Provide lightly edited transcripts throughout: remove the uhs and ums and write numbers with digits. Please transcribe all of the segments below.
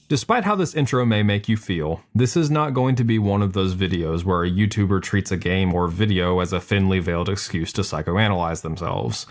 Despite how this intro may make you feel, this is not going to be one of those videos where a YouTuber treats a game or video as a thinly veiled excuse to psychoanalyze themselves.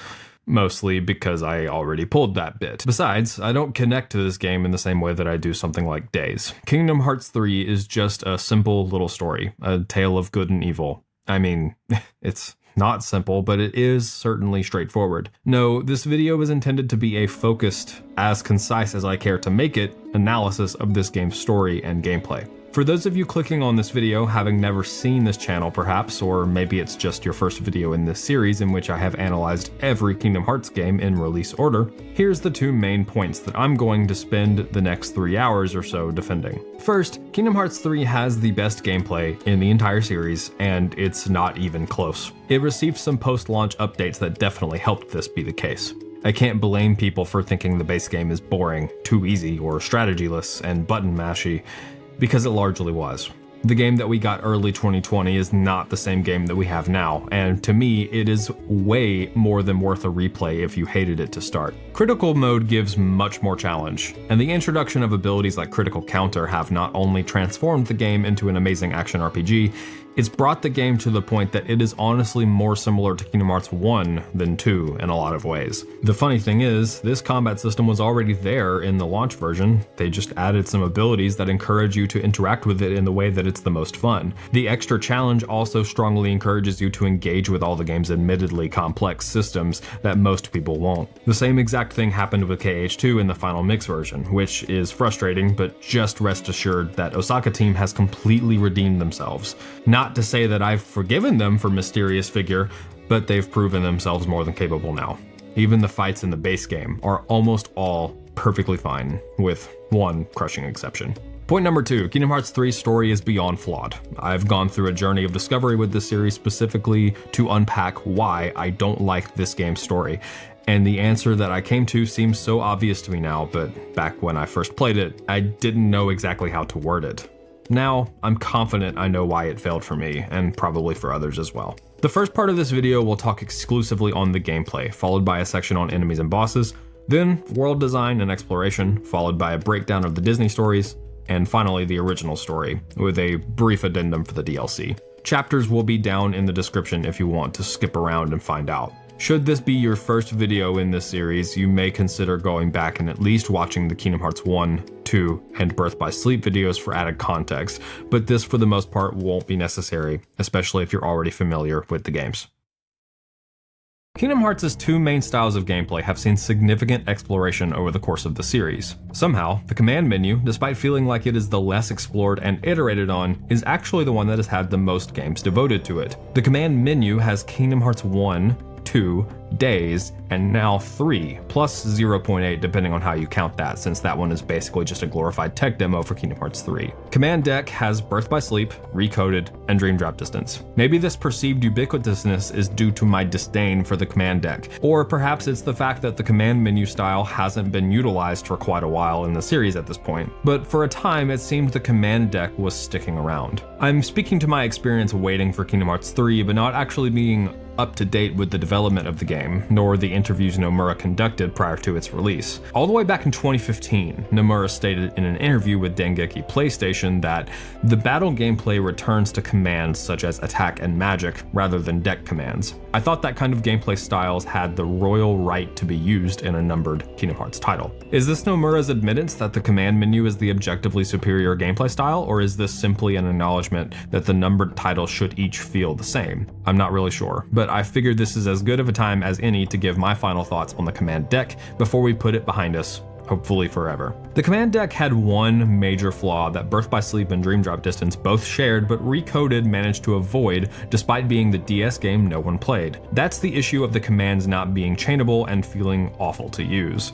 Mostly because I already pulled that bit. Besides, I don't connect to this game in the same way that I do something like Days. Kingdom Hearts 3 is just a simple little story, a tale of good and evil. I mean, it's not simple, but it is certainly straightforward. No, this video is intended to be a focused, as concise as I care to make it, analysis of this game's story and gameplay. For those of you clicking on this video having never seen this channel perhaps, or maybe it's just your first video in this series in which I have analyzed every Kingdom Hearts game in release order, here's the two main points that I'm going to spend the next 3 hours or so defending. First, Kingdom Hearts 3 has the best gameplay in the entire series, and it's not even close. It received some post-launch updates that definitely helped this be the case. I can't blame people for thinking the base game is boring, too easy, or strategyless and button mashy, because it largely was. The game that we got early 2020 is not the same game that we have now, and to me, it is way more than worth a replay if you hated it to start. Critical mode gives much more challenge, and the introduction of abilities like Critical Counter have not only transformed the game into an amazing action RPG, it's brought the game to the point that it is honestly more similar to Kingdom Hearts 1 than 2 in a lot of ways. The funny thing is, this combat system was already there in the launch version, they just added some abilities that encourage you to interact with it in the way that it's the most fun. The extra challenge also strongly encourages you to engage with all the game's admittedly complex systems that most people won't. The same exact thing happened with KH2 in the final mix version, which is frustrating, but just rest assured that Osaka Team has completely redeemed themselves. Not to say that I've forgiven them for Mysterious Figure, but they've proven themselves more than capable now. Even the fights in the base game are almost all perfectly fine, with one crushing exception. Point number 2, Kingdom Hearts 3's story is beyond flawed. I've gone through a journey of discovery with this series specifically to unpack why I don't like this game's story. And the answer that I came to seems so obvious to me now, but back when I first played it, I didn't know exactly how to word it. Now, I'm confident I know why it failed for me, and probably for others as well. The first part of this video will talk exclusively on the gameplay, followed by a section on enemies and bosses, then world design and exploration, followed by a breakdown of the Disney stories, and finally the original story, with a brief addendum for the DLC. Chapters will be down in the description if you want to skip around and find out. Should this be your first video in this series, you may consider going back and at least watching the Kingdom Hearts 1, 2, and Birth by Sleep videos for added context, but this for the most part won't be necessary, especially if you're already familiar with the games. Kingdom Hearts' two main styles of gameplay have seen significant exploration over the course of the series. Somehow, the command menu, despite feeling like it is the less explored and iterated on, is actually the one that has had the most games devoted to it. The command menu has Kingdom Hearts 1, 2, Days, and now 3, plus 0.8 depending on how you count that, since that one is basically just a glorified tech demo for Kingdom Hearts 3. Command Deck has Birth by Sleep, Recoded, and Dream Drop Distance. Maybe this perceived ubiquitousness is due to my disdain for the Command Deck, or perhaps it's the fact that the command menu style hasn't been utilized for quite a while in the series at this point, but for a time it seemed the Command Deck was sticking around. I'm speaking to my experience waiting for Kingdom Hearts 3, but not actually being up to date with the development of the game, nor the interviews Nomura conducted prior to its release. All the way back in 2015, Nomura stated in an interview with Dengeki PlayStation that the battle gameplay returns to commands such as attack and magic rather than deck commands. I thought that kind of gameplay styles had the royal right to be used in a numbered Kingdom Hearts title. Is this Nomura's admittance that the command menu is the objectively superior gameplay style, or is this simply an acknowledgement that the numbered titles should each feel the same? I'm not really sure, but I figured this is as good of a time as any to give my final thoughts on the command deck before we put it behind us, hopefully forever. The command deck had one major flaw that Birth by Sleep and Dream Drop Distance both shared, but Recoded managed to avoid despite being the DS game no one played. That's the issue of the commands not being chainable and feeling awful to use.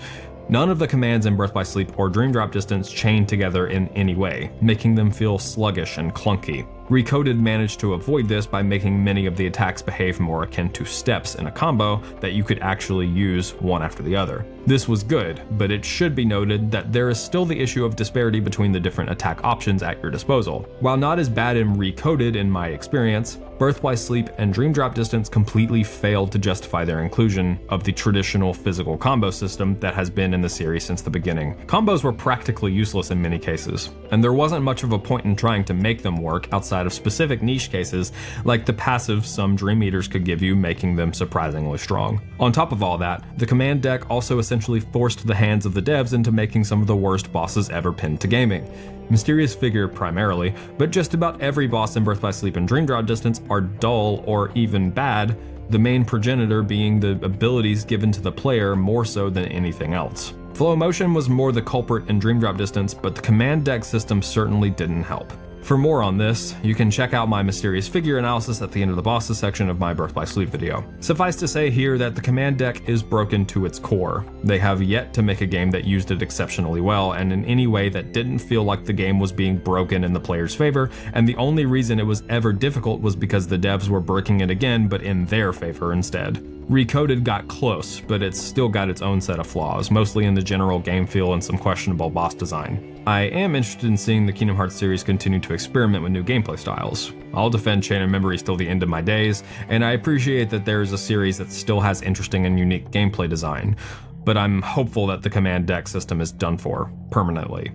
None of the commands in Birth by Sleep or Dream Drop Distance chain together in any way, making them feel sluggish and clunky. Recoded managed to avoid this by making many of the attacks behave more akin to steps in a combo that you could actually use one after the other. This was good, but it should be noted that there is still the issue of disparity between the different attack options at your disposal. While not as bad in Recoded in my experience, Birth by Sleep and Dream Drop Distance completely failed to justify their inclusion of the traditional physical combo system that has been in the series since the beginning. Combos were practically useless in many cases, and there wasn't much of a point in trying to make them work outside of specific niche cases like the passive some Dream Eaters could give you, making them surprisingly strong. On top of all that, the command deck also essentially forced the hands of the devs into making some of the worst bosses ever pinned to gaming. Mysterious Figure primarily, but just about every boss in Birth by Sleep and Dream Drop Distance are dull or even bad, the main progenitor being the abilities given to the player more so than anything else. Flow Motion was more the culprit in Dream Drop Distance, but the command deck system certainly didn't help. For more on this, you can check out my Mysterious Figure analysis at the end of the bosses section of my Birth by Sleep video. Suffice to say here that the command deck is broken to its core. They have yet to make a game that used it exceptionally well and in any way that didn't feel like the game was being broken in the player's favor, and the only reason it was ever difficult was because the devs were breaking it again, but in their favor instead. Recoded got close, but it's still got its own set of flaws, mostly in the general game feel and some questionable boss design. I am interested in seeing the Kingdom Hearts series continue to experiment with new gameplay styles. I'll defend Chain of Memories till the end of my days, and I appreciate that there is a series that still has interesting and unique gameplay design, but I'm hopeful that the command deck system is done for, permanently.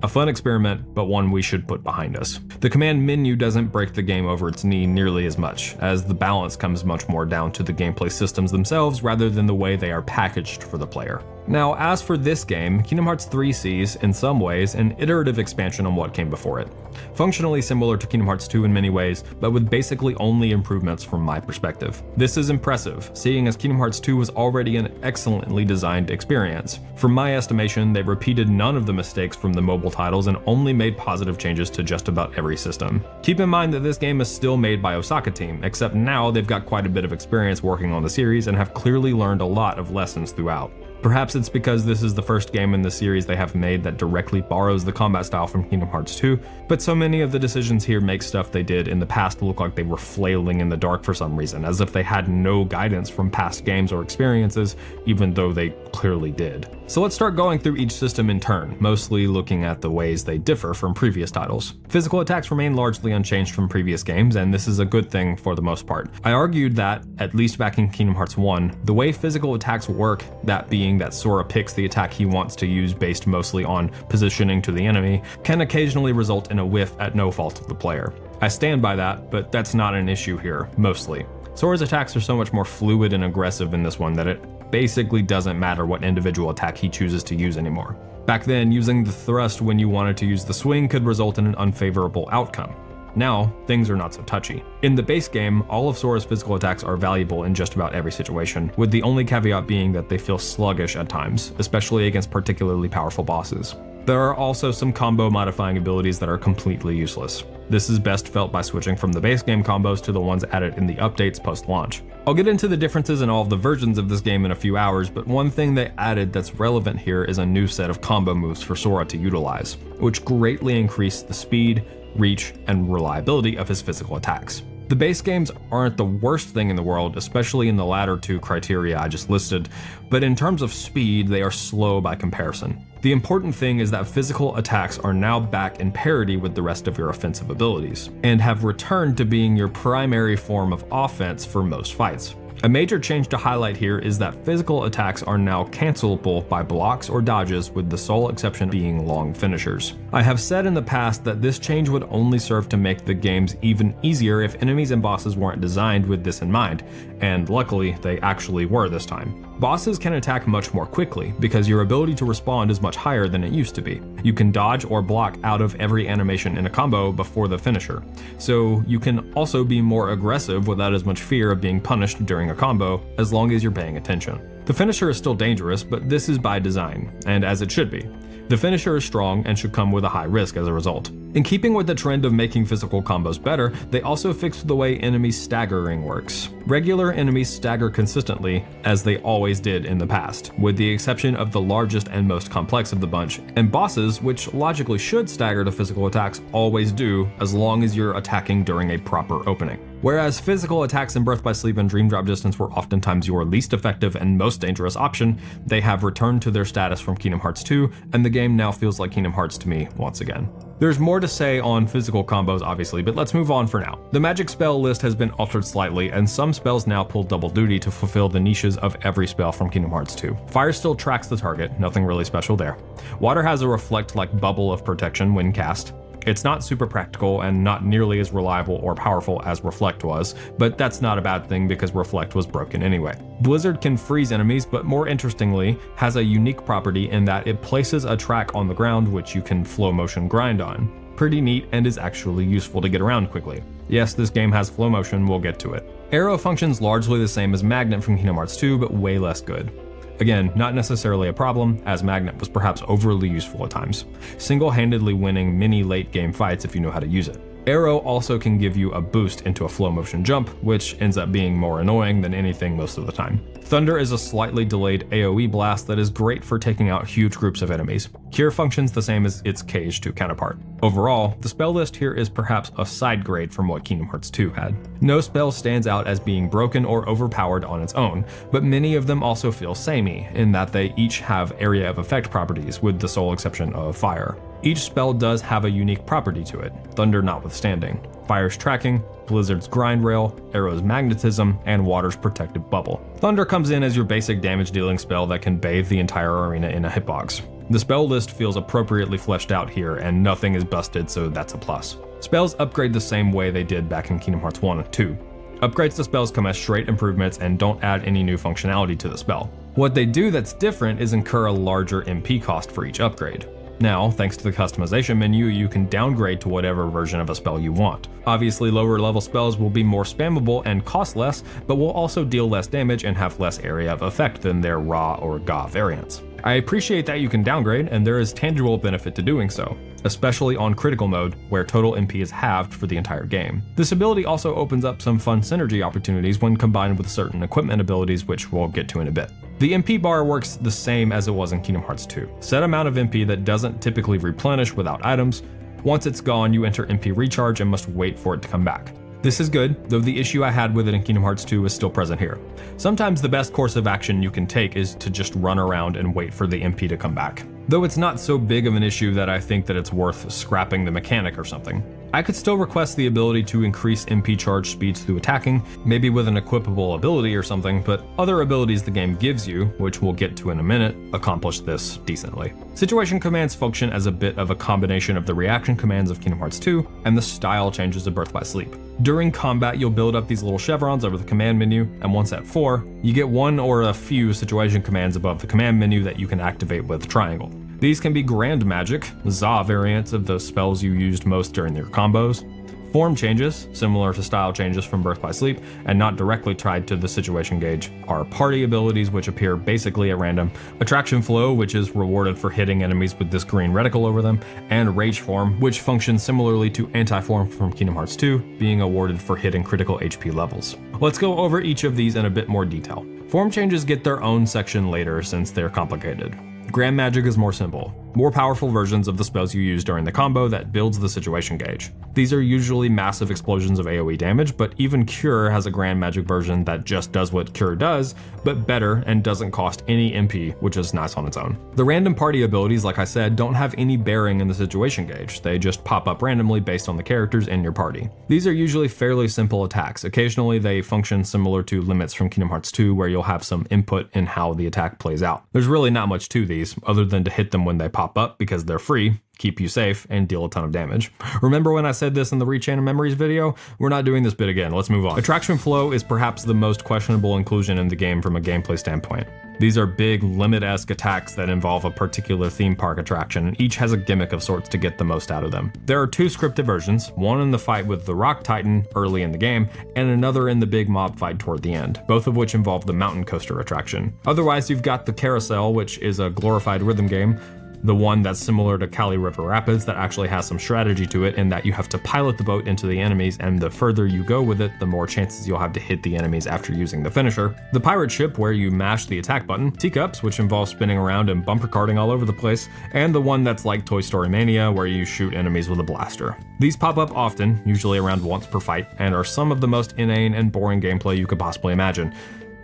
A fun experiment, but one we should put behind us. The command menu doesn't break the game over its knee nearly as much, as the balance comes much more down to the gameplay systems themselves rather than the way they are packaged for the player. Now, as for this game, Kingdom Hearts 3 sees, in some ways, an iterative expansion on what came before it. Functionally similar to Kingdom Hearts 2 in many ways, but with basically only improvements from my perspective. This is impressive, seeing as Kingdom Hearts 2 was already an excellently designed experience. From my estimation, they repeated none of the mistakes from the mobile titles and only made positive changes to just about every system. Keep in mind that this game is still made by Osaka Team, except now they've got quite a bit of experience working on the series and have clearly learned a lot of lessons throughout. Perhaps it's because this is the first game in the series they have made that directly borrows the combat style from Kingdom Hearts 2, but so many of the decisions here make stuff they did in the past look like they were flailing in the dark for some reason, as if they had no guidance from past games or experiences, even though they clearly did. So let's start going through each system in turn, mostly looking at the ways they differ from previous titles. Physical attacks remain largely unchanged from previous games, and this is a good thing for the most part. I argued that, at least back in Kingdom Hearts 1, the way physical attacks work, that being that Sora picks the attack he wants to use based mostly on positioning to the enemy, can occasionally result in a whiff at no fault of the player. I stand by that, but that's not an issue here, mostly. Sora's attacks are so much more fluid and aggressive in this one that it basically doesn't matter what individual attack he chooses to use anymore. Back then, using the thrust when you wanted to use the swing could result in an unfavorable outcome. Now, things are not so touchy. In the base game, all of Sora's physical attacks are valuable in just about every situation, with the only caveat being that they feel sluggish at times, especially against particularly powerful bosses. There are also some combo modifying abilities that are completely useless. This is best felt by switching from the base game combos to the ones added in the updates post-launch. I'll get into the differences in all of the versions of this game in a few hours, but one thing they added that's relevant here is a new set of combo moves for Sora to utilize, which greatly increase the speed, reach, and reliability of his physical attacks. The base games aren't the worst thing in the world, especially in the latter two criteria I just listed, but in terms of speed, they are slow by comparison. The important thing is that physical attacks are now back in parity with the rest of your offensive abilities, and have returned to being your primary form of offense for most fights. A major change to highlight here is that physical attacks are now cancelable by blocks or dodges, with the sole exception being long finishers. I have said in the past that this change would only serve to make the games even easier if enemies and bosses weren't designed with this in mind, and luckily they actually were this time. Bosses can attack much more quickly because your ability to respond is much higher than it used to be. You can dodge or block out of every animation in a combo before the finisher, so you can also be more aggressive without as much fear of being punished during a combo, as long as you're paying attention. The finisher is still dangerous, but this is by design, and as it should be. The finisher is strong and should come with a high risk as a result. In keeping with the trend of making physical combos better, they also fixed the way enemy staggering works. Regular enemies stagger consistently, as they always did in the past, with the exception of the largest and most complex of the bunch, and bosses, which logically should stagger to physical attacks, always do, as long as you're attacking during a proper opening. Whereas physical attacks in Birth by Sleep and Dream Drop Distance were oftentimes your least effective and most dangerous option, they have returned to their status from Kingdom Hearts 2, and the game now feels like Kingdom Hearts to me once again. There's more to say on physical combos obviously, but let's move on for now. The magic spell list has been altered slightly, and some spells now pull double duty to fulfill the niches of every spell from Kingdom Hearts 2. Fire still tracks the target, nothing really special there. Water has a reflect-like bubble of protection when cast. It's not super practical and not nearly as reliable or powerful as Reflect was, but that's not a bad thing because Reflect was broken anyway. Blizzard can freeze enemies, but more interestingly, has a unique property in that it places a track on the ground which you can flow motion grind on. Pretty neat and is actually useful to get around quickly. Yes, this game has flow motion, we'll get to it. Arrow functions largely the same as Magnet from Kingdom Hearts 2, but way less good. Again, not necessarily a problem, as Magnet was perhaps overly useful at times, single-handedly winning many late-game fights if you know how to use it. Arrow also can give you a boost into a flow motion jump, which ends up being more annoying than anything most of the time. Thunder is a slightly delayed AoE blast that is great for taking out huge groups of enemies. Cure functions the same as its Cage 2 counterpart. Overall, the spell list here is perhaps a side grade from what Kingdom Hearts 2 had. No spell stands out as being broken or overpowered on its own, but many of them also feel samey, in that they each have area of effect properties, with the sole exception of Fire. Each spell does have a unique property to it, Thunder notwithstanding. Fire's tracking, Blizzard's grind rail, Arrow's magnetism, and Water's protective bubble. Thunder comes in as your basic damage dealing spell that can bathe the entire arena in a hitbox. The spell list feels appropriately fleshed out here and nothing is busted, so that's a plus. Spells upgrade the same way they did back in Kingdom Hearts 1 and 2. Upgrades to spells come as straight improvements and don't add any new functionality to the spell. What they do that's different is incur a larger MP cost for each upgrade. Now, thanks to the customization menu, you can downgrade to whatever version of a spell you want. Obviously, lower level spells will be more spammable and cost less, but will also deal less damage and have less area of effect than their Ra or Ga variants. I appreciate that you can downgrade, and there is tangible benefit to doing so, especially on critical mode, where total MP is halved for the entire game. This ability also opens up some fun synergy opportunities when combined with certain equipment abilities, which we'll get to in a bit. The MP bar works the same as it was in Kingdom Hearts 2. Set amount of MP that doesn't typically replenish without items. Once it's gone, you enter MP recharge and must wait for it to come back. This is good, though the issue I had with it in Kingdom Hearts 2 is still present here. Sometimes the best course of action you can take is to just run around and wait for the MP to come back. Though it's not so big of an issue that I think that it's worth scrapping the mechanic or something. I could still request the ability to increase MP charge speeds through attacking, maybe with an equipable ability or something, but other abilities the game gives you, which we'll get to in a minute, accomplish this decently. Situation commands function as a bit of a combination of the reaction commands of Kingdom Hearts 2 and the style changes of Birth by Sleep. During combat, you'll build up these little chevrons over the command menu, and once at 4, you get one or a few situation commands above the command menu that you can activate with triangle. These can be Grand Magic, Za variants of the spells you used most during your combos, form changes, similar to style changes from Birth by Sleep, and not directly tied to the situation gauge, are party abilities which appear basically at random, attraction flow, which is rewarded for hitting enemies with this green reticle over them, and rage form, which functions similarly to anti-form from Kingdom Hearts 2, being awarded for hitting critical HP levels. Let's go over each of these in a bit more detail. Form changes get their own section later since they're complicated. Grand Magic is more simple, more powerful versions of the spells you use during the combo that builds the situation gauge. These are usually massive explosions of AoE damage, but even Cure has a Grand Magic version that just does what Cure does, but better and doesn't cost any MP, which is nice on its own. The random party abilities, like I said, don't have any bearing in the situation gauge. They just pop up randomly based on the characters in your party. These are usually fairly simple attacks. Occasionally they function similar to limits from Kingdom Hearts 2, where you'll have some input in how the attack plays out. There's really not much to these, other than to hit them when they pop up because they're free, keep you safe, and deal a ton of damage. Remember when I said this in the Rechain of Memories video? We're not doing this bit again, let's move on. Attraction Flow is perhaps the most questionable inclusion in the game from a gameplay standpoint. These are big, limit-esque attacks that involve a particular theme park attraction, and each has a gimmick of sorts to get the most out of them. There are 2 scripted versions, one in the fight with the Rock Titan early in the game, and another in the big mob fight toward the end, both of which involve the mountain coaster attraction. Otherwise, you've got the Carousel, which is a glorified rhythm game, the one that's similar to Kali River Rapids that actually has some strategy to it in that you have to pilot the boat into the enemies, and the further you go with it, the more chances you'll have to hit the enemies after using the finisher. The pirate ship where you mash the attack button, Teacups, which involves spinning around and bumper karting all over the place, and the one that's like Toy Story Mania where you shoot enemies with a blaster. These pop up often, usually around once per fight, and are some of the most inane and boring gameplay you could possibly imagine.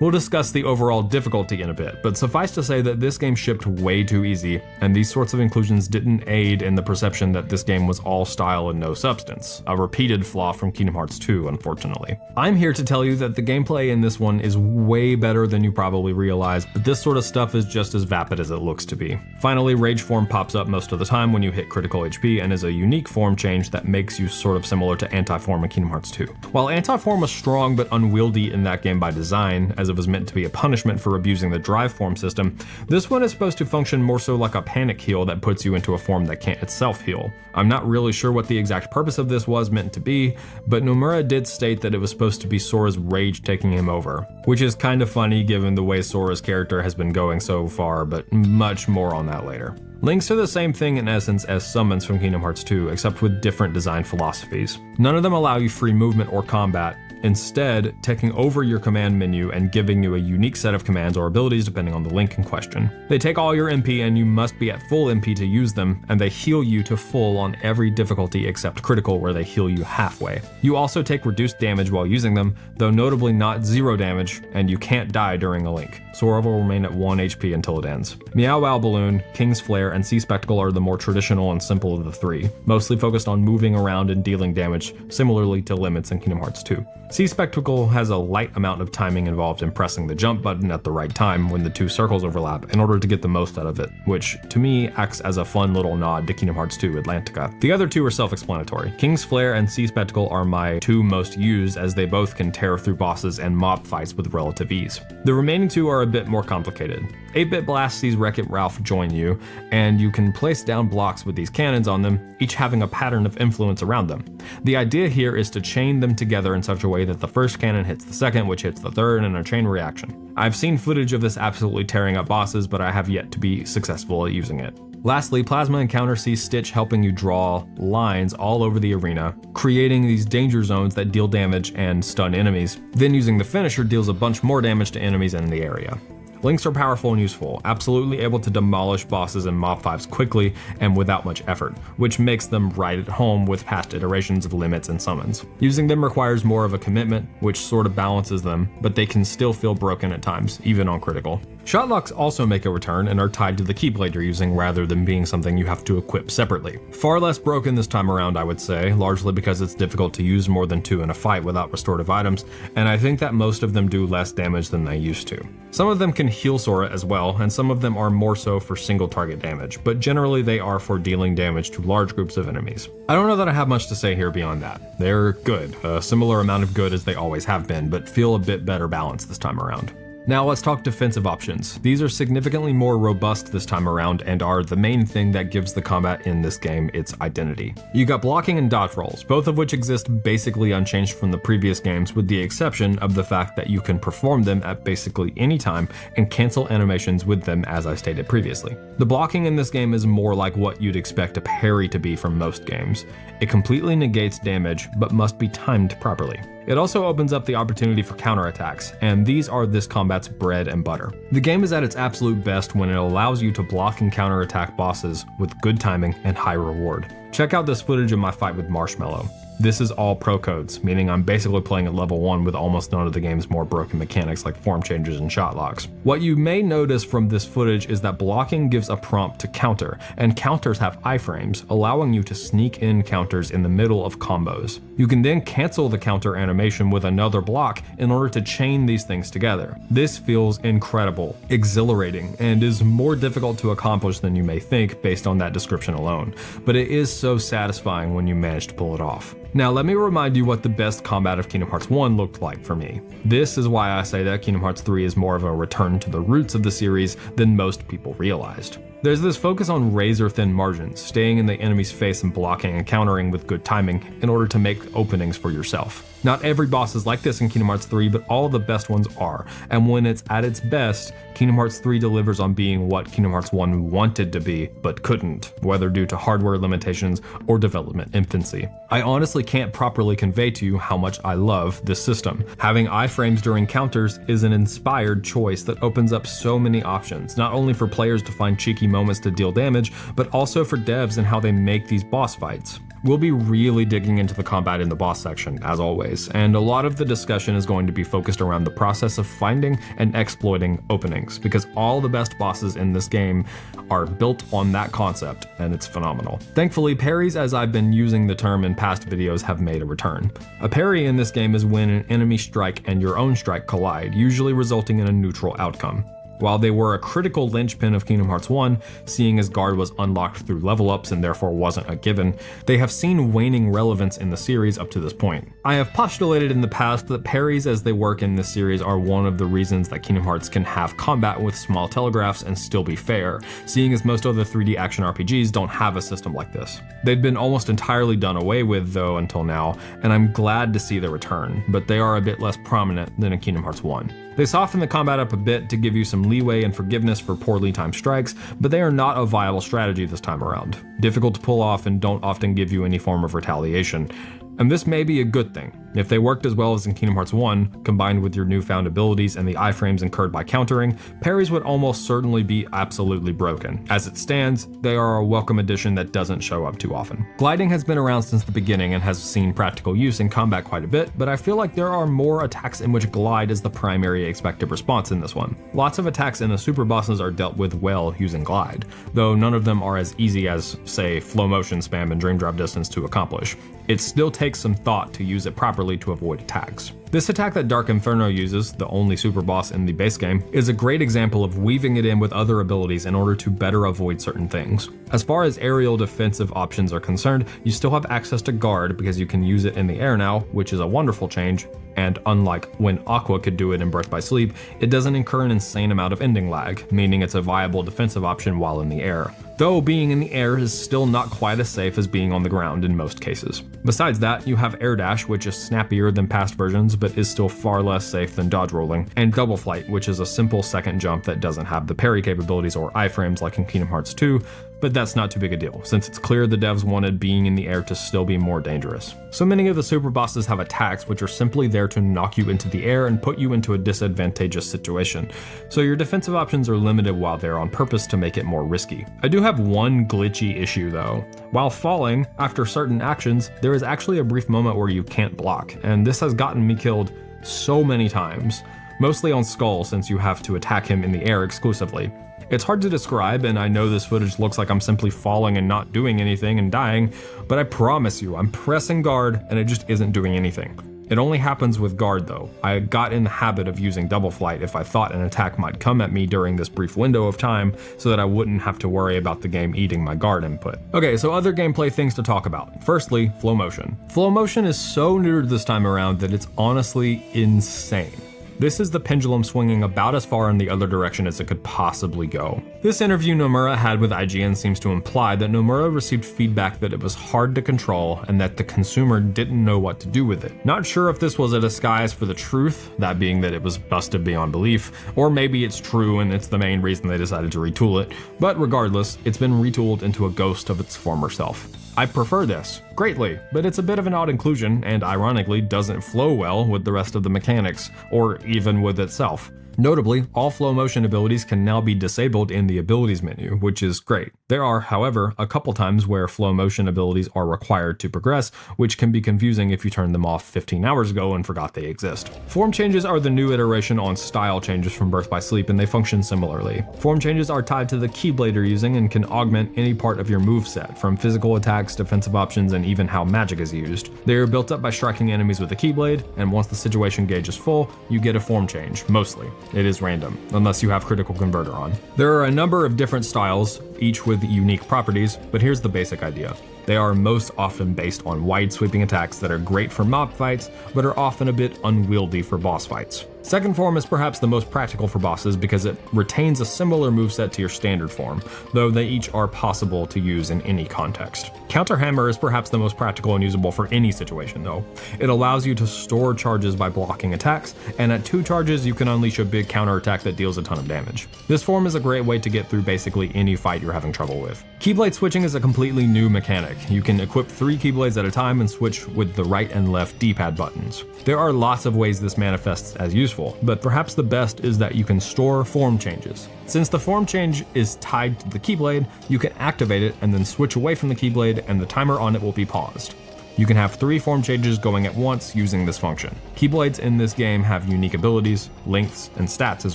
We'll discuss the overall difficulty in a bit, but suffice to say that this game shipped way too easy, and these sorts of inclusions didn't aid in the perception that this game was all style and no substance, a repeated flaw from Kingdom Hearts 2, unfortunately. I'm here to tell you that the gameplay in this one is way better than you probably realize, but this sort of stuff is just as vapid as it looks to be. Finally, Rage Form pops up most of the time when you hit critical HP and is a unique form change that makes you sort of similar to Anti-Form in Kingdom Hearts 2. While Anti-Form was strong but unwieldy in that game by design, as it was meant to be a punishment for abusing the drive form system, this one is supposed to function more so like a panic heal that puts you into a form that can't itself heal. I'm not really sure what the exact purpose of this was meant to be, but Nomura did state that it was supposed to be Sora's rage taking him over, which is kind of funny given the way Sora's character has been going so far, but much more on that later. Links are the same thing in essence as summons from Kingdom Hearts 2, except with different design philosophies. None of them allow you free movement or combat, instead taking over your command menu and giving you a unique set of commands or abilities depending on the link in question. They take all your MP and you must be at full MP to use them, and they heal you to full on every difficulty except critical, where they heal you halfway. You also take reduced damage while using them, though notably not 0 damage, and you can't die during a link. Sora will remain at 1 HP until it ends. Meow Wow Balloon, King's Flare, and Sea Spectacle are the more traditional and simple of the 3, mostly focused on moving around and dealing damage, similarly to limits in Kingdom Hearts 2. Sea Spectacle has a light amount of timing involved in pressing the jump button at the right time when the 2 circles overlap in order to get the most out of it, which to me acts as a fun little nod to Kingdom Hearts 2 Atlantica. The other 2 are self-explanatory. King's Flare and Sea Spectacle are my 2 most used, as they both can tear through bosses and mob fights with relative ease. The remaining 2 are a bit more complicated. 8-Bit Blast sees Wreck-It Ralph join you, and you can place down blocks with these cannons on them, each having a pattern of influence around them. The idea here is to chain them together in such a way that the first cannon hits the second, which hits the third, in a chain reaction. I've seen footage of this absolutely tearing up bosses, but I have yet to be successful at using it. Lastly, Plasma Encounter sees Stitch helping you draw lines all over the arena, creating these danger zones that deal damage and stun enemies, then using the finisher deals a bunch more damage to enemies in the area. Links are powerful and useful, absolutely able to demolish bosses and mob fights quickly and without much effort, which makes them right at home with past iterations of limits and summons. Using them requires more of a commitment, which sort of balances them, but they can still feel broken at times, even on critical. Shotlocks also make a return and are tied to the Keyblade you're using rather than being something you have to equip separately. Far less broken this time around, I would say, largely because it's difficult to use more than 2 in a fight without restorative items, and I think that most of them do less damage than they used to. Some of them can heal Sora as well, and some of them are more so for single target damage, but generally they are for dealing damage to large groups of enemies. I don't know that I have much to say here beyond that. They're good, a similar amount of good as they always have been, but feel a bit better balanced this time around. Now let's talk defensive options. These are significantly more robust this time around and are the main thing that gives the combat in this game its identity. You got blocking and dodge rolls, both of which exist basically unchanged from the previous games, with the exception of the fact that you can perform them at basically any time and cancel animations with them, as I stated previously. The blocking in this game is more like what you'd expect a parry to be from most games. It completely negates damage, but must be timed properly. It also opens up the opportunity for counterattacks, and these are this combat's bread and butter. The game is at its absolute best when it allows you to block and counterattack bosses with good timing and high reward. Check out this footage of my fight with Marshmallow. This is all pro codes, meaning I'm basically playing at level 1 with almost none of the game's more broken mechanics like form changes and shot locks. What you may notice from this footage is that blocking gives a prompt to counter, and counters have iframes, allowing you to sneak in counters in the middle of combos. You can then cancel the counter animation with another block in order to chain these things together. This feels incredible, exhilarating, and is more difficult to accomplish than you may think based on that description alone, but it is so satisfying when you manage to pull it off. Now let me remind you what the best combat of Kingdom Hearts 1 looked like for me. This is why I say that Kingdom Hearts 3 is more of a return to the roots of the series than most people realized. There's this focus on razor-thin margins, staying in the enemy's face and blocking and countering with good timing in order to make openings for yourself. Not every boss is like this in Kingdom Hearts 3, but all of the best ones are, and when it's at its best, Kingdom Hearts 3 delivers on being what Kingdom Hearts 1 wanted to be, but couldn't, whether due to hardware limitations or development infancy. I honestly can't properly convey to you how much I love this system. Having iframes during counters is an inspired choice that opens up so many options, not only for players to find cheeky moments to deal damage, but also for devs and how they make these boss fights. We'll be really digging into the combat in the boss section, as always, and a lot of the discussion is going to be focused around the process of finding and exploiting openings, because all the best bosses in this game are built on that concept, and it's phenomenal. Thankfully, parries, as I've been using the term in past videos, have made a return. A parry in this game is when an enemy strike and your own strike collide, usually resulting in a neutral outcome. While they were a critical linchpin of Kingdom Hearts 1, seeing as guard was unlocked through level ups and therefore wasn't a given, they have seen waning relevance in the series up to this point. I have postulated in the past that parries as they work in this series are one of the reasons that Kingdom Hearts can have combat with small telegraphs and still be fair, seeing as most other 3D action RPGs don't have a system like this. They'd been almost entirely done away with though until now, and I'm glad to see their return, but they are a bit less prominent than in Kingdom Hearts 1. They soften the combat up a bit to give you some leeway and forgiveness for poorly timed strikes, but they are not a viable strategy this time around. Difficult to pull off and don't often give you any form of retaliation. And this may be a good thing. If they worked as well as in Kingdom Hearts 1, combined with your newfound abilities and the iframes incurred by countering, parries would almost certainly be absolutely broken. As it stands, they are a welcome addition that doesn't show up too often. Gliding has been around since the beginning and has seen practical use in combat quite a bit, but I feel like there are more attacks in which glide is the primary expected response in this one. Lots of attacks in the super bosses are dealt with well using glide, though none of them are as easy as, say, flow motion spam and dream drop distance to accomplish. It still takes some thought to use it properly to avoid attacks. This attack that Dark Inferno uses, the only super boss in the base game, is a great example of weaving it in with other abilities in order to better avoid certain things. As far as aerial defensive options are concerned, you still have access to guard because you can use it in the air now, which is a wonderful change, and unlike when Aqua could do it in Birth by Sleep, it doesn't incur an insane amount of ending lag, meaning it's a viable defensive option while in the air. Though being in the air is still not quite as safe as being on the ground in most cases. Besides that, you have Air Dash, which is snappier than past versions, but is still far less safe than dodge rolling, and Double Flight, which is a simple second jump that doesn't have the parry capabilities or iframes like in Kingdom Hearts 2, but that's not too big a deal, since it's clear the devs wanted being in the air to still be more dangerous. So many of the super bosses have attacks which are simply there to knock you into the air and put you into a disadvantageous situation, so your defensive options are limited while they're on purpose to make it more risky. I do have one glitchy issue though. While falling, after certain actions, there is actually a brief moment where you can't block, and this has gotten me killed so many times, mostly on Skull since you have to attack him in the air exclusively. It's hard to describe, and I know this footage looks like I'm simply falling and not doing anything and dying, but I promise you, I'm pressing guard and it just isn't doing anything. It only happens with guard though. I got in the habit of using double flight if I thought an attack might come at me during this brief window of time so that I wouldn't have to worry about the game eating my guard input. Okay, so other gameplay things to talk about. Firstly, flow motion. Flow motion is so neutered this time around that it's honestly insane. This is the pendulum swinging about as far in the other direction as it could possibly go. This interview Nomura had with IGN seems to imply that Nomura received feedback that it was hard to control and that the consumer didn't know what to do with it. Not sure if this was a disguise for the truth, that being that it was busted beyond belief, or maybe it's true and it's the main reason they decided to retool it, but regardless, it's been retooled into a ghost of its former self. I prefer this greatly, but it's a bit of an odd inclusion and ironically doesn't flow well with the rest of the mechanics, or even with itself. Notably, all flow motion abilities can now be disabled in the abilities menu, which is great. There are, however, a couple times where flow motion abilities are required to progress, which can be confusing if you turned them off 15 hours ago and forgot they exist. Form changes are the new iteration on style changes from Birth by Sleep, and they function similarly. Form changes are tied to the keyblade you're using and can augment any part of your moveset, from physical attacks, defensive options, and even how magic is used. They are built up by striking enemies with a keyblade, and once the situation gauge is full, you get a form change, mostly. It is random, unless you have Critical Converter on. There are a number of different styles, each with unique properties, but here's the basic idea. They are most often based on wide sweeping attacks that are great for mob fights, but are often a bit unwieldy for boss fights. Second form is perhaps the most practical for bosses because it retains a similar moveset to your standard form, though they each are possible to use in any context. Counter Hammer is perhaps the most practical and usable for any situation though. It allows you to store charges by blocking attacks, and at 2 charges you can unleash a big counter attack that deals a ton of damage. This form is a great way to get through basically any fight you're having trouble with. Keyblade switching is a completely new mechanic. You can equip 3 keyblades at a time and switch with the right and left D-pad buttons. There are lots of ways this manifests as useful, but perhaps the best is that you can store form changes. Since the form change is tied to the keyblade, you can activate it and then switch away from the keyblade and the timer on it will be paused. You can have 3 form changes going at once using this function. Keyblades in this game have unique abilities, lengths, and stats as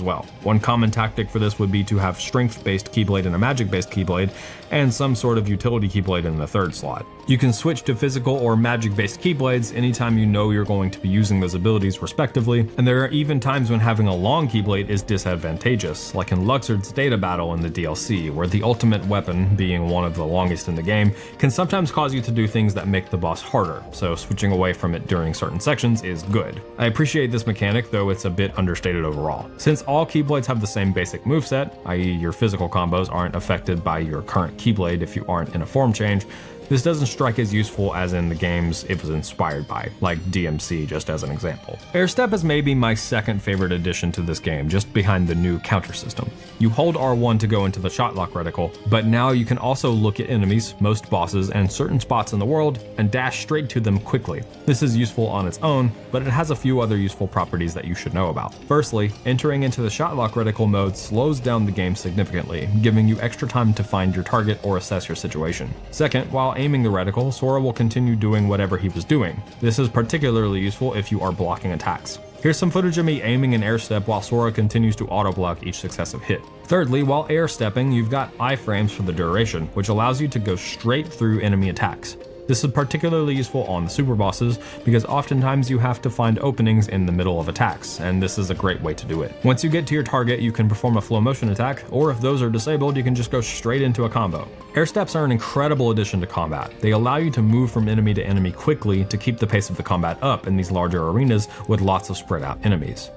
well. One common tactic for this would be to have strength-based keyblade and a magic-based keyblade, and some sort of utility keyblade in the 3rd slot. You can switch to physical or magic-based keyblades anytime you know you're going to be using those abilities respectively, and there are even times when having a long keyblade is disadvantageous, like in Luxord's data battle in the DLC, where the ultimate weapon, being one of the longest in the game, can sometimes cause you to do things that make the boss harder, so switching away from it during certain sections is good. I appreciate this mechanic, though it's a bit understated overall. Since all keyblades have the same basic moveset, i.e. your physical combos aren't affected by your current keyblade if you aren't in a form change, this doesn't strike as useful as in the games it was inspired by, like DMC just as an example. Air Step is maybe my second favorite addition to this game, just behind the new counter system. You hold R1 to go into the shot lock reticle, but now you can also look at enemies, most bosses, and certain spots in the world, and dash straight to them quickly. This is useful on its own, but it has a few other useful properties that you should know about. Firstly, entering into the shot lock reticle mode slows down the game significantly, giving you extra time to find your target or assess your situation. Second, while aiming the reticle, Sora will continue doing whatever he was doing. This is particularly useful if you are blocking attacks. Here's some footage of me aiming an air step while Sora continues to auto-block each successive hit. Thirdly, while air stepping, you've got iframes for the duration, which allows you to go straight through enemy attacks. This is particularly useful on the super bosses because oftentimes you have to find openings in the middle of attacks, and this is a great way to do it. Once you get to your target, you can perform a flow motion attack, or if those are disabled, you can just go straight into a combo. Air steps are an incredible addition to combat. They allow you to move from enemy to enemy quickly to keep the pace of the combat up in these larger arenas with lots of spread out enemies.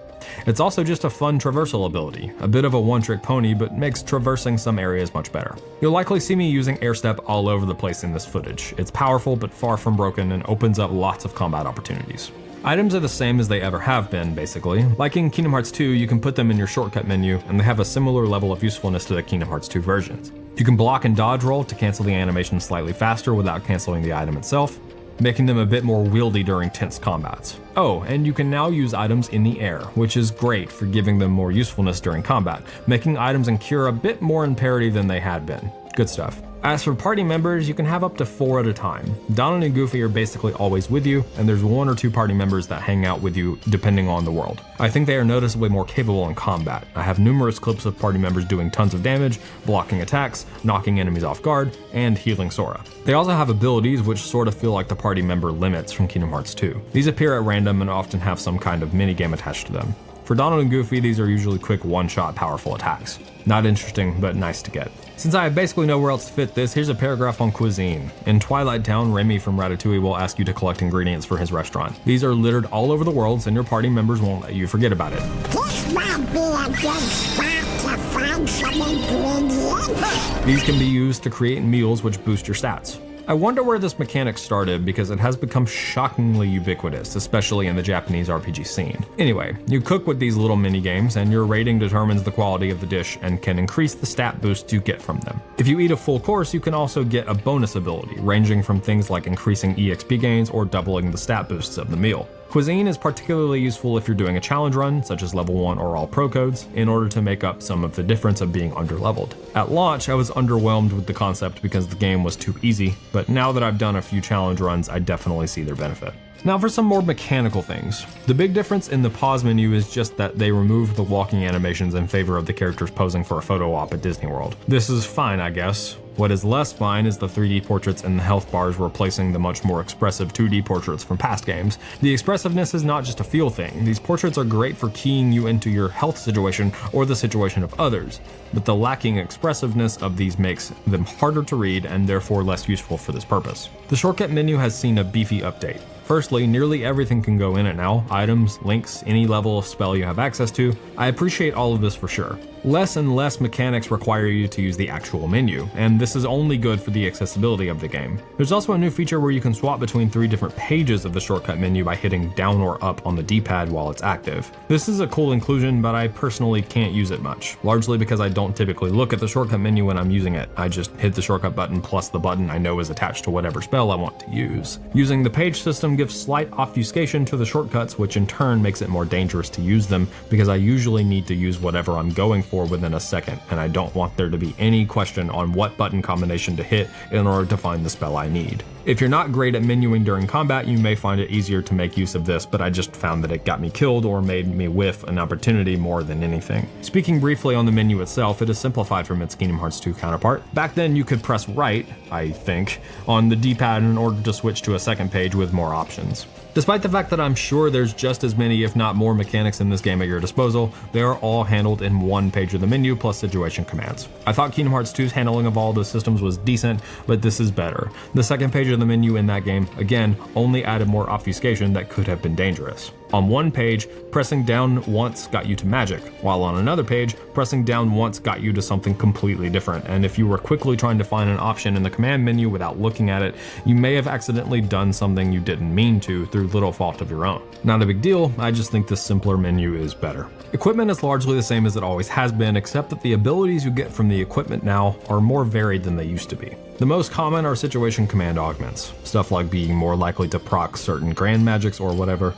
It's also just a fun traversal ability, a bit of a one-trick pony, but makes traversing some areas much better. You'll likely see me using air step all over the place in this footage. It's powerful but far from broken and opens up lots of combat opportunities. Items are the same as they ever have been, basically. Like in Kingdom Hearts 2, you can put them in your shortcut menu, and they have a similar level of usefulness to the Kingdom Hearts 2 versions. You can block and dodge roll to cancel the animation slightly faster without canceling the item itself, making them a bit more wieldy during tense combats. Oh, and you can now use items in the air, which is great for giving them more usefulness during combat, making items in Cure a bit more in parity than they had been. Good stuff. As for party members, you can have up to 4 at a time. Donald and Goofy are basically always with you, and there's 1 or 2 party members that hang out with you depending on the world. I think they are noticeably more capable in combat. I have numerous clips of party members doing tons of damage, blocking attacks, knocking enemies off guard, and healing Sora. They also have abilities which sort of feel like the party member limits from Kingdom Hearts 2. These appear at random and often have some kind of minigame attached to them. For Donald and Goofy, these are usually quick one-shot powerful attacks. Not interesting, but nice to get. Since I have basically nowhere else to fit this, here's a paragraph on cuisine. In Twilight Town, Remy from Ratatouille will ask you to collect ingredients for his restaurant. These are littered all over the world, and your party members won't let you forget about it. This might be a good spot to find some ingredients. These can be used to create meals which boost your stats. I wonder where this mechanic started because it has become shockingly ubiquitous, especially in the Japanese RPG scene. Anyway, you cook with these little mini games and your rating determines the quality of the dish and can increase the stat boosts you get from them. If you eat a full course, you can also get a bonus ability, ranging from things like increasing EXP gains or doubling the stat boosts of the meal. Cuisine is particularly useful if you're doing a challenge run, such as level 1 or all pro codes, in order to make up some of the difference of being underleveled. At launch, I was underwhelmed with the concept because the game was too easy, but now that I've done a few challenge runs, I definitely see their benefit. Now for some more mechanical things. The big difference in the pause menu is just that they removed the walking animations in favor of the characters posing for a photo op at Disney World. This is fine, I guess. What is less fine is the 3D portraits and the health bars replacing the much more expressive 2D portraits from past games. The expressiveness is not just a feel thing. These portraits are great for keying you into your health situation or the situation of others, but the lacking expressiveness of these makes them harder to read and therefore less useful for this purpose. The shortcut menu has seen a beefy update. Firstly, nearly everything can go in it now. Items, links, any level of spell you have access to. I appreciate all of this for sure. Less and less mechanics require you to use the actual menu, and this is only good for the accessibility of the game. There's also a new feature where you can swap between 3 different pages of the shortcut menu by hitting down or up on the D-pad while it's active. This is a cool inclusion, but I personally can't use it much, largely because I don't typically look at the shortcut menu when I'm using it. I just hit the shortcut button plus the button I know is attached to whatever spell I want to use. Using the page system gives slight obfuscation to the shortcuts, which in turn makes it more dangerous to use them because I usually need to use whatever I'm going for within a second, and I don't want there to be any question on what button combination to hit in order to find the spell I need. If you're not great at menuing during combat, you may find it easier to make use of this, but I just found that it got me killed or made me whiff an opportunity more than anything. Speaking briefly on the menu itself, it is simplified from its Kingdom Hearts 2 counterpart. Back then you could press right, I think, on the D-pad in order to switch to a second page with more options. Despite the fact that I'm sure there's just as many if not more mechanics in this game at your disposal, they are all handled in one page of the menu plus situation commands. I thought Kingdom Hearts 2's handling of all the systems was decent, but this is better. The second page of the menu in that game, again, only added more obfuscation that could have been dangerous. On one page, pressing down once got you to magic, while on another page, pressing down once got you to something completely different, and if you were quickly trying to find an option in the command menu without looking at it, you may have accidentally done something you didn't mean to through little fault of your own. Not a big deal, I just think this simpler menu is better. Equipment is largely the same as it always has been, except that the abilities you get from the equipment now are more varied than they used to be. The most common are situation command augments, stuff like being more likely to proc certain grand magics or whatever.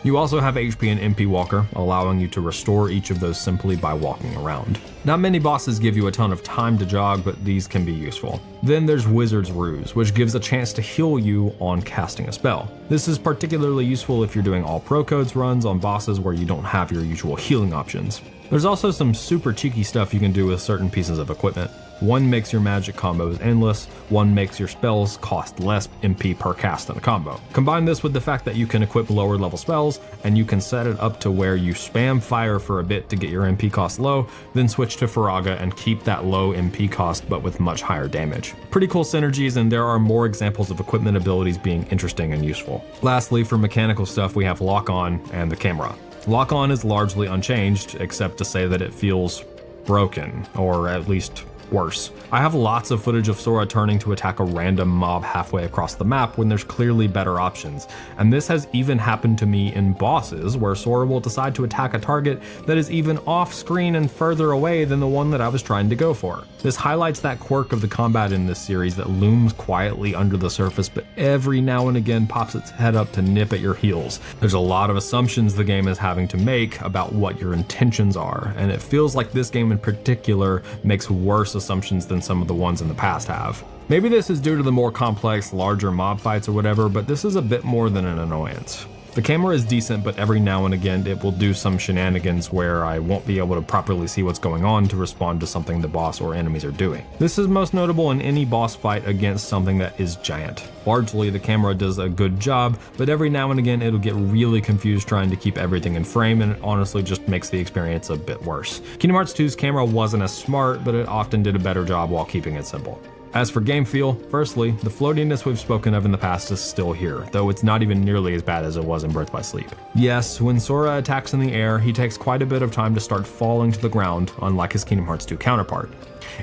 You also have HP and MP Walker, allowing you to restore each of those simply by walking around. Not many bosses give you a ton of time to jog, but these can be useful. Then there's Wizard's Ruse, which gives a chance to heal you on casting a spell. This is particularly useful if you're doing all pro codes runs on bosses where you don't have your usual healing options. There's also some super cheeky stuff you can do with certain pieces of equipment. One makes your magic combos endless, one makes your spells cost less MP per cast in a combo. Combine this with the fact that you can equip lower level spells, and you can set it up to where you spam fire for a bit to get your MP cost low, then switch to Faraga and keep that low MP cost but with much higher damage. Pretty cool synergies, and there are more examples of equipment abilities being interesting and useful. Lastly, for mechanical stuff, we have Lock On and the camera. Lock On is largely unchanged, except to say that it feels broken, or at least worse. I have lots of footage of Sora turning to attack a random mob halfway across the map when there's clearly better options, and this has even happened to me in bosses where Sora will decide to attack a target that is even off screen and further away than the one that I was trying to go for. This highlights that quirk of the combat in this series that looms quietly under the surface but every now and again pops its head up to nip at your heels. There's a lot of assumptions the game is having to make about what your intentions are, and it feels like this game in particular makes worse assumptions than some of the ones in the past have. Maybe this is due to the more complex, larger mob fights or whatever, but this is a bit more than an annoyance. The camera is decent, but every now and again it will do some shenanigans where I won't be able to properly see what's going on to respond to something the boss or enemies are doing. This is most notable in any boss fight against something that is giant. Largely the camera does a good job, but every now and again it'll get really confused trying to keep everything in frame, and it honestly just makes the experience a bit worse. Kingdom Hearts 2's camera wasn't as smart, but it often did a better job while keeping it simple. As for game feel, firstly, the floatiness we've spoken of in the past is still here, though it's not even nearly as bad as it was in Birth by Sleep. Yes, when Sora attacks in the air, he takes quite a bit of time to start falling to the ground, unlike his Kingdom Hearts 2 counterpart.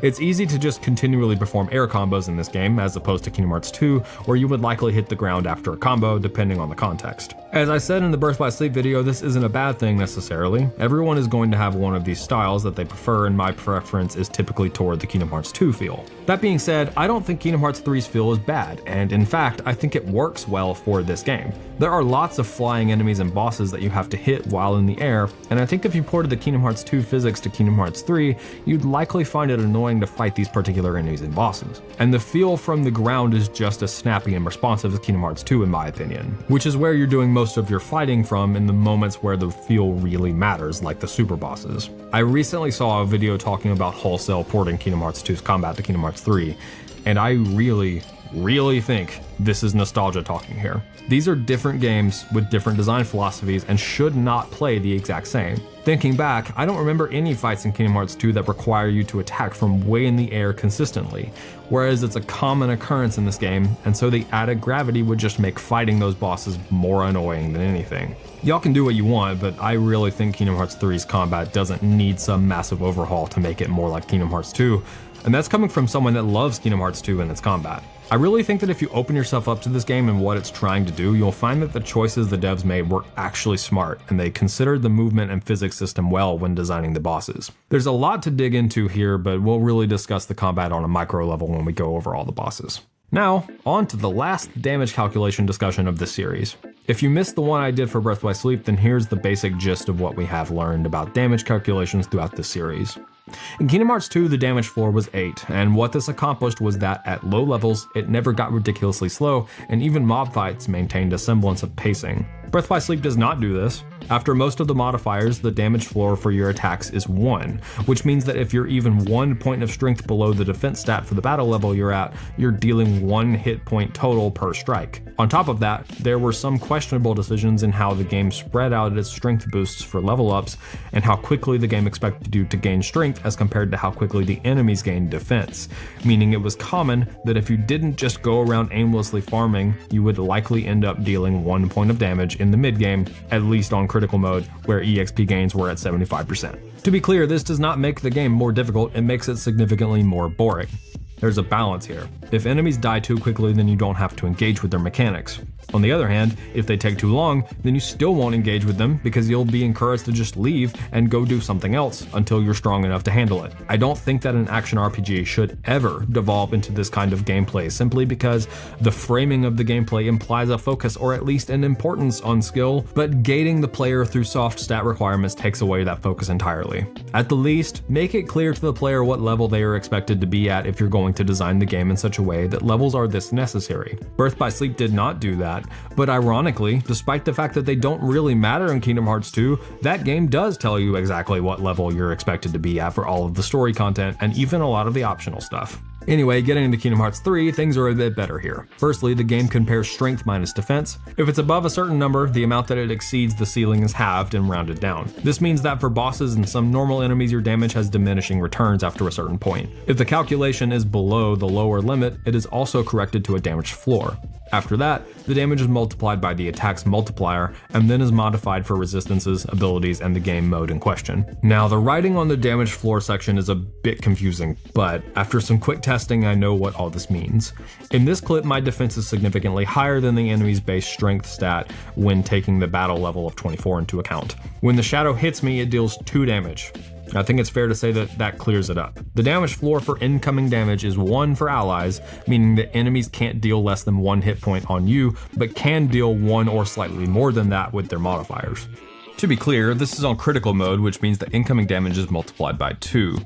It's easy to just continually perform air combos in this game, as opposed to Kingdom Hearts 2, where you would likely hit the ground after a combo, depending on the context. As I said in the Birth by Sleep video, this isn't a bad thing necessarily. Everyone is going to have one of these styles that they prefer, and my preference is typically toward the Kingdom Hearts 2 feel. That being said, I don't think Kingdom Hearts 3's feel is bad, and in fact, I think it works well for this game. There are lots of flying enemies and bosses that you have to hit while in the air, and I think if you ported the Kingdom Hearts 2 physics to Kingdom Hearts 3, you'd likely find it annoying to fight these particular enemies and bosses. And the feel from the ground is just as snappy and responsive as Kingdom Hearts 2 in my opinion, which is where you're doing most most of your fighting from in the moments where the feel really matters, like the super bosses. I recently saw a video talking about wholesale porting Kingdom Hearts 2's combat to Kingdom Hearts 3, and I really think this is nostalgia talking here. These are different games with different design philosophies and should not play the exact same. Thinking back, I don't remember any fights in Kingdom Hearts 2 that require you to attack from way in the air consistently, whereas it's a common occurrence in this game, and so the added gravity would just make fighting those bosses more annoying than anything. Y'all can do what you want, but I really think Kingdom Hearts 3's combat doesn't need some massive overhaul to make it more like Kingdom Hearts 2, and that's coming from someone that loves Kingdom Hearts 2 and its combat. I really think that if you open yourself up to this game and what it's trying to do, you'll find that the choices the devs made were actually smart, and they considered the movement and physics system well when designing the bosses. There's a lot to dig into here, but we'll really discuss the combat on a micro level when we go over all the bosses. Now, on to the last damage calculation discussion of this series. If you missed the one I did for Birth by Sleep, then here's the basic gist of what we have learned about damage calculations throughout this series. In Kingdom Hearts 2, the damage floor was 8, and what this accomplished was that at low levels, it never got ridiculously slow, and even mob fights maintained a semblance of pacing. Birth by Sleep does not do this. After most of the modifiers, the damage floor for your attacks is 1, which means that if you're even 1 point of strength below the defense stat for the battle level you're at, you're dealing 1 hit point total per strike. On top of that, there were some questionable decisions in how the game spread out its strength boosts for level ups, and how quickly the game expected you to gain strength as compared to how quickly the enemies gained defense, meaning it was common that if you didn't just go around aimlessly farming, you would likely end up dealing 1 point of damage in the mid-game, at least on critical mode, where EXP gains were at 75%. To be clear, this does not make the game more difficult, it makes it significantly more boring. There's a balance here. If enemies die too quickly, then you don't have to engage with their mechanics. On the other hand, if they take too long, then you still won't engage with them because you'll be encouraged to just leave and go do something else until you're strong enough to handle it. I don't think that an action RPG should ever devolve into this kind of gameplay simply because the framing of the gameplay implies a focus or at least an importance on skill, but gating the player through soft stat requirements takes away that focus entirely. At the least, make it clear to the player what level they are expected to be at if you're going to design the game in such a way that levels are this necessary. Birth by Sleep did not do that, but ironically, despite the fact that they don't really matter in Kingdom Hearts 2, that game does tell you exactly what level you're expected to be at for all of the story content and even a lot of the optional stuff. Anyway, getting into Kingdom Hearts 3, things are a bit better here. Firstly, the game compares strength minus defense. If it's above a certain number, the amount that it exceeds the ceiling is halved and rounded down. This means that for bosses and some normal enemies, your damage has diminishing returns after a certain point. If the calculation is below the lower limit, it is also corrected to a damage floor. After that, the damage is multiplied by the attack's multiplier and then is modified for resistances, abilities, and the game mode in question. Now, the writing on the damage floor section is a bit confusing, but after some quick testing, I know what all this means. In this clip, my defense is significantly higher than the enemy's base strength stat when taking the battle level of 24 into account. When the shadow hits me, it deals 2 damage. I think it's fair to say that that clears it up. The damage floor for incoming damage is 1 for allies, meaning that enemies can't deal less than 1 hit point on you, but can deal 1 or slightly more than that with their modifiers. To be clear, this is on critical mode, which means that incoming damage is multiplied by 2.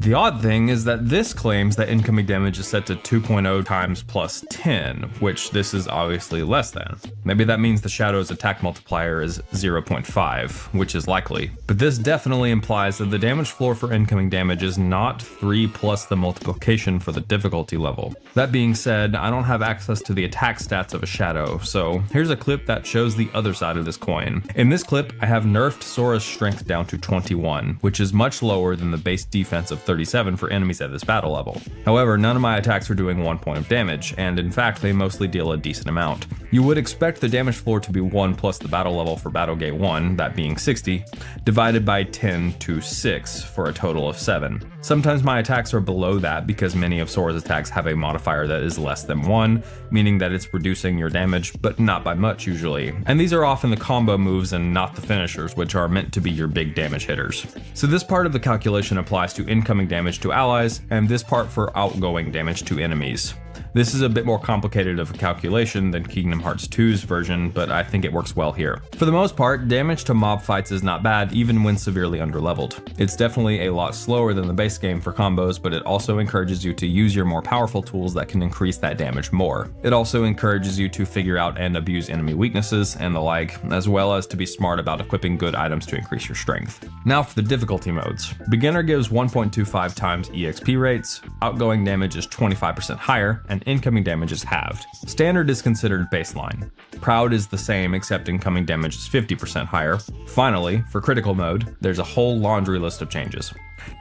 The odd thing is that this claims that incoming damage is set to 2.0 times plus 10, which this is obviously less than. Maybe that means the Shadow's attack multiplier is 0.5, which is likely. But this definitely implies that the damage floor for incoming damage is not 3 plus the multiplication for the difficulty level. That being said, I don't have access to the attack stats of a Shadow, so here's a clip that shows the other side of this coin. In this clip, I have nerfed Sora's strength down to 21, which is much lower than the base defense of 37 for enemies at this battle level. However, none of my attacks are doing 1 point of damage, and in fact they mostly deal a decent amount. You would expect the damage floor to be 1 plus the battle level for Battle Gate 1, that being 60, divided by 10 to 6 for a total of 7. Sometimes my attacks are below that because many of Sora's attacks have a modifier that is less than 1, meaning that it's reducing your damage, but not by much usually. And these are often the combo moves and not the finishers, which are meant to be your big damage hitters. So this part of the calculation applies to incoming damage to allies, and this part for outgoing damage to enemies. This is a bit more complicated of a calculation than Kingdom Hearts 2's version, but I think it works well here. For the most part, damage to mob fights is not bad even when severely underleveled. It's definitely a lot slower than the base game for combos, but it also encourages you to use your more powerful tools that can increase that damage more. It also encourages you to figure out and abuse enemy weaknesses and the like, as well as to be smart about equipping good items to increase your strength. Now for the difficulty modes. Beginner gives 1.25 times EXP rates, outgoing damage is 25% higher, and incoming damage is halved. Standard is considered baseline. Proud is the same except incoming damage is 50% higher. Finally, for critical mode, there's a whole laundry list of changes.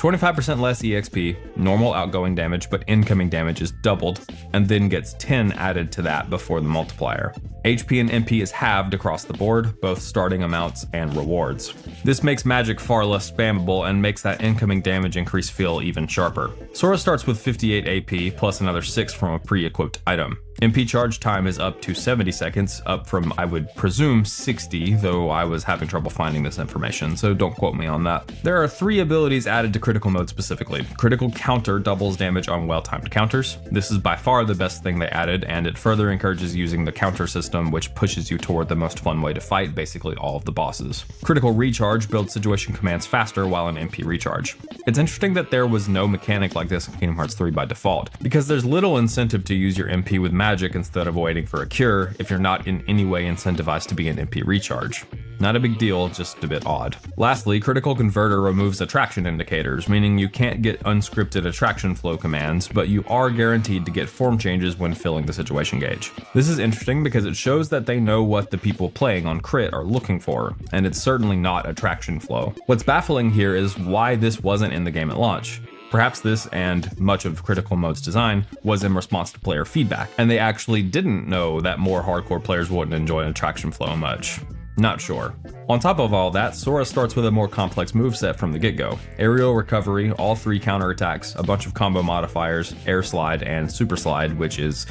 25% less EXP, normal outgoing damage, but incoming damage is doubled, and then gets 10 added to that before the multiplier. HP and MP is halved across the board, both starting amounts and rewards. This makes magic far less spammable and makes that incoming damage increase feel even sharper. Sora starts with 58 AP plus another 6 from a pre-equipped item. MP charge time is up to 70 seconds, up from, I would presume, 60, though I was having trouble finding this information, so don't quote me on that. There are 3 abilities added to critical mode specifically. Critical counter doubles damage on well-timed counters. This is by far the best thing they added, and it further encourages using the counter system, which pushes you toward the most fun way to fight basically all of the bosses. Critical recharge builds situation commands faster while an MP recharge. It's interesting that there was no mechanic like this in Kingdom Hearts 3 by default, because there's little incentive to use your MP with magic instead of waiting for a cure if you're not in any way incentivized to be an MP recharge. Not a big deal, just a bit odd. Lastly, Critical Converter removes attraction indicators, meaning you can't get unscripted attraction flow commands, but you are guaranteed to get form changes when filling the situation gauge. This is interesting because it shows that they know what the people playing on Crit are looking for, and it's certainly not attraction flow. What's baffling here is why this wasn't in the game at launch. Perhaps this, and much of Critical Mode's design, was in response to player feedback, and they actually didn't know that more hardcore players wouldn't enjoy attraction flow much. Not sure. On top of all that, Sora starts with a more complex moveset from the get-go. Aerial recovery, all 3 counterattacks, a bunch of combo modifiers, air slide, and super slide, which is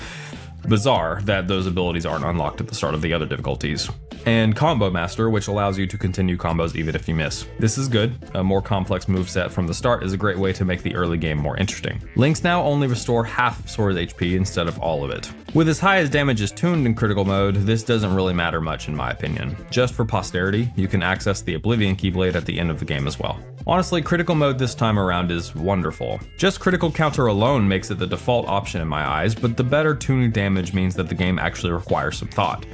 bizarre that those abilities aren't unlocked at the start of the other difficulties. And Combo Master, which allows you to continue combos even if you miss. This is good. A more complex moveset from the start is a great way to make the early game more interesting. Links now only restore half of Sora's HP instead of all of it. With as high as damage is tuned in critical mode, this doesn't really matter much in my opinion. Just for posterity, you can access the Oblivion Keyblade at the end of the game as well. Honestly, critical mode this time around is wonderful. Just critical counter alone makes it the default option in my eyes, but the better tuned damage means that the game actually requires some thought.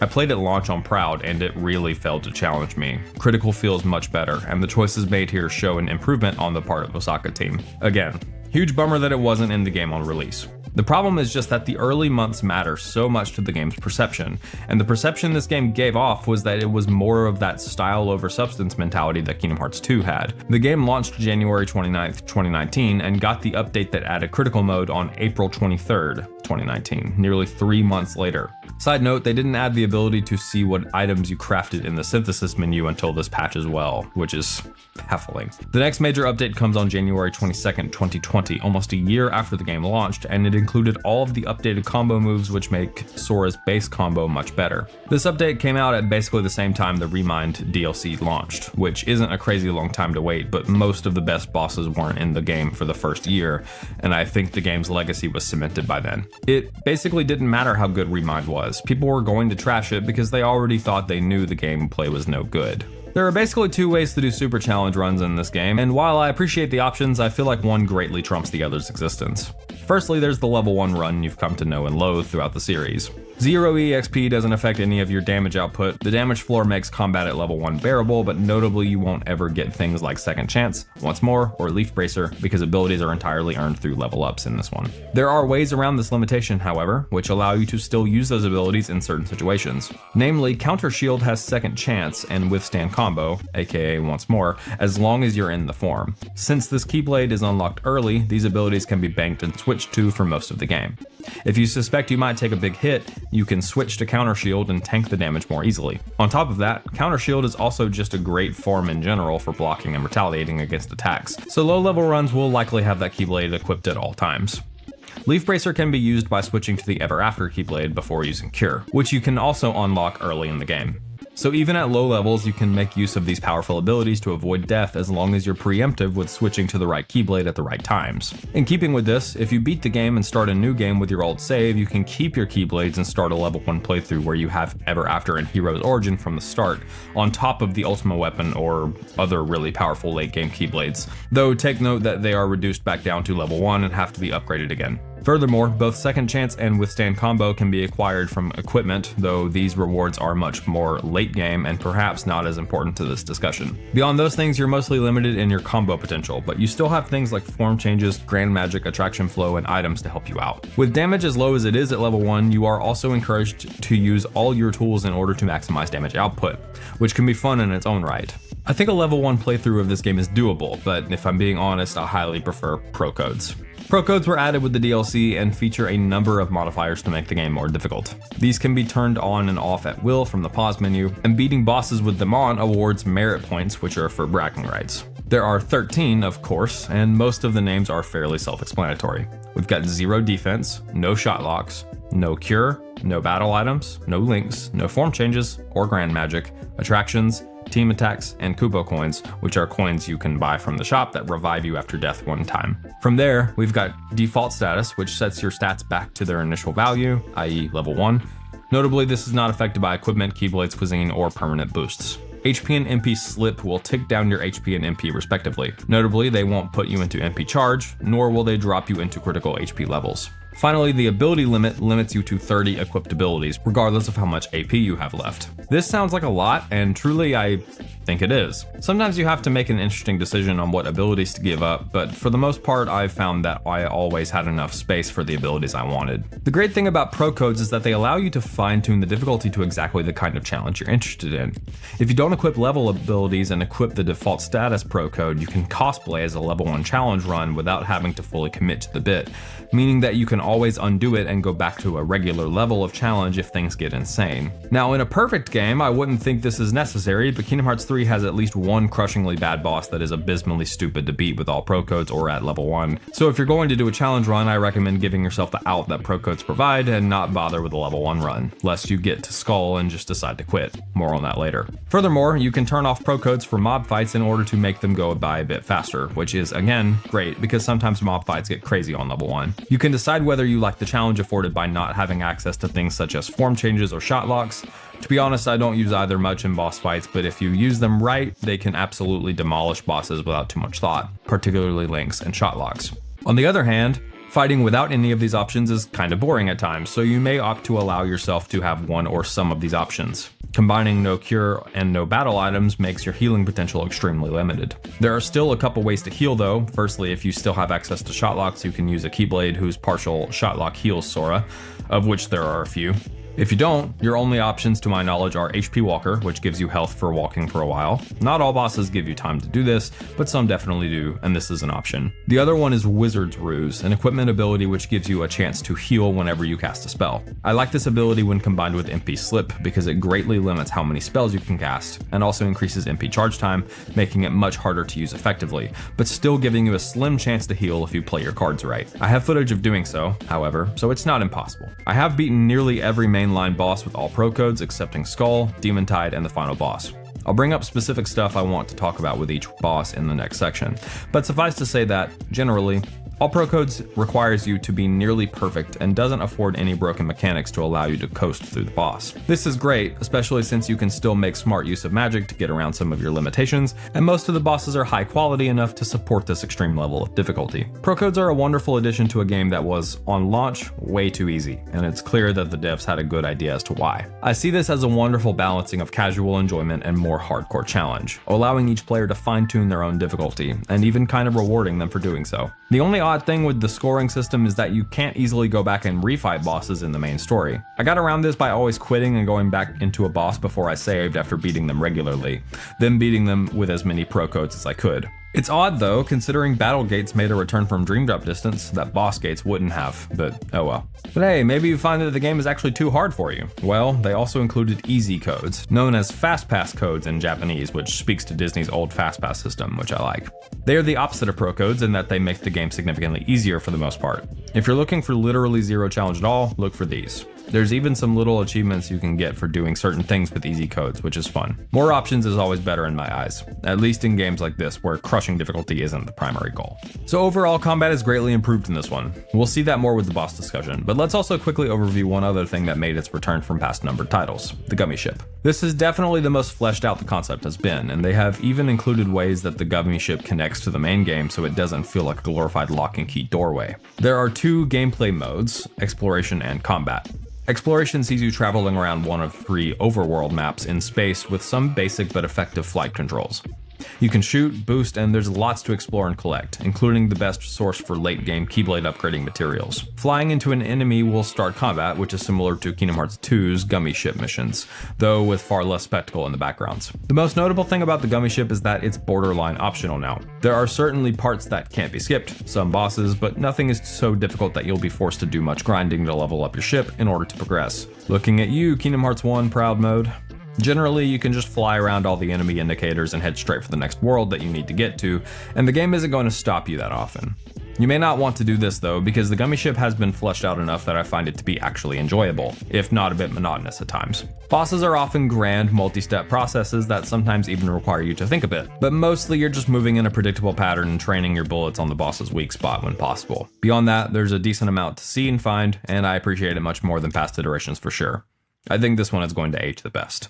I played at launch on Proud and it really failed to challenge me. Critical feels much better, and the choices made here show an improvement on the part of Osaka team. Again, huge bummer that it wasn't in the game on release. The problem is just that the early months matter so much to the game's perception, and the perception this game gave off was that it was more of that style over substance mentality that Kingdom Hearts 2 had. The game launched January 29th, 2019, and got the update that added critical mode on April 23rd, 2019, nearly 3 months later. Side note, they didn't add the ability to see what items you crafted in the synthesis menu until this patch as well, which is baffling. The next major update comes on January 22nd, 2020, almost a year after the game launched, and it included all of the updated combo moves which make Sora's base combo much better. This update came out at basically the same time the Remind DLC launched, which isn't a crazy long time to wait, but most of the best bosses weren't in the game for the first year, and I think the game's legacy was cemented by then. It basically didn't matter how good Remind was. People were going to trash it because they already thought they knew the gameplay was no good. There are basically 2 ways to do super challenge runs in this game, and while I appreciate the options, I feel like one greatly trumps the other's existence. Firstly, there's the level 1 run you've come to know and loathe throughout the series. 0 EXP doesn't affect any of your damage output. The damage floor makes combat at level 1 bearable, but notably you won't ever get things like Second Chance, Once More, or Leaf Bracer because abilities are entirely earned through level ups in this one. There are ways around this limitation, however, which allow you to still use those abilities in certain situations. Namely, Counter Shield has Second Chance and Withstand Combo, aka Once More, as long as you're in the form. Since this Keyblade is unlocked early, these abilities can be banked and switched to for most of the game. If you suspect you might take a big hit, you can switch to Counter Shield and tank the damage more easily. On top of that, Counter Shield is also just a great form in general for blocking and retaliating against attacks, so low level runs will likely have that Keyblade equipped at all times. Leaf Bracer can be used by switching to the Ever After Keyblade before using Cure, which you can also unlock early in the game. So even at low levels, you can make use of these powerful abilities to avoid death as long as you're preemptive with switching to the right keyblade at the right times. In keeping with this, if you beat the game and start a new game with your old save, you can keep your keyblades and start a level 1 playthrough where you have Ever After and Hero's Origin from the start, on top of the Ultima Weapon or other really powerful late game keyblades, though take note that they are reduced back down to level 1 and have to be upgraded again. Furthermore, both Second Chance and Withstand Combo can be acquired from equipment, though these rewards are much more late game and perhaps not as important to this discussion. Beyond those things, you're mostly limited in your combo potential, but you still have things like form changes, grand magic, attraction flow, and items to help you out. With damage as low as it is at level 1, you are also encouraged to use all your tools in order to maximize damage output, which can be fun in its own right. I think a level 1 playthrough of this game is doable, but if I'm being honest, I highly prefer pro codes. Pro codes were added with the DLC and feature a number of modifiers to make the game more difficult. These can be turned on and off at will from the pause menu, and beating bosses with them on awards merit points, which are for bragging rights. There are 13, of course, and most of the names are fairly self-explanatory. We've got 0 defense, no shot locks, no cure, no battle items, no links, no form changes or grand magic, attractions, team attacks, and Kupo coins, which are coins you can buy from the shop that revive you after death 1 time. From there, we've got default status, which sets your stats back to their initial value, i.e. level 1. Notably, this is not affected by equipment, keyblades, cuisine, or permanent boosts. HP and MP slip will tick down your HP and MP respectively. Notably, they won't put you into MP charge, nor will they drop you into critical HP levels. Finally, the ability limit limits you to 30 equipped abilities, regardless of how much AP you have left. This sounds like a lot, and truly I think it is. Sometimes you have to make an interesting decision on what abilities to give up, but for the most part I've found that I always had enough space for the abilities I wanted. The great thing about pro codes is that they allow you to fine-tune the difficulty to exactly the kind of challenge you're interested in. If you don't equip level abilities and equip the default status pro code, you can cosplay as a level 1 challenge run without having to fully commit to the bit, meaning that you can always undo it and go back to a regular level of challenge if things get insane. Now, in a perfect game, I wouldn't think this is necessary, but Kingdom Hearts 3 has at least one crushingly bad boss that is abysmally stupid to beat with all pro codes or at level 1. So if you're going to do a challenge run, I recommend giving yourself the out that pro codes provide and not bother with a level 1 run, lest you get to Skull and just decide to quit. More on that later. Furthermore, you can turn off pro codes for mob fights in order to make them go by a bit faster, which is, again, great because sometimes mob fights get crazy on level 1. You can decide whether you like the challenge afforded by not having access to things such as form changes or shot locks. To be honest, I don't use either much in boss fights, but if you use them right, they can absolutely demolish bosses without too much thought, particularly links and shot locks. On the other hand, fighting without any of these options is kind of boring at times, so you may opt to allow yourself to have one or some of these options. Combining no cure and no battle items makes your healing potential extremely limited. There are still a couple ways to heal though. Firstly, if you still have access to shot locks, you can use a Keyblade whose partial shot lock heals Sora, of which there are a few. If you don't, your only options to my knowledge are HP Walker, which gives you health for walking for a while. Not all bosses give you time to do this, but some definitely do, and this is an option. The other one is Wizard's Ruse, an equipment ability which gives you a chance to heal whenever you cast a spell. I like this ability when combined with MP Slip because it greatly limits how many spells you can cast, and also increases MP charge time, making it much harder to use effectively, but still giving you a slim chance to heal if you play your cards right. I have footage of doing so, however, so it's not impossible. I have beaten nearly every mainline boss with all pro codes excepting Skull, Demon Tide, and the final boss. I'll bring up specific stuff I want to talk about with each boss in the next section, but suffice to say that, generally, all pro codes requires you to be nearly perfect and doesn't afford any broken mechanics to allow you to coast through the boss. This is great, especially since you can still make smart use of magic to get around some of your limitations, and most of the bosses are high quality enough to support this extreme level of difficulty. Pro codes are a wonderful addition to a game that was, on launch, way too easy, and it's clear that the devs had a good idea as to why. I see this as a wonderful balancing of casual enjoyment and more hardcore challenge, allowing each player to fine-tune their own difficulty, and even kind of rewarding them for doing so. The only odd thing with the scoring system is that you can't easily go back and refight bosses in the main story. I got around this by always quitting and going back into a boss before I saved after beating them regularly, then beating them with as many pro codes as I could. It's odd though, considering Battle Gates made a return from Dream Drop distance that Boss Gates wouldn't have, but oh well. But hey, maybe you find that the game is actually too hard for you. Well, they also included easy codes, known as Fast Pass codes in Japanese, which speaks to Disney's old Fast Pass system, which I like. They are the opposite of pro codes in that they make the game significantly easier for the most part. If you're looking for literally zero challenge at all, look for these. There's even some little achievements you can get for doing certain things with easy codes, which is fun. More options is always better in my eyes, at least in games like this where crushing difficulty isn't the primary goal. So overall, combat is greatly improved in this one. We'll see that more with the boss discussion, but let's also quickly overview one other thing that made its return from past numbered titles, the gummy ship. This is definitely the most fleshed out the concept has been, and they have even included ways that the gummy ship connects to the main game so it doesn't feel like a glorified lock and key doorway. There are two gameplay modes, exploration and combat. Exploration sees you traveling around one of 3 overworld maps in space with some basic but effective flight controls. You can shoot, boost, and there's lots to explore and collect, including the best source for late game Keyblade upgrading materials. Flying into an enemy will start combat, which is similar to Kingdom Hearts 2's gummy ship missions, though with far less spectacle in the backgrounds. The most notable thing about the gummy ship is that it's borderline optional now. There are certainly parts that can't be skipped, some bosses, but nothing is so difficult that you'll be forced to do much grinding to level up your ship in order to progress. Looking at you, Kingdom Hearts 1 Proud Mode. Generally, you can just fly around all the enemy indicators and head straight for the next world that you need to get to, and the game isn't going to stop you that often. You may not want to do this though, because the gummy ship has been fleshed out enough that I find it to be actually enjoyable, if not a bit monotonous at times. Bosses are often grand, multi-step processes that sometimes even require you to think a bit, but mostly you're just moving in a predictable pattern and training your bullets on the boss's weak spot when possible. Beyond that, there's a decent amount to see and find, and I appreciate it much more than past iterations for sure. I think this one is going to age the best.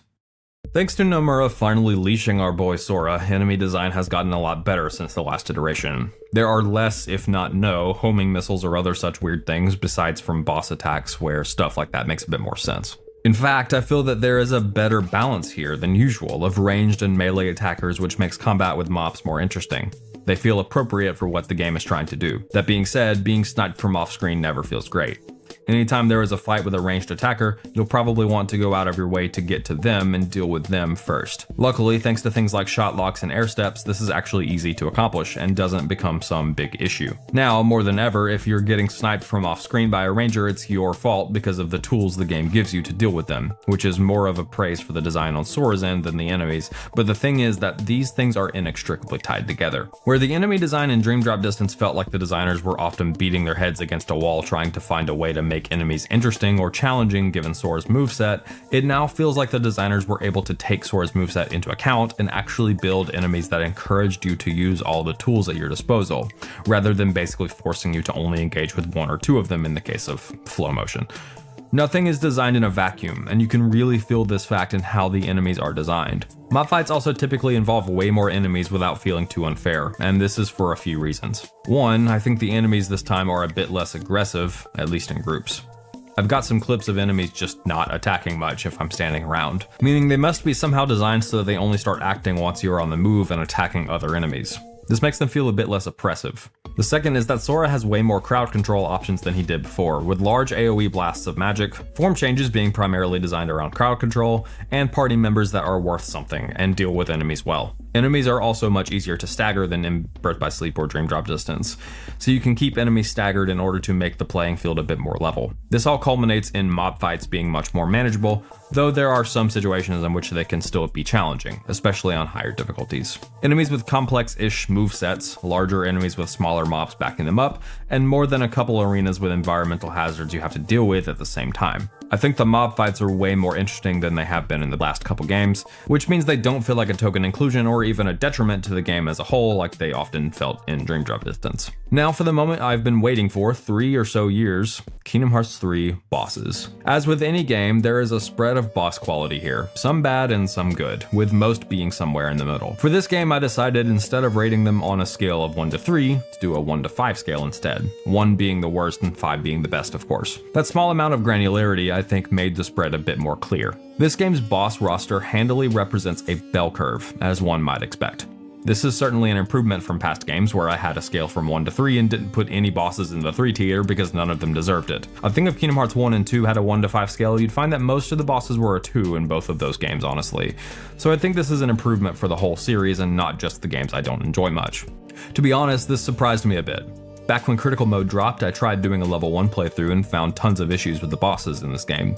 Thanks to Nomura finally leashing our boy Sora, enemy design has gotten a lot better since the last iteration. There are less, if not no, homing missiles or other such weird things besides from boss attacks where stuff like that makes a bit more sense. In fact, I feel that there is a better balance here than usual of ranged and melee attackers, which makes combat with mobs more interesting. They feel appropriate for what the game is trying to do. That being said, being sniped from off screen never feels great. Anytime there is a fight with a ranged attacker, you'll probably want to go out of your way to get to them and deal with them first. Luckily, thanks to things like shot locks and air steps, this is actually easy to accomplish and doesn't become some big issue. Now, more than ever, if you're getting sniped from off screen by a ranger, it's your fault because of the tools the game gives you to deal with them, which is more of a praise for the design on Sora's end than the enemies, but the thing is that these things are inextricably tied together. Where the enemy design in Dream Drop Distance felt like the designers were often beating their heads against a wall trying to find a way to make enemies interesting or challenging given Sora's moveset, it now feels like the designers were able to take Sora's moveset into account and actually build enemies that encouraged you to use all the tools at your disposal, rather than basically forcing you to only engage with 1 or 2 of them in the case of flow motion. Nothing is designed in a vacuum, and you can really feel this fact in how the enemies are designed. Mob fights also typically involve way more enemies without feeling too unfair, and this is for a few reasons. One, I think the enemies this time are a bit less aggressive, at least in groups. I've got some clips of enemies just not attacking much if I'm standing around, meaning they must be somehow designed so that they only start acting once you're on the move and attacking other enemies. This makes them feel a bit less oppressive. The second is that Sora has way more crowd control options than he did before, with large AoE blasts of magic, form changes being primarily designed around crowd control, and party members that are worth something and deal with enemies well. Enemies are also much easier to stagger than in Birth by Sleep or Dream Drop Distance, so you can keep enemies staggered in order to make the playing field a bit more level. This all culminates in mob fights being much more manageable, though there are some situations in which they can still be challenging, especially on higher difficulties. Enemies with complex-ish movesets, larger enemies with smaller mobs backing them up, and more than a couple arenas with environmental hazards you have to deal with at the same time. I think the mob fights are way more interesting than they have been in the last couple games, which means they don't feel like a token inclusion or even a detriment to the game as a whole like they often felt in Dream Drop Distance. Now for the moment I've been waiting for 3 or so years, Kingdom Hearts 3 bosses. As with any game, there is a spread of boss quality here, some bad and some good, with most being somewhere in the middle. For this game I decided instead of rating them on a scale of 1 to 3, to do a 1 to 5 scale instead, 1 being the worst and 5 being the best of course. That small amount of granularity I think made the spread a bit more clear. This game's boss roster handily represents a bell curve, as one might expect. This is certainly an improvement from past games where I had a scale from 1 to 3 and didn't put any bosses in the 3 tier because none of them deserved it. I think if Kingdom Hearts 1 and 2 had a 1 to 5 scale, you'd find that most of the bosses were a 2 in both of those games, honestly. So I think this is an improvement for the whole series and not just the games I don't enjoy much. To be honest, this surprised me a bit. Back when Critical Mode dropped, I tried doing a level 1 playthrough and found tons of issues with the bosses in this game.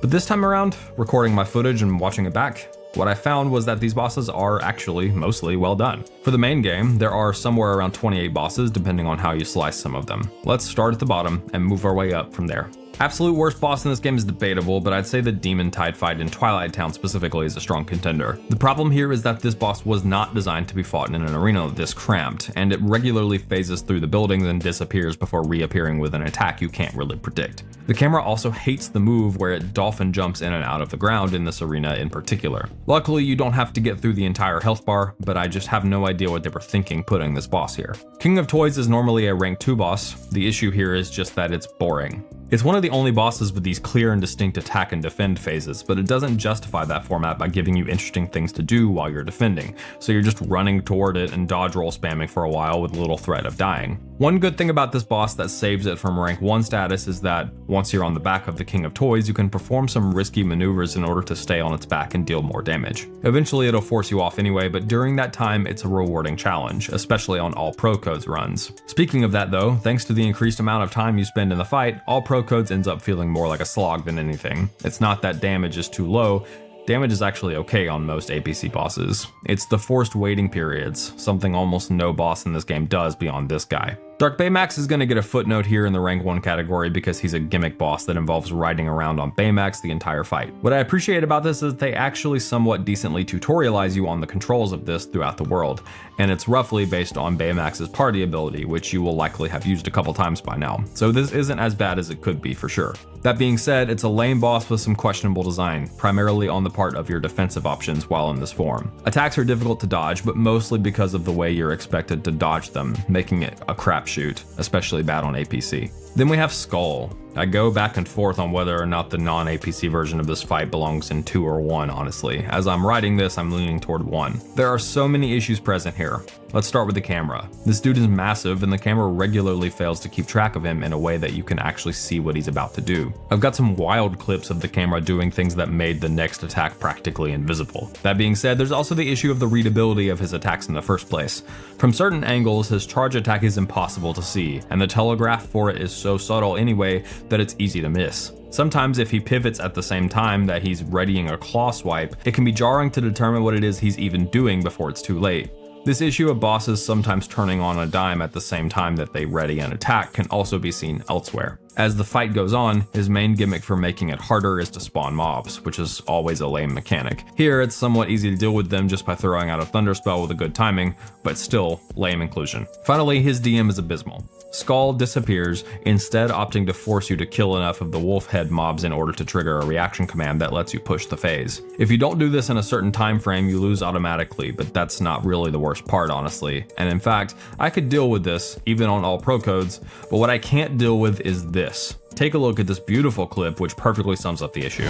But this time around, recording my footage and watching it back, what I found was that these bosses are actually mostly well done. For the main game, there are somewhere around 28 bosses depending on how you slice some of them. Let's start at the bottom and move our way up from there. Absolute worst boss in this game is debatable, but I'd say the Demon Tide fight in Twilight Town specifically is a strong contender. The problem here is that this boss was not designed to be fought in an arena this cramped, and it regularly phases through the buildings and disappears before reappearing with an attack you can't really predict. The camera also hates the move where it dolphin jumps in and out of the ground in this arena in particular. Luckily, you don't have to get through the entire health bar, but I just have no idea what they were thinking putting this boss here. King of Toys is normally a rank 2 boss. The issue here is just that it's boring. It's one of the only bosses with these clear and distinct attack and defend phases, but it doesn't justify that format by giving you interesting things to do while you're defending, so you're just running toward it and dodge roll spamming for a while with little threat of dying. One good thing about this boss that saves it from rank 1 status is that once you're on the back of the King of Toys, you can perform some risky maneuvers in order to stay on its back and deal more damage. Eventually it'll force you off anyway, but during that time it's a rewarding challenge, especially on all Pro Codes runs. Speaking of that though, thanks to the increased amount of time you spend in the fight, all Pro Codes ends up feeling more like a slog than anything. It's not that damage is too low, damage is actually okay on most APC bosses. It's the forced waiting periods, something almost no boss in this game does beyond this guy. Dark Baymax is going to get a footnote here in the rank 1 category because he's a gimmick boss that involves riding around on Baymax the entire fight. What I appreciate about this is that they actually somewhat decently tutorialize you on the controls of this throughout the world, and it's roughly based on Baymax's party ability, which you will likely have used a couple times by now, so this isn't as bad as it could be for sure. That being said, it's a lame boss with some questionable design, primarily on the part of your defensive options while in this form. Attacks are difficult to dodge, but mostly because of the way you're expected to dodge them, making it a crapshoot, especially bad on APC. Then we have Skull. I go back and forth on whether or not the non-APC version of this fight belongs in 2 or 1, honestly. As I'm writing this, I'm leaning toward 1. There are so many issues present here. Let's start with the camera. This dude is massive, and the camera regularly fails to keep track of him in a way that you can actually see what he's about to do. I've got some wild clips of the camera doing things that made the next attack practically invisible. That being said, there's also the issue of the readability of his attacks in the first place. From certain angles, his charge attack is impossible to see, and the telegraph for it is so subtle anyway that it's easy to miss. Sometimes if he pivots at the same time that he's readying a claw swipe, it can be jarring to determine what it is he's even doing before it's too late. This issue of bosses sometimes turning on a dime at the same time that they ready an attack can also be seen elsewhere. As the fight goes on, his main gimmick for making it harder is to spawn mobs, which is always a lame mechanic. Here, it's somewhat easy to deal with them just by throwing out a thunder spell with a good timing, but still, lame inclusion. Finally, his DM is abysmal. Skull disappears, instead opting to force you to kill enough of the wolf head mobs in order to trigger a reaction command that lets you push the phase. If you don't do this in a certain time frame, you lose automatically, but that's not really the worst part, honestly. And in fact, I could deal with this, even on all Pro Codes, but what I can't deal with is this. Take a look at this beautiful clip, which perfectly sums up the issue.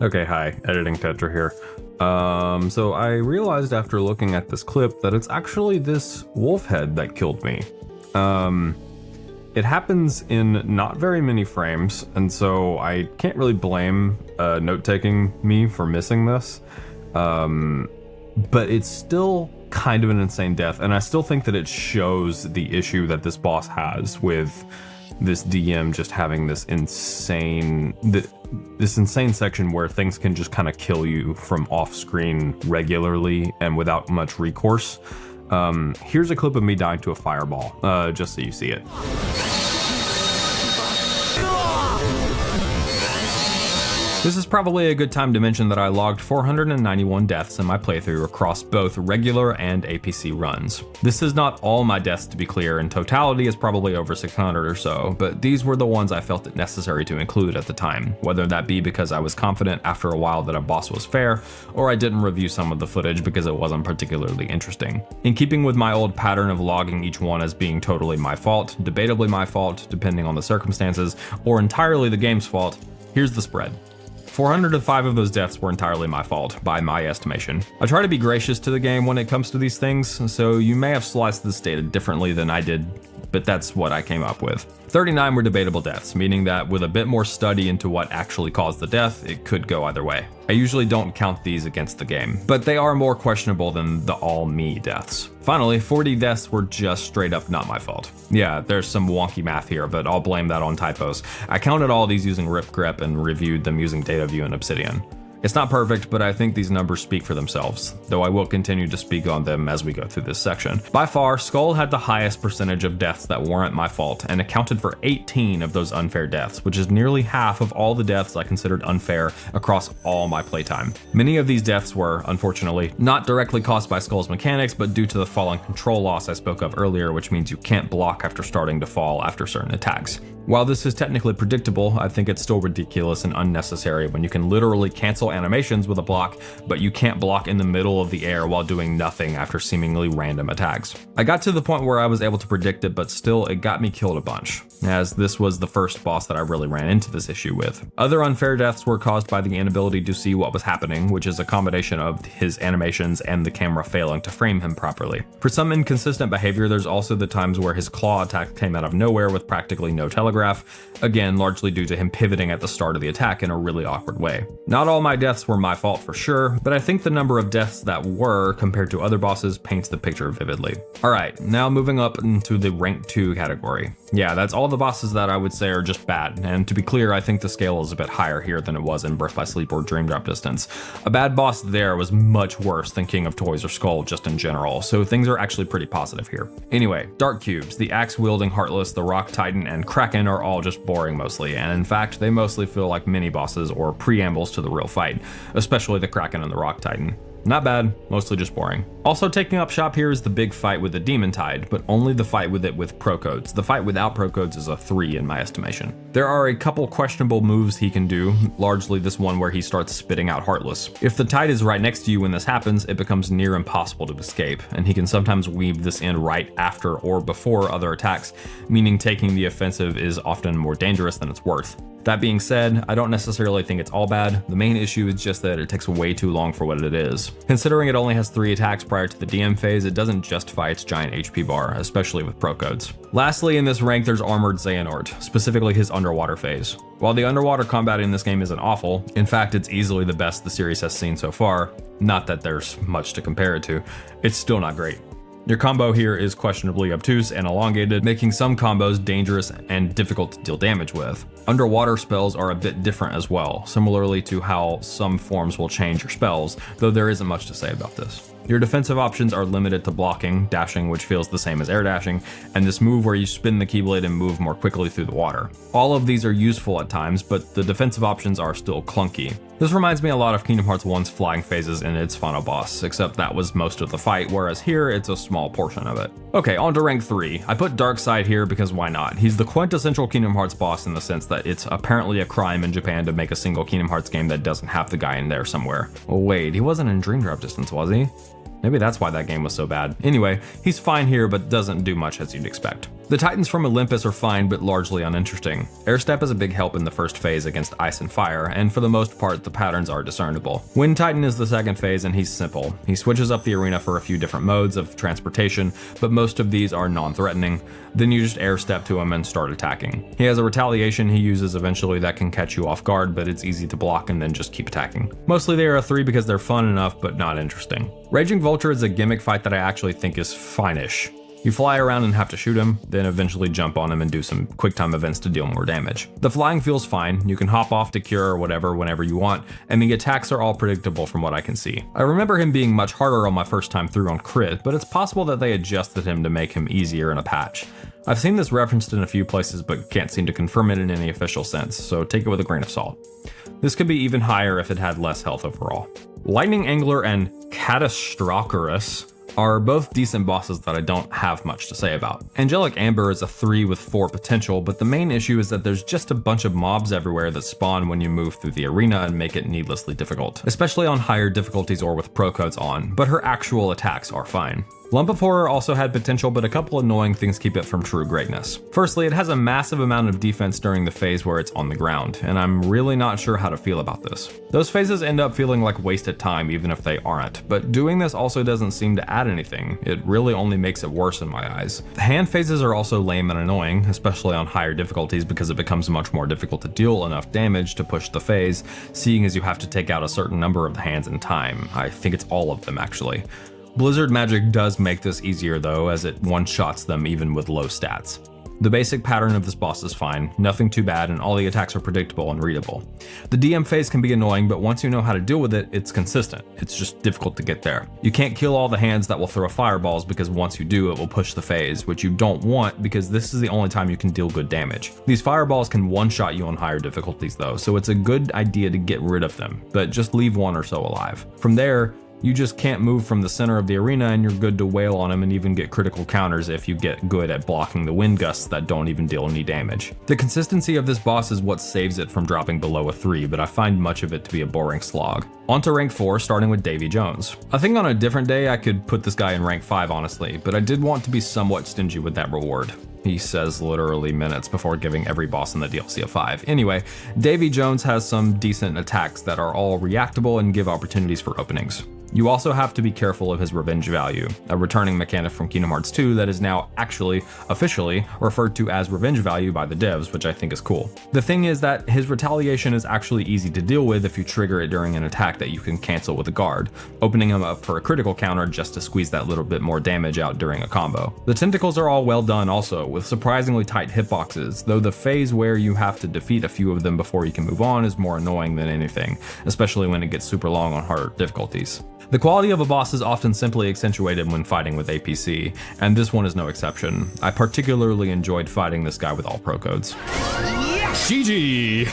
Okay, hi, editing Tetra here. So I realized after looking at this clip that it's actually this wolf head that killed me. It happens in not very many frames, and so I can't really blame note-taking me for missing this. But it's still kind of an insane death, and I still think that it shows the issue that this boss has with this DM just having this insane section where things can just kind of kill you from off screen regularly and without much recourse. Here's a clip of me dying to a fireball, just so you see it. This is probably a good time to mention that I logged 491 deaths in my playthrough across both regular and APC runs. This is not all my deaths, to be clear, in totality is probably over 600 or so, but these were the ones I felt it necessary to include at the time, whether that be because I was confident after a while that a boss was fair, or I didn't review some of the footage because it wasn't particularly interesting. In keeping with my old pattern of logging each one as being totally my fault, debatably my fault depending on the circumstances, or entirely the game's fault, here's the spread. 405 of those deaths were entirely my fault, by my estimation. I try to be gracious to the game when it comes to these things, so you may have sliced this data differently than I did, but that's what I came up with. 39 were debatable deaths, meaning that with a bit more study into what actually caused the death, it could go either way. I usually don't count these against the game, but they are more questionable than the all me deaths. Finally, 40 deaths were just straight up not my fault. Yeah, there's some wonky math here, but I'll blame that on typos. I counted all these using ripgrep and reviewed them using DataView and Obsidian. It's not perfect, but I think these numbers speak for themselves, though I will continue to speak on them as we go through this section. By far, Skull had the highest percentage of deaths that weren't my fault, and accounted for 18 of those unfair deaths, which is nearly half of all the deaths I considered unfair across all my playtime. Many of these deaths were, unfortunately, not directly caused by Skull's mechanics, but due to the falling control loss I spoke of earlier, which means you can't block after starting to fall after certain attacks. While this is technically predictable, I think it's still ridiculous and unnecessary when you can literally cancel animations with a block, but you can't block in the middle of the air while doing nothing after seemingly random attacks. I got to the point where I was able to predict it, but still it got me killed a bunch, as this was the first boss that I really ran into this issue with. Other unfair deaths were caused by the inability to see what was happening, which is a combination of his animations and the camera failing to frame him properly. For some inconsistent behavior, there's also the times where his claw attack came out of nowhere with practically no telegraph, again largely due to him pivoting at the start of the attack in a really awkward way. Not all my deaths were my fault for sure, but I think the number of deaths that were compared to other bosses paints the picture vividly. Alright, now moving up into the rank 2 category. Yeah, that's all the bosses that I would say are just bad, and to be clear, I think the scale is a bit higher here than it was in Birth by Sleep or Dream Drop Distance. A bad boss there was much worse than King of Toys or Skull just in general, so things are actually pretty positive here. Anyway, Dark Cubes, the axe-wielding Heartless, the Rock Titan, and Kraken are all just boring mostly, and in fact, they mostly feel like mini-bosses or preambles to the real fight, especially the Kraken and the Rock Titan. Not bad, mostly just boring. Also taking up shop here is the big fight with the Demon Tide, but only the fight with it with pro codes. The fight without pro codes is a 3 in my estimation. There are a couple questionable moves he can do, largely this one where he starts spitting out Heartless. If the Tide is right next to you when this happens, it becomes near impossible to escape, and he can sometimes weave this in right after or before other attacks, meaning taking the offensive is often more dangerous than it's worth. That being said, I don't necessarily think it's all bad. The main issue is just that it takes way too long for what it is. Considering it only has 3 attacks prior to the DM phase, it doesn't justify its giant HP bar, especially with pro codes. Lastly, in this rank, there's Armored Xehanort, specifically his underwater phase. While the underwater combat in this game isn't awful, in fact it's easily the best the series has seen so far, not that there's much to compare it to, it's still not great. Your combo here is questionably obtuse and elongated, making some combos dangerous and difficult to deal damage with. Underwater spells are a bit different as well, similarly to how some forms will change your spells, though there isn't much to say about this. Your defensive options are limited to blocking, dashing, which feels the same as air dashing, and this move where you spin the Keyblade and move more quickly through the water. All of these are useful at times, but the defensive options are still clunky. This reminds me a lot of Kingdom Hearts 1's flying phases in its final boss, except that was most of the fight, whereas here it's a small portion of it. Okay, on to rank 3. I put Darkseid here because why not? He's the quintessential Kingdom Hearts boss in the sense that it's apparently a crime in Japan to make a single Kingdom Hearts game that doesn't have the guy in there somewhere. Oh wait, he wasn't in Dream Drop Distance, was he? Maybe that's why that game was so bad. Anyway, he's fine here, but doesn't do much as you'd expect. The Titans from Olympus are fine, but largely uninteresting. Air Step is a big help in the first phase against ice and fire, and for the most part, the patterns are discernible. Wind Titan is the second phase, and he's simple. He switches up the arena for a few different modes of transportation, but most of these are non-threatening. Then you just air step to him and start attacking. He has a retaliation he uses eventually that can catch you off guard, but it's easy to block and then just keep attacking. Mostly they are a 3 because they're fun enough, but not interesting. Raging Vulture is a gimmick fight that I actually think is fine-ish. You fly around and have to shoot him, then eventually jump on him and do some quick time events to deal more damage. The flying feels fine, you can hop off to cure or whatever whenever you want, and the attacks are all predictable from what I can see. I remember him being much harder on my first time through on crit, but it's possible that they adjusted him to make him easier in a patch. I've seen this referenced in a few places but can't seem to confirm it in any official sense, so take it with a grain of salt. This could be even higher if it had less health overall. Lightning Angler and Catastrocorus are both decent bosses that I don't have much to say about. Angelic Amber is a 3 with 4 potential, but the main issue is that there's just a bunch of mobs everywhere that spawn when you move through the arena and make it needlessly difficult, especially on higher difficulties or with pro codes on, but her actual attacks are fine. Lump of Horror also had potential, but a couple annoying things keep it from true greatness. Firstly, it has a massive amount of defense during the phase where it's on the ground, and I'm really not sure how to feel about this. Those phases end up feeling like wasted time even if they aren't, but doing this also doesn't seem to add anything. It really only makes it worse in my eyes. The hand phases are also lame and annoying, especially on higher difficulties because it becomes much more difficult to deal enough damage to push the phase, seeing as you have to take out a certain number of the hands in time. I think it's all of them actually. Blizzard magic does make this easier though, as it one-shots them even with low stats. The basic pattern of this boss is fine, nothing too bad, and all the attacks are predictable and readable. The DM phase can be annoying, but once you know how to deal with it, it's consistent. It's just difficult to get there. You can't kill all the hands that will throw fireballs because once you do, it will push the phase, which you don't want because this is the only time you can deal good damage. These fireballs can one-shot you on higher difficulties though, so it's a good idea to get rid of them, but just leave one or so alive. From there, you just can't move from the center of the arena and you're good to wail on him and even get critical counters if you get good at blocking the wind gusts that don't even deal any damage. The consistency of this boss is what saves it from dropping below a 3, but I find much of it to be a boring slog. On to rank 4, starting with Davy Jones. I think on a different day I could put this guy in rank 5 honestly, but I did want to be somewhat stingy with that reward. He says literally minutes before giving every boss in the DLC a 5. Anyway, Davy Jones has some decent attacks that are all reactable and give opportunities for openings. You also have to be careful of his revenge value, a returning mechanic from Kingdom Hearts 2 that is now actually, officially, referred to as revenge value by the devs, which I think is cool. The thing is that his retaliation is actually easy to deal with if you trigger it during an attack that you can cancel with a guard, opening him up for a critical counter just to squeeze that little bit more damage out during a combo. The tentacles are all well done also, with surprisingly tight hitboxes, though the phase where you have to defeat a few of them before you can move on is more annoying than anything, especially when it gets super long on harder difficulties. The quality of a boss is often simply accentuated when fighting with APC, and this one is no exception. I particularly enjoyed fighting this guy with all pro codes. GG!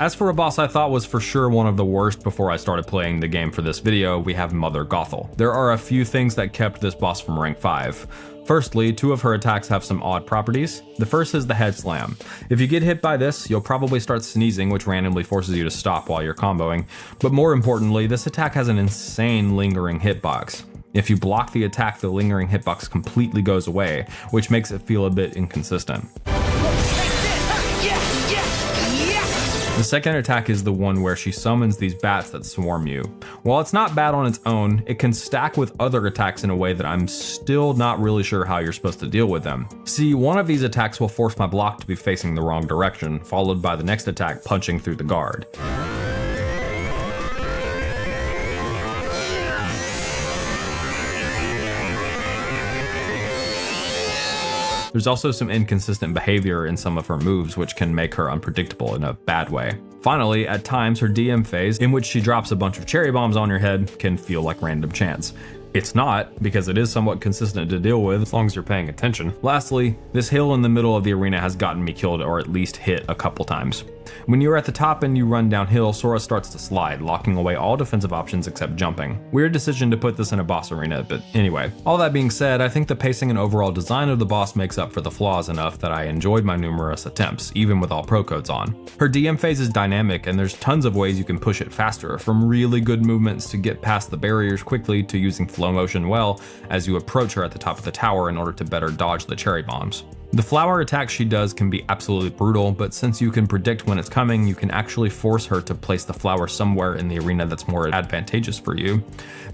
As for a boss I thought was for sure one of the worst before I started playing the game for this video, we have Mother Gothel. There are a few things that kept this boss from rank 5. Firstly, 2 of her attacks have some odd properties. The first is the head slam. If you get hit by this, you'll probably start sneezing, which randomly forces you to stop while you're comboing. But more importantly, this attack has an insane lingering hitbox. If you block the attack, the lingering hitbox completely goes away, which makes it feel a bit inconsistent. The second attack is the one where she summons these bats that swarm you. While it's not bad on its own, it can stack with other attacks in a way that I'm still not really sure how you're supposed to deal with them. See, one of these attacks will force my block to be facing the wrong direction, followed by the next attack punching through the guard. There's also some inconsistent behavior in some of her moves, which can make her unpredictable in a bad way. Finally, at times her DM phase, in which she drops a bunch of cherry bombs on your head, can feel like random chance. It's not, because it is somewhat consistent to deal with as long as you're paying attention. Lastly, this hill in the middle of the arena has gotten me killed or at least hit a couple times. When you're at the top and you run downhill, Sora starts to slide, locking away all defensive options except jumping. Weird decision to put this in a boss arena, but anyway. All that being said, I think the pacing and overall design of the boss makes up for the flaws enough that I enjoyed my numerous attempts, even with all pro codes on. Her DM phase is dynamic and there's tons of ways you can push it faster, from really good movements to get past the barriers quickly to using flow motion well as you approach her at the top of the tower in order to better dodge the cherry bombs. The flower attack she does can be absolutely brutal, but since you can predict when it's coming, you can actually force her to place the flower somewhere in the arena that's more advantageous for you,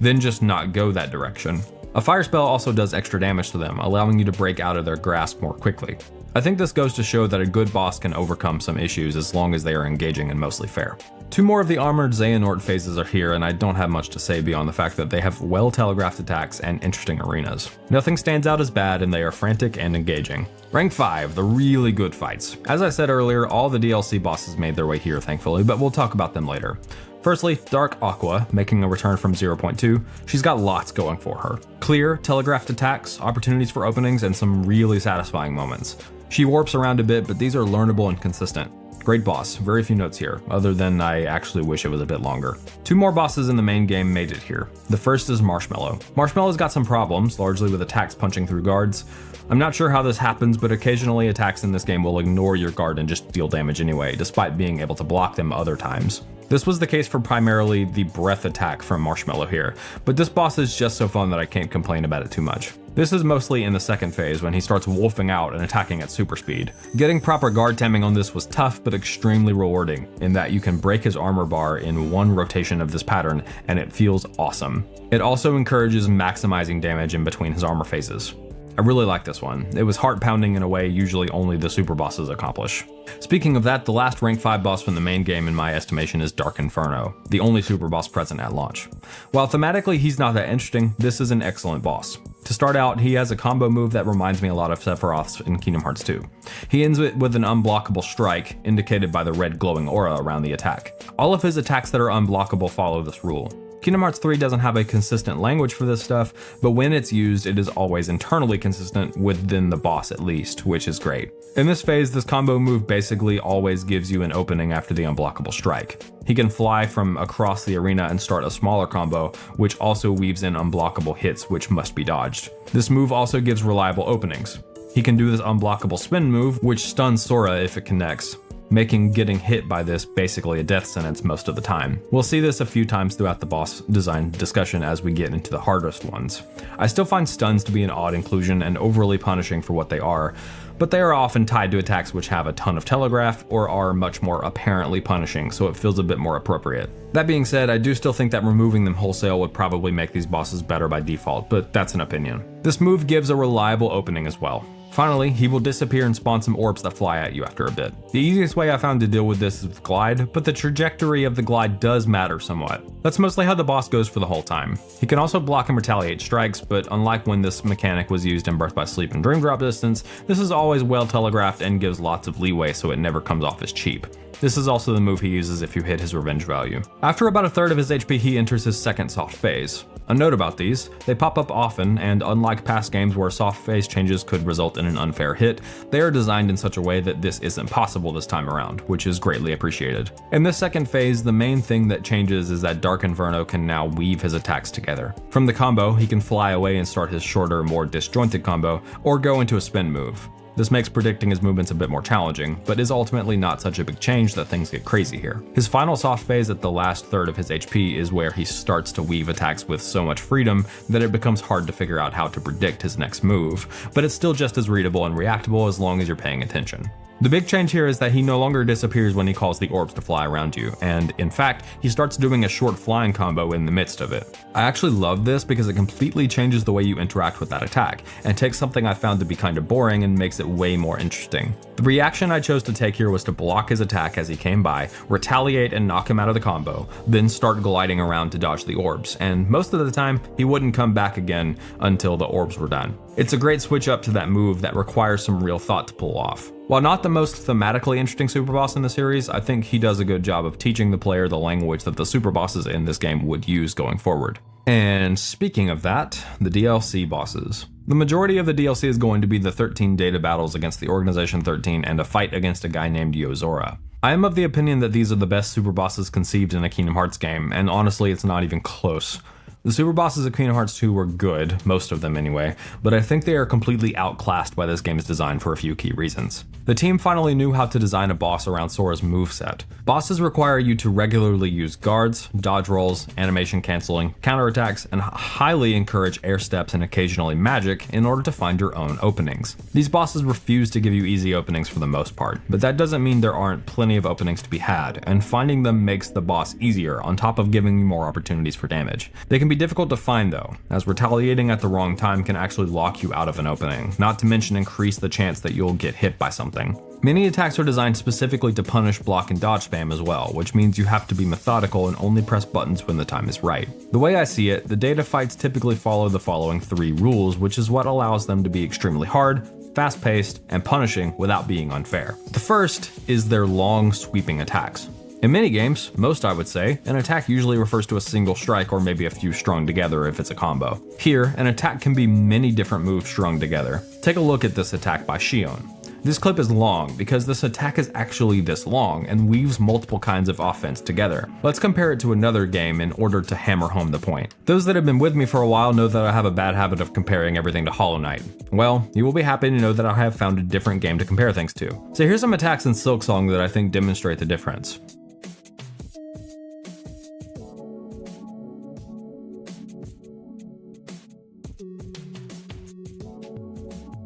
then just not go that direction. A fire spell also does extra damage to them, allowing you to break out of their grasp more quickly. I think this goes to show that a good boss can overcome some issues as long as they are engaging and mostly fair. 2 more of the armored Xehanort phases are here, and I don't have much to say beyond the fact that they have well telegraphed attacks and interesting arenas. Nothing stands out as bad and they are frantic and engaging. Rank 5, the really good fights. As I said earlier, all the DLC bosses made their way here thankfully, but we'll talk about them later. Firstly, Dark Aqua, making a return from 0.2, she's got lots going for her. Clear, telegraphed attacks, opportunities for openings, and some really satisfying moments. She warps around a bit, but these are learnable and consistent. Great boss, very few notes here, other than I actually wish it was a bit longer. 2 more bosses in the main game made it here. The first is Marshmallow. Marshmallow's got some problems, largely with attacks punching through guards. I'm not sure how this happens, but occasionally attacks in this game will ignore your guard and just deal damage anyway, despite being able to block them other times. This was the case for primarily the breath attack from Marshmallow here, but this boss is just so fun that I can't complain about it too much. This is mostly in the second phase when he starts wolfing out and attacking at super speed. Getting proper guard timing on this was tough but extremely rewarding, in that you can break his armor bar in 1 rotation of this pattern and it feels awesome. It also encourages maximizing damage in between his armor phases. I really like this one. It was heart pounding in a way usually only the super bosses accomplish. Speaking of that, the last rank 5 boss from the main game in my estimation is Dark Inferno, the only super boss present at launch. While thematically he's not that interesting, this is an excellent boss. To start out, he has a combo move that reminds me a lot of Sephiroth's in Kingdom Hearts 2. He ends it with an unblockable strike, indicated by the red glowing aura around the attack. All of his attacks that are unblockable follow this rule. Kingdom Hearts 3 doesn't have a consistent language for this stuff, but when it's used, it is always internally consistent within the boss at least, which is great. In this phase, this combo move basically always gives you an opening after the unblockable strike. He can fly from across the arena and start a smaller combo, which also weaves in unblockable hits which must be dodged. This move also gives reliable openings. He can do this unblockable spin move, which stuns Sora if it connects, making getting hit by this basically a death sentence most of the time. We'll see this a few times throughout the boss design discussion as we get into the hardest ones. I still find stuns to be an odd inclusion and overly punishing for what they are, but they are often tied to attacks which have a ton of telegraph or are much more apparently punishing, so it feels a bit more appropriate. That being said, I do still think that removing them wholesale would probably make these bosses better by default, but that's an opinion. This move gives a reliable opening as well. Finally, he will disappear and spawn some orbs that fly at you after a bit. The easiest way I found to deal with this is with Glide, but the trajectory of the glide does matter somewhat. That's mostly how the boss goes for the whole time. He can also block and retaliate strikes, but unlike when this mechanic was used in Birth by Sleep and Dream Drop Distance, this is always well telegraphed and gives lots of leeway so it never comes off as cheap. This is also the move he uses if you hit his revenge value. After about a third of his HP, he enters his second soft phase. A note about these, they pop up often, and unlike past games where soft phase changes could result in an unfair hit, they are designed in such a way that this isn't possible this time around, which is greatly appreciated. In this second phase, the main thing that changes is that Dark Inferno can now weave his attacks together. From the combo, he can fly away and start his shorter, more disjointed combo, or go into a spin move. This makes predicting his movements a bit more challenging, but is ultimately not such a big change that things get crazy here. His final soft phase at the last third of his HP is where he starts to weave attacks with so much freedom that it becomes hard to figure out how to predict his next move, but it's still just as readable and reactable as long as you're paying attention. The big change here is that he no longer disappears when he calls the orbs to fly around you, and in fact, he starts doing a short flying combo in the midst of it. I actually love this because it completely changes the way you interact with that attack, and takes something I found to be kind of boring and makes it way more interesting. The reaction I chose to take here was to block his attack as he came by, retaliate and knock him out of the combo, then start gliding around to dodge the orbs, and most of the time, he wouldn't come back again until the orbs were done. It's a great switch up to that move that requires some real thought to pull off. While not the most thematically interesting superboss in the series, I think he does a good job of teaching the player the language that the superbosses in this game would use going forward. And speaking of that, the DLC bosses. The majority of the DLC is going to be the 13 data battles against the Organization 13 and a fight against a guy named Yozora. I am of the opinion that these are the best superbosses conceived in a Kingdom Hearts game, and honestly it's not even close. The super bosses of Kingdom Hearts 2 were good, most of them anyway, but I think they are completely outclassed by this game's design for a few key reasons. The team finally knew how to design a boss around Sora's moveset. Bosses require you to regularly use guards, dodge rolls, animation canceling, counterattacks, and highly encourage air steps and occasionally magic in order to find your own openings. These bosses refuse to give you easy openings for the most part, but that doesn't mean there aren't plenty of openings to be had, and finding them makes the boss easier on top of giving you more opportunities for damage. They can be difficult to find though, as retaliating at the wrong time can actually lock you out of an opening, not to mention increase the chance that you'll get hit by something. Many attacks are designed specifically to punish block and dodge spam as well, which means you have to be methodical and only press buttons when the time is right. The way I see it, the data fights typically follow the following 3 rules, which is what allows them to be extremely hard, fast-paced, and punishing without being unfair. The first is their long, sweeping attacks. In many games, most I would say, an attack usually refers to a single strike or maybe a few strung together if it's a combo. Here, an attack can be many different moves strung together. Take a look at this attack by Shion. This clip is long because this attack is actually this long and weaves multiple kinds of offense together. Let's compare it to another game in order to hammer home the point. Those that have been with me for a while know that I have a bad habit of comparing everything to Hollow Knight. Well, you will be happy to know that I have found a different game to compare things to. So here's some attacks in Silksong that I think demonstrate the difference.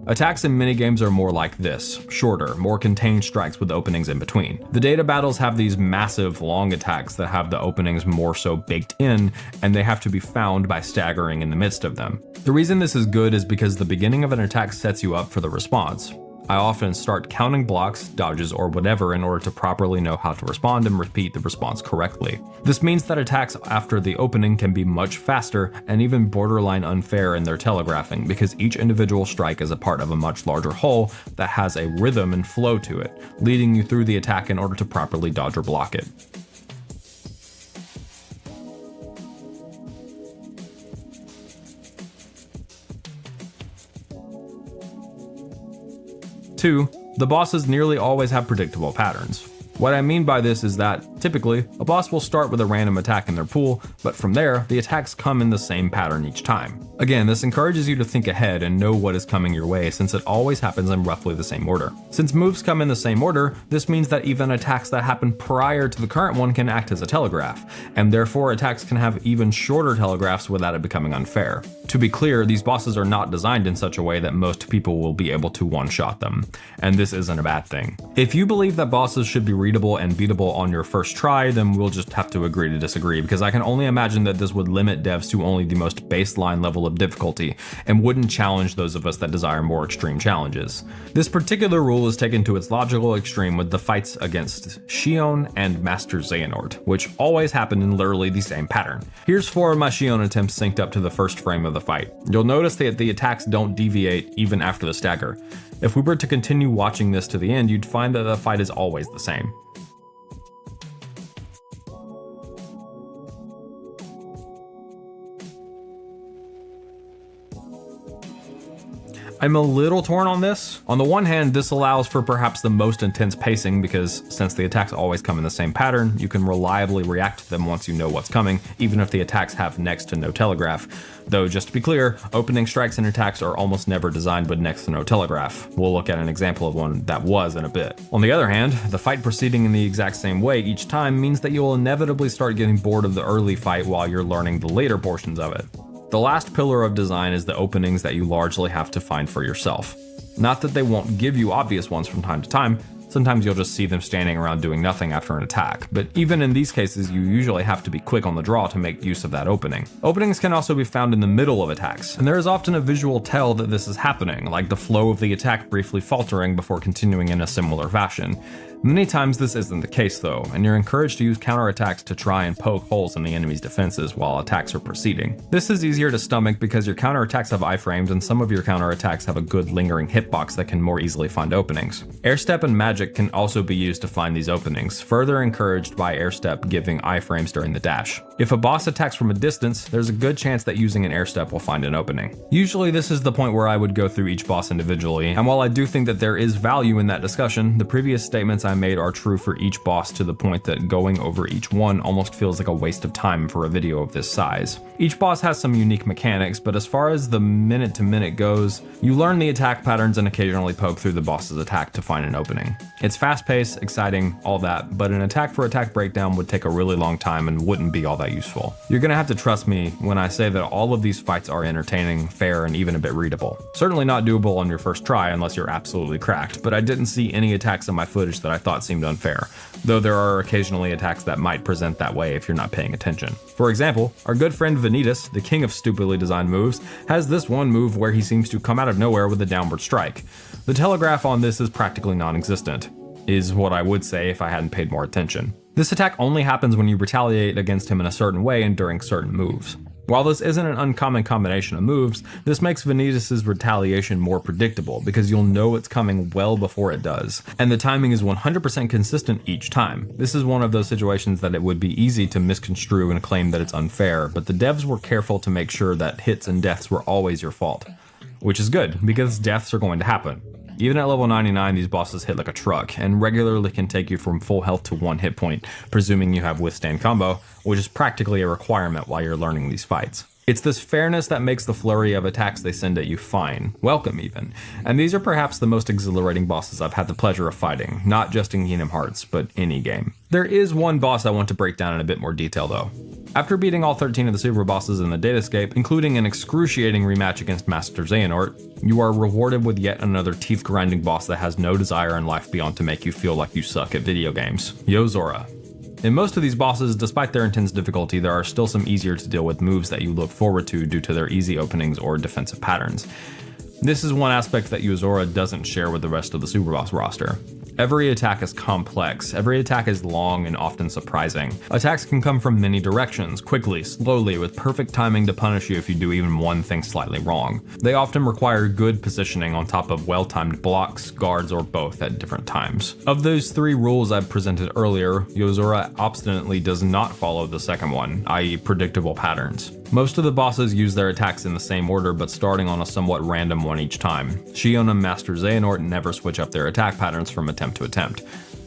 Attacks in minigames are more like this, shorter, more contained strikes with openings in between. The data battles have these massive, long attacks that have the openings more so baked in, and they have to be found by staggering in the midst of them. The reason this is good is because the beginning of an attack sets you up for the response. I often start counting blocks, dodges, or whatever in order to properly know how to respond and repeat the response correctly. This means that attacks after the opening can be much faster and even borderline unfair in their telegraphing, because each individual strike is a part of a much larger whole that has a rhythm and flow to it, leading you through the attack in order to properly dodge or block it. Two, the bosses nearly always have predictable patterns. What I mean by this is that, typically, a boss will start with a random attack in their pool, but from there, the attacks come in the same pattern each time. Again, this encourages you to think ahead and know what is coming your way, since it always happens in roughly the same order. Since moves come in the same order, this means that even attacks that happen prior to the current one can act as a telegraph, and therefore attacks can have even shorter telegraphs without it becoming unfair. To be clear, these bosses are not designed in such a way that most people will be able to one-shot them, and this isn't a bad thing. If you believe that bosses should be readable and beatable on your first try, then we'll just have to agree to disagree, because I can only imagine that this would limit devs to only the most baseline level of difficulty and wouldn't challenge those of us that desire more extreme challenges. This particular rule is taken to its logical extreme with the fights against Xion and Master Xehanort, which always happen in literally the same pattern. Here's 4 of my Xion attempts synced up to the first frame of the fight. You'll notice that the attacks don't deviate even after the stagger. If we were to continue watching this to the end, you'd find that the fight is always the same. I'm a little torn on this. On the one hand, this allows for perhaps the most intense pacing, because since the attacks always come in the same pattern, you can reliably react to them once you know what's coming, even if the attacks have next to no telegraph. Though, just to be clear, opening strikes and attacks are almost never designed with next to no telegraph. We'll look at an example of one that was in a bit. On the other hand, the fight proceeding in the exact same way each time means that you'll inevitably start getting bored of the early fight while you're learning the later portions of it. The last pillar of design is the openings that you largely have to find for yourself. Not that they won't give you obvious ones from time to time, sometimes you'll just see them standing around doing nothing after an attack, but even in these cases you usually have to be quick on the draw to make use of that opening. Openings can also be found in the middle of attacks, and there is often a visual tell that this is happening, like the flow of the attack briefly faltering before continuing in a similar fashion. Many times this isn't the case though, and you're encouraged to use counterattacks to try and poke holes in the enemy's defenses while attacks are proceeding. This is easier to stomach because your counterattacks have iframes and some of your counterattacks have a good lingering hitbox that can more easily find openings. Airstep and magic can also be used to find these openings, further encouraged by airstep giving iframes during the dash. If a boss attacks from a distance, there's a good chance that using an airstep will find an opening. Usually this is the point where I would go through each boss individually, and while I do think that there is value in that discussion, the previous statements I made are true for each boss to the point that going over each one almost feels like a waste of time for a video of this size. Each boss has some unique mechanics, but as far as the minute to minute goes, you learn the attack patterns and occasionally poke through the boss's attack to find an opening. It's fast paced, exciting, all that, but an attack for attack breakdown would take a really long time and wouldn't be all that useful. You're gonna have to trust me when I say that all of these fights are entertaining, fair, and even a bit readable. Certainly not doable on your first try unless you're absolutely cracked, but I didn't see any attacks in my footage that I thought seemed unfair, though there are occasionally attacks that might present that way if you're not paying attention. For example, our good friend Vanitas, the king of stupidly designed moves, has this one move where he seems to come out of nowhere with a downward strike. The telegraph on this is practically non-existent, is what I would say if I hadn't paid more attention. This attack only happens when you retaliate against him in a certain way and during certain moves. While this isn't an uncommon combination of moves, this makes Vanitas' retaliation more predictable because you'll know it's coming well before it does, and the timing is 100% consistent each time. This is one of those situations that it would be easy to misconstrue and claim that it's unfair, but the devs were careful to make sure that hits and deaths were always your fault. Which is good, because deaths are going to happen. Even at level 99, these bosses hit like a truck, and regularly can take you from full health to 1 hit point, presuming you have withstand combo, which is practically a requirement while you're learning these fights. It's this fairness that makes the flurry of attacks they send at you fine, welcome even, and these are perhaps the most exhilarating bosses I've had the pleasure of fighting, not just in Kingdom Hearts, but any game. There is one boss I want to break down in a bit more detail though. After beating all 13 of the super bosses in the Datascape, including an excruciating rematch against Master Xehanort, you are rewarded with yet another teeth-grinding boss that has no desire in life beyond to make you feel like you suck at video games, Yozora. In most of these bosses, despite their intense difficulty, there are still some easier to deal with moves that you look forward to due to their easy openings or defensive patterns. This is one aspect that Yozora doesn't share with the rest of the Superboss roster. Every attack is complex, every attack is long and often surprising. Attacks can come from many directions, quickly, slowly, with perfect timing to punish you if you do even one thing slightly wrong. They often require good positioning on top of well-timed blocks, guards, or both at different times. Of those 3 rules I presented earlier, Yozora obstinately does not follow the second one, i.e. predictable patterns. Most of the bosses use their attacks in the same order, but starting on a somewhat random one each time. Shion and Master Xehanort never switch up their attack patterns from attempt to attempt.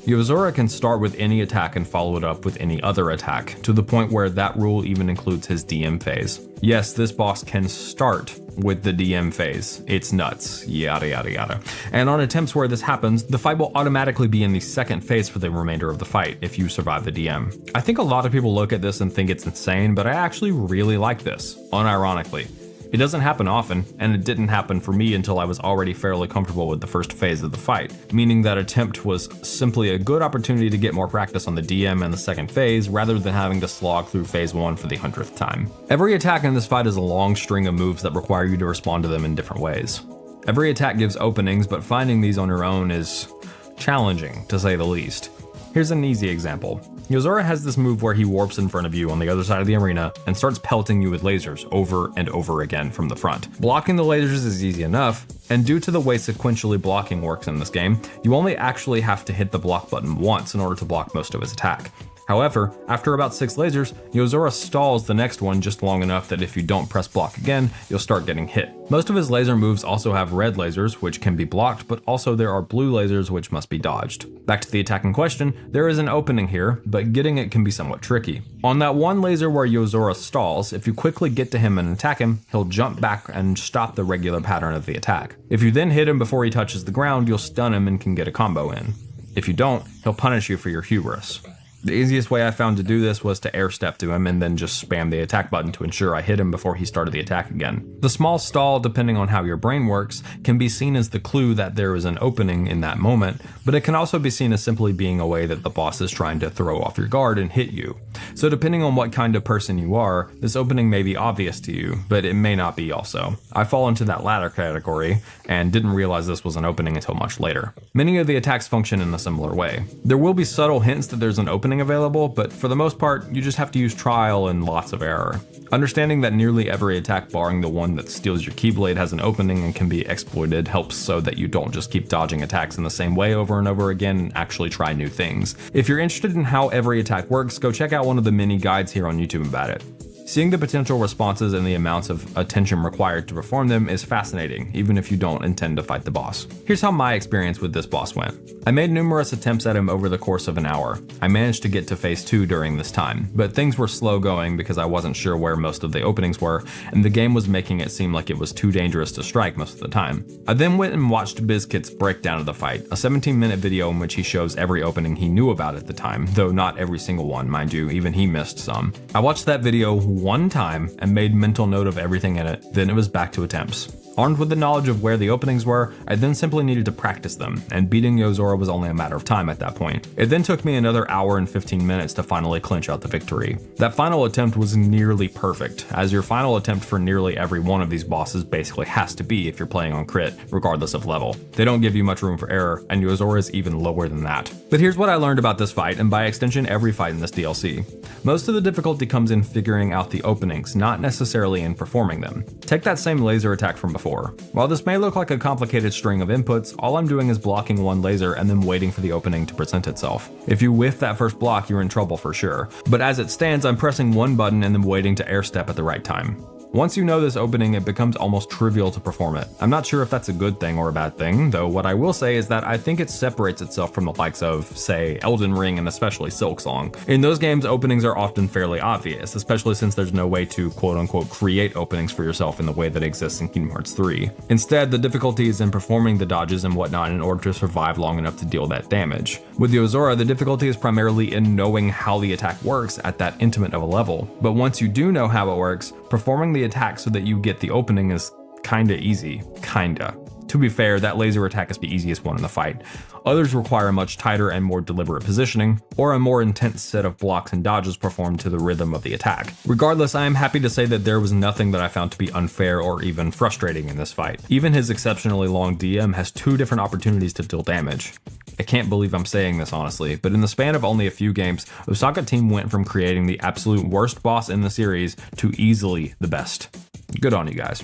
Yozora can start with any attack and follow it up with any other attack, to the point where that rule even includes his DM phase. Yes, this boss can start with the DM phase. It's nuts, yada yada yada. And on attempts where this happens, the fight will automatically be in the second phase for the remainder of the fight if you survive the DM. I think a lot of people look at this and think it's insane, but I actually really like this, unironically. It doesn't happen often, and it didn't happen for me until I was already fairly comfortable with the first phase of the fight, meaning that attempt was simply a good opportunity to get more practice on the DM and the second phase rather than having to slog through phase 1 for the 100th time. Every attack in this fight is a long string of moves that require you to respond to them in different ways. Every attack gives openings, but finding these on your own is challenging, to say the least. Here's an easy example. Yozora has this move where he warps in front of you on the other side of the arena and starts pelting you with lasers over and over again from the front. Blocking the lasers is easy enough, and due to the way sequentially blocking works in this game, you only actually have to hit the block button once in order to block most of his attack. However, after about 6 lasers, Yozora stalls the next one just long enough that if you don't press block again, you'll start getting hit. Most of his laser moves also have red lasers, which can be blocked, but also there are blue lasers which must be dodged. Back to the attack in question, there is an opening here, but getting it can be somewhat tricky. On that one laser where Yozora stalls, if you quickly get to him and attack him, he'll jump back and stop the regular pattern of the attack. If you then hit him before he touches the ground, you'll stun him and can get a combo in. If you don't, he'll punish you for your hubris. The easiest way I found to do this was to air step to him and then just spam the attack button to ensure I hit him before he started the attack again. The small stall, depending on how your brain works, can be seen as the clue that there is an opening in that moment, but it can also be seen as simply being a way that the boss is trying to throw off your guard and hit you. So depending on what kind of person you are, this opening may be obvious to you, but it may not be also. I fall into that latter category and didn't realize this was an opening until much later. Many of the attacks function in a similar way. There will be subtle hints that there's an opening available, but for the most part, you just have to use trial and lots of error. Understanding that nearly every attack barring the one that steals your keyblade has an opening and can be exploited helps so that you don't just keep dodging attacks in the same way over and over again and actually try new things. If you're interested in how every attack works, go check out one of the mini guides here on YouTube about it. Seeing the potential responses and the amounts of attention required to perform them is fascinating, even if you don't intend to fight the boss. Here's how my experience with this boss went. I made numerous attempts at him over the course of an hour. I managed to get to phase 2 during this time, but things were slow going because I wasn't sure where most of the openings were, and the game was making it seem like it was too dangerous to strike most of the time. I then went and watched Bizkit's breakdown of the fight, a 17-minute video in which he shows every opening he knew about at the time, though not every single one, mind you, even he missed some. I watched that video one time and made mental note of everything in it, then it was back to attempts. Armed with the knowledge of where the openings were, I then simply needed to practice them, and beating Yozora was only a matter of time at that point. It then took me another hour and 15 minutes to finally clinch out the victory. That final attempt was nearly perfect, as your final attempt for nearly every one of these bosses basically has to be if you're playing on crit, regardless of level. They don't give you much room for error, and Yozora is even lower than that. But here's what I learned about this fight, and by extension every fight in this DLC. Most of the difficulty comes in figuring out the openings, not necessarily in performing them. Take that same laser attack from before. While this may look like a complicated string of inputs, all I'm doing is blocking one laser and then waiting for the opening to present itself. If you whiff that first block, you're in trouble for sure. But as it stands, I'm pressing one button and then waiting to air step at the right time. Once you know this opening, it becomes almost trivial to perform it. I'm not sure if that's a good thing or a bad thing, though what I will say is that I think it separates itself from the likes of, say, Elden Ring and especially Silksong. In those games, openings are often fairly obvious, especially since there's no way to quote-unquote create openings for yourself in the way that exists in Kingdom Hearts 3. Instead, the difficulty is in performing the dodges and whatnot in order to survive long enough to deal that damage. With Yozora, the difficulty is primarily in knowing how the attack works at that intimate of a level, but once you do know how it works, performing the attack so that you get the opening is kinda easy. Kinda. To be fair, that laser attack is the easiest one in the fight. Others require a much tighter and more deliberate positioning, or a more intense set of blocks and dodges performed to the rhythm of the attack. Regardless, I am happy to say that there was nothing that I found to be unfair or even frustrating in this fight. Even his exceptionally long DM has 2 different opportunities to deal damage. I can't believe I'm saying this honestly, but in the span of only a few games, Osaka Team went from creating the absolute worst boss in the series to easily the best. Good on you guys.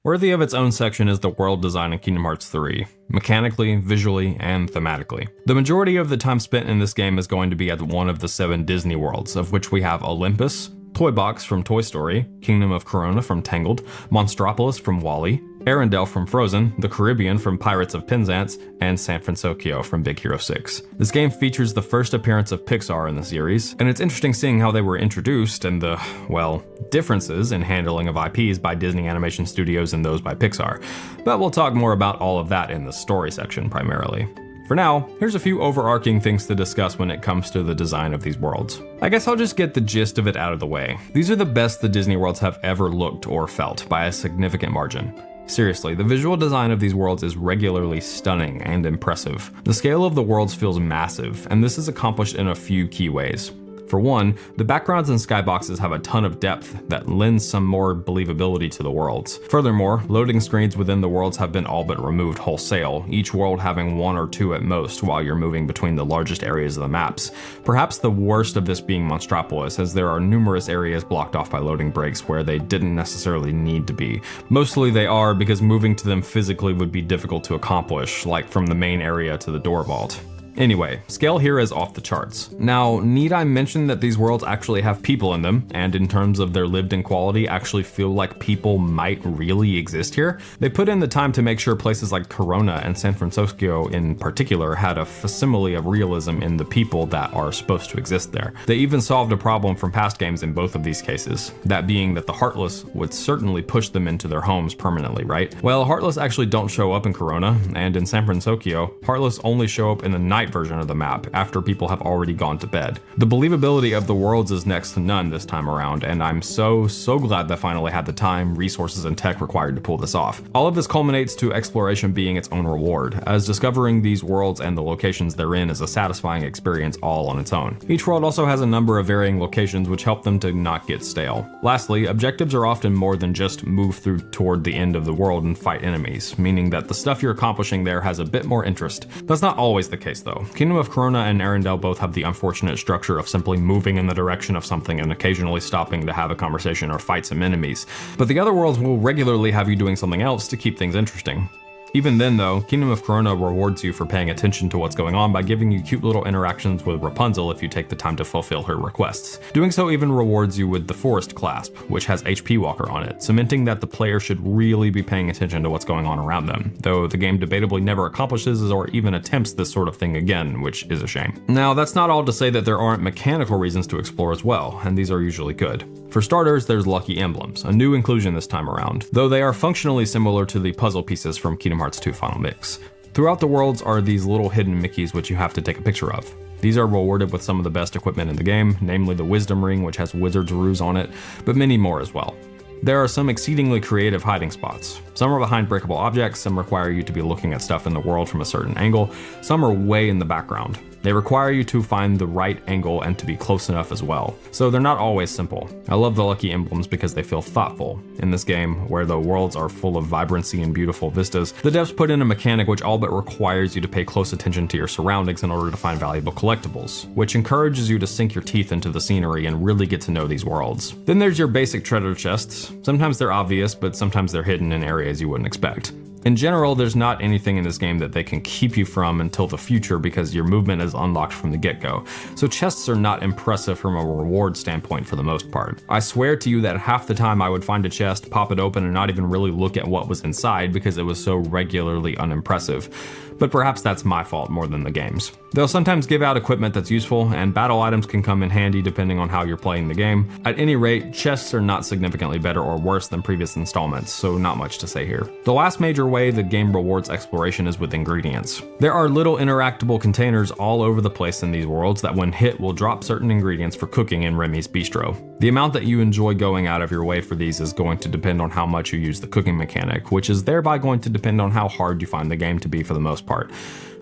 Worthy of its own section is the world design in Kingdom Hearts 3, mechanically, visually, and thematically. The majority of the time spent in this game is going to be at one of the 7 Disney worlds, of which we have Olympus, Toy Box from Toy Story, Kingdom of Corona from Tangled, Monstropolis from WALL-E, Arendelle from Frozen, the Caribbean from Pirates of Penzance, and San Francisco from Big Hero 6. This game features the first appearance of Pixar in the series, and it's interesting seeing how they were introduced and the, well, differences in handling of IPs by Disney Animation Studios and those by Pixar. But we'll talk more about all of that in the story section primarily. For now, here's a few overarching things to discuss when it comes to the design of these worlds. I guess I'll just get the gist of it out of the way. These are the best the Disney worlds have ever looked or felt by a significant margin. Seriously, the visual design of these worlds is regularly stunning and impressive. The scale of the worlds feels massive, and this is accomplished in a few key ways. For one, the backgrounds and skyboxes have a ton of depth that lends some more believability to the worlds. Furthermore, loading screens within the worlds have been all but removed wholesale, each world having 1 or 2 at most while you're moving between the largest areas of the maps. Perhaps the worst of this being Monstropolis, as there are numerous areas blocked off by loading breaks where they didn't necessarily need to be. Mostly they are because moving to them physically would be difficult to accomplish, like from the main area to the door vault. Anyway, scale here is off the charts. Now, need I mention that these worlds actually have people in them, and in terms of their lived-in quality actually feel like people might really exist here? They put in the time to make sure places like Corona and San Francisco in particular had a facsimile of realism in the people that are supposed to exist there. They even solved a problem from past games in both of these cases, that being that the Heartless would certainly push them into their homes permanently, right? Well, Heartless actually don't show up in Corona, and in San Francisco, Heartless only show up in the night version of the map after people have already gone to bed. The believability of the worlds is next to none this time around, and I'm so glad they finally had the time, resources, and tech required to pull this off. All of this culminates to exploration being its own reward, as discovering these worlds and the locations they're in is a satisfying experience all on its own. Each world also has a number of varying locations which help them to not get stale. Lastly, objectives are often more than just move through toward the end of the world and fight enemies, meaning that the stuff you're accomplishing there has a bit more interest. That's not always the case though. Kingdom of Corona and Arendelle both have the unfortunate structure of simply moving in the direction of something and occasionally stopping to have a conversation or fight some enemies, but the other worlds will regularly have you doing something else to keep things interesting. Even then though, Kingdom of Corona rewards you for paying attention to what's going on by giving you cute little interactions with Rapunzel if you take the time to fulfill her requests. Doing so even rewards you with the Forest Clasp, which has HP Walker on it, cementing that the player should really be paying attention to what's going on around them, though the game debatably never accomplishes or even attempts this sort of thing again, which is a shame. Now, that's not all to say that there aren't mechanical reasons to explore as well, and these are usually good. For starters, there's Lucky Emblems, a new inclusion this time around, though they are functionally similar to the puzzle pieces from Kingdom Hearts 2 Final Mix. Throughout the worlds are these little hidden Mickeys which you have to take a picture of. These are rewarded with some of the best equipment in the game, namely the Wisdom Ring which has Wizard's Ruse on it, but many more as well. There are some exceedingly creative hiding spots. Some are behind breakable objects, some require you to be looking at stuff in the world from a certain angle, some are way in the background. They require you to find the right angle and to be close enough as well, so they're not always simple. I love the Lucky Emblems because they feel thoughtful. In this game, where the worlds are full of vibrancy and beautiful vistas, the devs put in a mechanic which all but requires you to pay close attention to your surroundings in order to find valuable collectibles, which encourages you to sink your teeth into the scenery and really get to know these worlds. Then there's your basic treasure chests. Sometimes they're obvious, but sometimes they're hidden in areas you wouldn't expect. In general, there's not anything in this game that they can keep you from until the future because your movement is unlocked from the get-go, so chests are not impressive from a reward standpoint for the most part. I swear to you that half the time I would find a chest, pop it open, and not even really look at what was inside because it was so regularly unimpressive. but perhaps that's my fault more than the game's. They'll sometimes give out equipment that's useful, and battle items can come in handy depending on how you're playing the game. At any rate, chests are not significantly better or worse than previous installments, so not much to say here. The last major way the game rewards exploration is with ingredients. There are little interactable containers all over the place in these worlds that when hit will drop certain ingredients for cooking in Remy's Bistro. The amount that you enjoy going out of your way for these is going to depend on how much you use the cooking mechanic, which is thereby going to depend on how hard you find the game to be for the most part,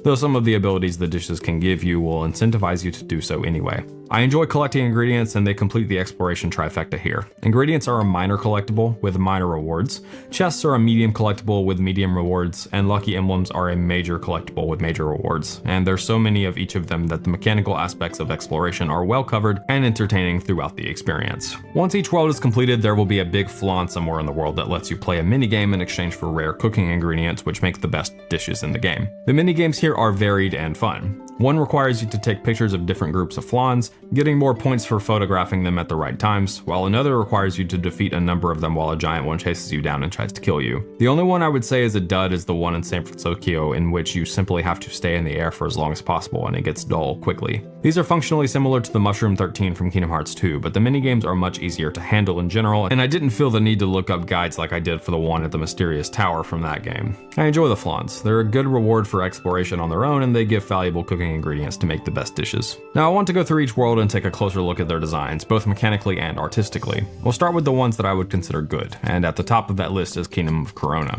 though some of the abilities the dishes can give you will incentivize you to do so anyway. I enjoy collecting ingredients, and they complete the exploration trifecta here. Ingredients are a minor collectible with minor rewards, chests are a medium collectible with medium rewards, and lucky emblems are a major collectible with major rewards, and there's so many of each of them that the mechanical aspects of exploration are well covered and entertaining throughout the experience. Once each world is completed, there will be a big flan somewhere in the world that lets you play a minigame in exchange for rare cooking ingredients, which make the best dishes in the game. The minigames here are varied and fun. One requires you to take pictures of different groups of flans, getting more points for photographing them at the right times, while another requires you to defeat a number of them while a giant one chases you down and tries to kill you. The only one I would say is a dud is the one in San Francisco, in which you simply have to stay in the air for as long as possible and it gets dull quickly. These are functionally similar to the Mushroom 13 from Kingdom Hearts 2, but the minigames are much easier to handle in general, and I didn't feel the need to look up guides like I did for the one at the Mysterious Tower from that game. I enjoy the flans. They're a good reward for exploration on their own, and they give valuable cooking ingredients to make the best dishes. Now I want to go through each world and take a closer look at their designs, both mechanically and artistically. We'll start with the ones that I would consider good, and at the top of that list is Kingdom of Corona.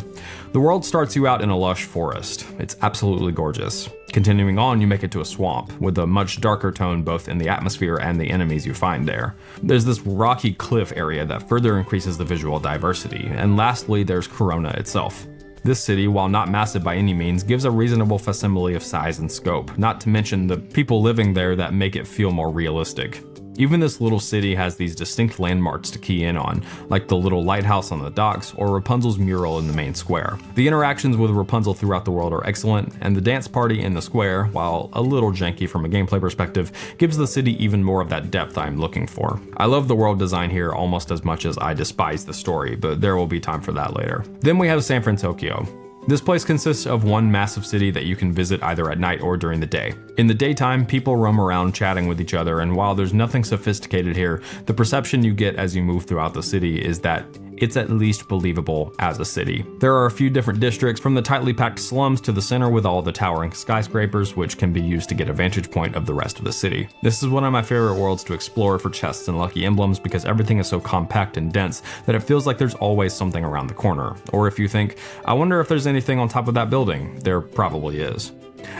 The world starts you out in a lush forest. It's absolutely gorgeous. Continuing on, you make it to a swamp, with a much darker tone both in the atmosphere and the enemies you find there. There's this rocky cliff area that further increases the visual diversity, and lastly there's Corona itself. This city, while not massive by any means, gives a reasonable facsimile of size and scope, not to mention the people living there that make it feel more realistic. Even this little city has these distinct landmarks to key in on, like the little lighthouse on the docks or Rapunzel's mural in the main square. The interactions with Rapunzel throughout the world are excellent, and the dance party in the square, while a little janky from a gameplay perspective, gives the city even more of that depth I'm looking for. I love the world design here almost as much as I despise the story, but there will be time for that later. Then we have San Francisco. This place consists of one massive city that you can visit either at night or during the day. In the daytime, people roam around chatting with each other, and while there's nothing sophisticated here, the perception you get as you move throughout the city is that it's at least believable as a city. There are a few different districts, from the tightly packed slums to the center with all the towering skyscrapers, which can be used to get a vantage point of the rest of the city. This is one of my favorite worlds to explore for chests and lucky emblems because everything is so compact and dense that it feels like there's always something around the corner. Or if you think, I wonder if there's anything on top of that building, there probably is.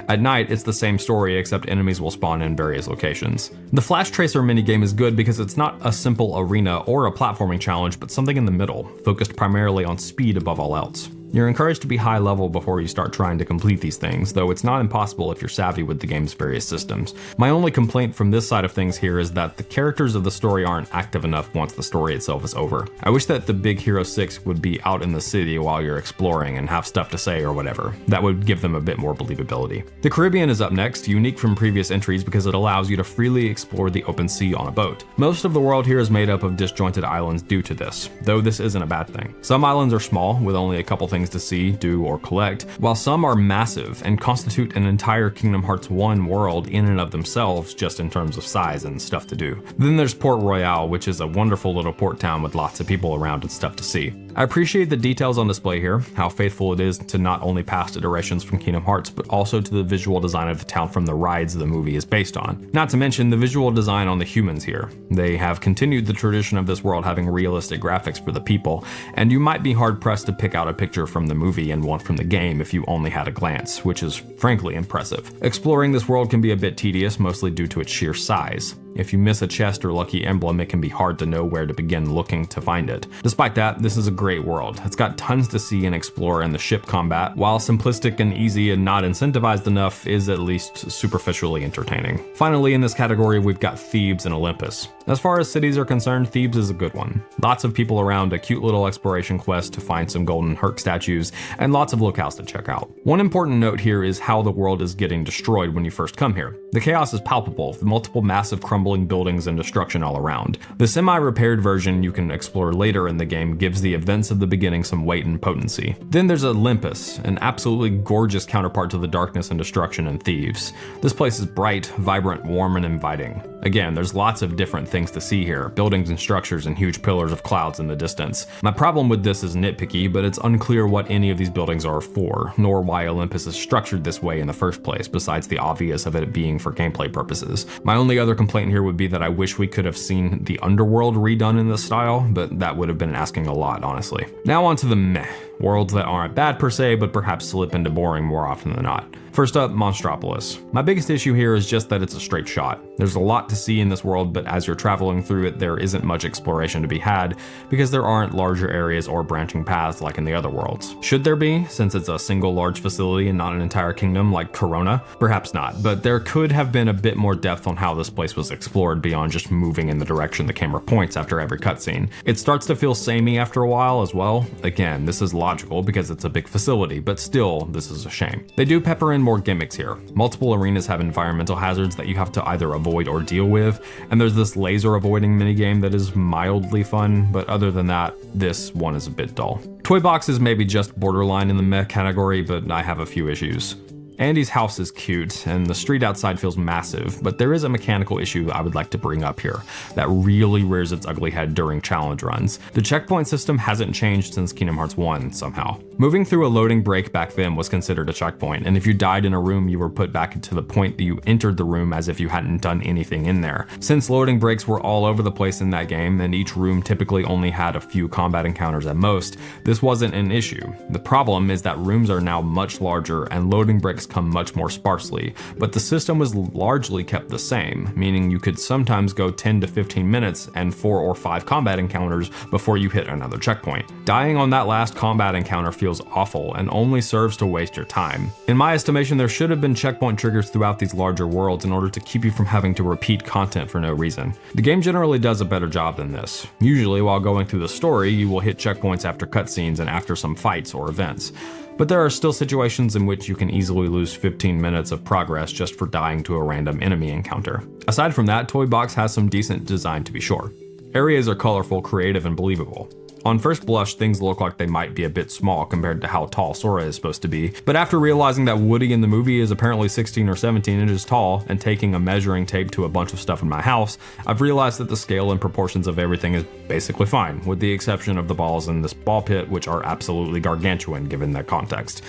At night, it's the same story, except enemies will spawn in various locations. The Flash Tracer minigame is good because it's not a simple arena or a platforming challenge, but something in the middle, focused primarily on speed above all else. You're encouraged to be high level before you start trying to complete these things, though it's not impossible if you're savvy with the game's various systems. My only complaint from this side of things here is that the characters of the story aren't active enough once the story itself is over. I wish that the Big Hero 6 would be out in the city while you're exploring and have stuff to say or whatever. That would give them a bit more believability. The Caribbean is up next, unique from previous entries because it allows you to freely explore the open sea on a boat. Most of the world here is made up of disjointed islands due to this, though this isn't a bad thing. Some islands are small, with only a couple things to see, do, or collect, while some are massive and constitute an entire Kingdom Hearts 1 world in and of themselves just in terms of size and stuff to do. Then there's Port Royale, which is a wonderful little port town with lots of people around and stuff to see. I appreciate the details on display here, how faithful it is to not only past iterations from Kingdom Hearts, but also to the visual design of the town from the rides the movie is based on. Not to mention the visual design on the humans here. They have continued the tradition of this world having realistic graphics for the people, and you might be hard pressed to pick out a picture from the movie and one from the game if you only had a glance, which is frankly impressive. Exploring this world can be a bit tedious, mostly due to its sheer size. If you miss a chest or lucky emblem, it can be hard to know where to begin looking to find it. Despite that, this is a great world. It's got tons to see and explore, and the ship combat, while simplistic and easy and not incentivized enough, is at least superficially entertaining. Finally, in this category, we've got Thebes and Olympus. As far as cities are concerned, Thebes is a good one. Lots of people around, a cute little exploration quest to find some golden Herc statues, and lots of locales to check out. One important note here is how the world is getting destroyed when you first come here. The chaos is palpable, with multiple massive crumbling buildings and destruction all around. The semi-repaired version you can explore later in the game gives the events of the beginning some weight and potency. Then there's Olympus, an absolutely gorgeous counterpart to the darkness and destruction in Thebes. This place is bright, vibrant, warm, and inviting. Again, there's lots of different things to see here, buildings and structures and huge pillars of clouds in the distance. My problem with this is nitpicky, but it's unclear what any of these buildings are for, nor why Olympus is structured this way in the first place, besides the obvious of it being for gameplay purposes. My only other complaint here would be that I wish we could have seen the underworld redone in this style, but that would have been asking a lot, honestly. Now on to the meh. Worlds that aren't bad per se, but perhaps slip into boring more often than not. First up, Monstropolis. My biggest issue here is just that it's a straight shot. There's a lot to see in this world, but as you're traveling through it, there isn't much exploration to be had because there aren't larger areas or branching paths like in the other worlds. Should there be, since it's a single large facility and not an entire kingdom like Corona? Perhaps not, but there could have been a bit more depth on how this place was explored beyond just moving in the direction the camera points after every cutscene. It starts to feel samey after a while as well. Again, this is logical because it's a big facility, but still, this is a shame. They do pepper in more gimmicks here. Multiple arenas have environmental hazards that you have to either avoid or deal with, and there's this laser avoiding minigame that is mildly fun, but other than that, this one is a bit dull. Toy Box is maybe just borderline in the meh category, but I have a few issues. Andy's house is cute, and the street outside feels massive, but there is a mechanical issue I would like to bring up here that really rears its ugly head during challenge runs. The checkpoint system hasn't changed since Kingdom Hearts 1 somehow. Moving through a loading break back then was considered a checkpoint, and if you died in a room, you were put back to the point that you entered the room as if you hadn't done anything in there. Since loading breaks were all over the place in that game, and each room typically only had a few combat encounters at most, this wasn't an issue. The problem is that rooms are now much larger, and loading breaks come much more sparsely, but the system was largely kept the same, meaning you could sometimes go 10 to 15 minutes and 4 or 5 combat encounters before you hit another checkpoint. Dying on that last combat encounter feels awful and only serves to waste your time. In my estimation, there should have been checkpoint triggers throughout these larger worlds in order to keep you from having to repeat content for no reason. The game generally does a better job than this. Usually while going through the story, you will hit checkpoints after cutscenes and after some fights or events. But there are still situations in which you can easily lose 15 minutes of progress just for dying to a random enemy encounter. Aside from that, Toy Box has some decent design to be sure. Areas are colorful, creative, and believable. On first blush, things look like they might be a bit small compared to how tall Sora is supposed to be, but after realizing that Woody in the movie is apparently 16 or 17 inches tall and taking a measuring tape to a bunch of stuff in my house, I've realized that the scale and proportions of everything is basically fine, with the exception of the balls in this ball pit, which are absolutely gargantuan given that context.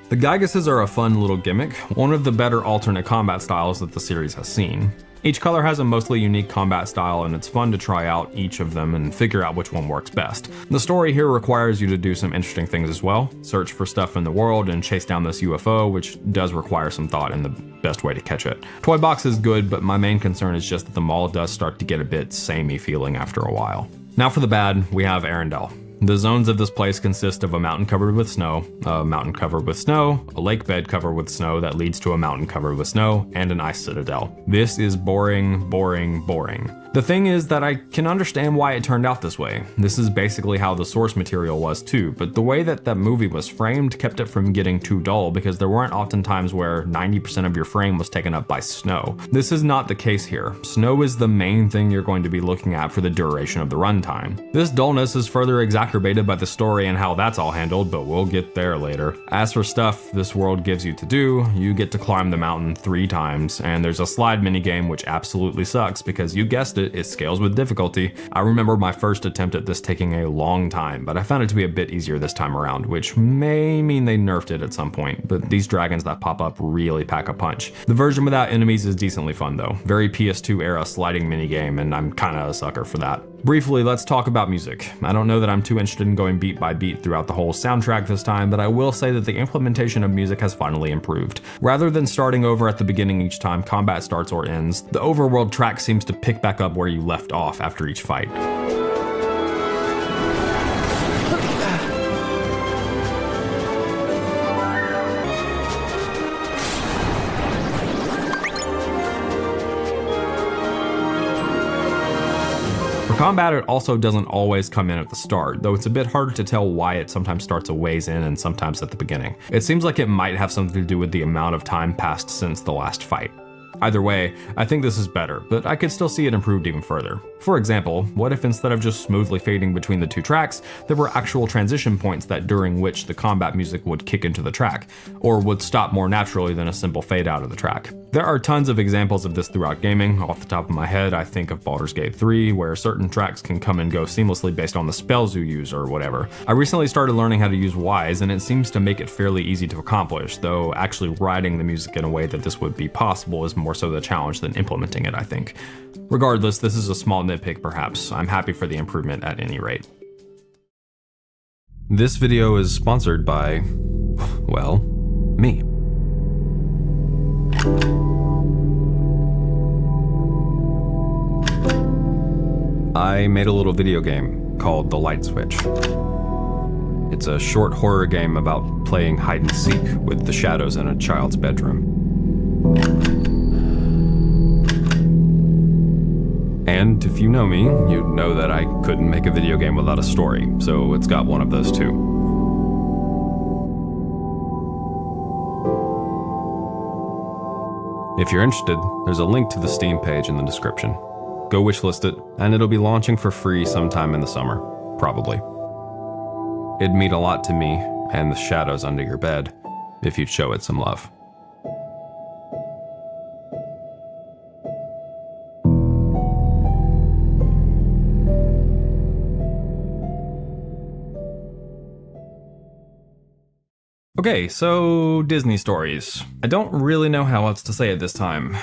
The Gygases are a fun little gimmick, one of the better alternate combat styles that the series has seen. Each color has a mostly unique combat style, and it's fun to try out each of them and figure out which one works best. The story here requires you to do some interesting things as well. Search for stuff in the world and chase down this UFO, which does require some thought in the best way to catch it. Toy Box is good, but my main concern is just that the mall does start to get a bit samey feeling after a while. Now for the bad, we have Arendelle. The zones of this place consist of a mountain covered with snow, a mountain covered with snow, a lake bed covered with snow that leads to a mountain covered with snow, and an ice citadel. This is boring, boring, boring. The thing is that I can understand why it turned out this way. This is basically how the source material was too, but the way that movie was framed kept it from getting too dull because there weren't often times where 90% of your frame was taken up by snow. This is not the case here. Snow is the main thing you're going to be looking at for the duration of the runtime. This dullness is further exacerbated by the story and how that's all handled, but we'll get there later. As for stuff this world gives you to do, you get to climb the mountain 3 times, and there's a slide minigame which absolutely sucks because you guessed it, it scales with difficulty. I remember my first attempt at this taking a long time, but I found it to be a bit easier this time around, which may mean they nerfed it at some point, but these dragons that pop up really pack a punch. The version without enemies is decently fun though. Very PS2 era sliding minigame, and I'm kinda a sucker for that. Briefly, let's talk about music. I don't know that I'm too interested in going beat by beat throughout the whole soundtrack this time, but I will say that the implementation of music has finally improved. Rather than starting over at the beginning each time combat starts or ends, the overworld track seems to pick back up where you left off after each fight. Combat also doesn't always come in at the start, though it's a bit harder to tell why it sometimes starts a ways in and sometimes at the beginning. It seems like it might have something to do with the amount of time passed since the last fight. Either way, I think this is better, but I could still see it improved even further. For example, what if instead of just smoothly fading between the two tracks, there were actual transition points that during which the combat music would kick into the track, or would stop more naturally than a simple fade out of the track. There are tons of examples of this throughout gaming. Off the top of my head, I think of Baldur's Gate 3, where certain tracks can come and go seamlessly based on the spells you use or whatever. I recently started learning how to use Wise, and it seems to make it fairly easy to accomplish, though actually writing the music in a way that this would be possible is more so the challenge than implementing it, I think. Regardless, this is a small nitpick perhaps. I'm happy for the improvement at any rate. This video is sponsored by, well, me. I made a little video game called The Light Switch. It's a short horror game about playing hide and seek with the shadows in a child's bedroom. And if you know me, you'd know that I couldn't make a video game without a story, so it's got one of those too. If you're interested, there's a link to the Steam page in the description. Go wishlist it, and it'll be launching for free sometime in the summer, probably. It'd mean a lot to me, and the shadows under your bed, if you'd show it some love. Okay, so Disney stories. I don't really know how else to say it this time.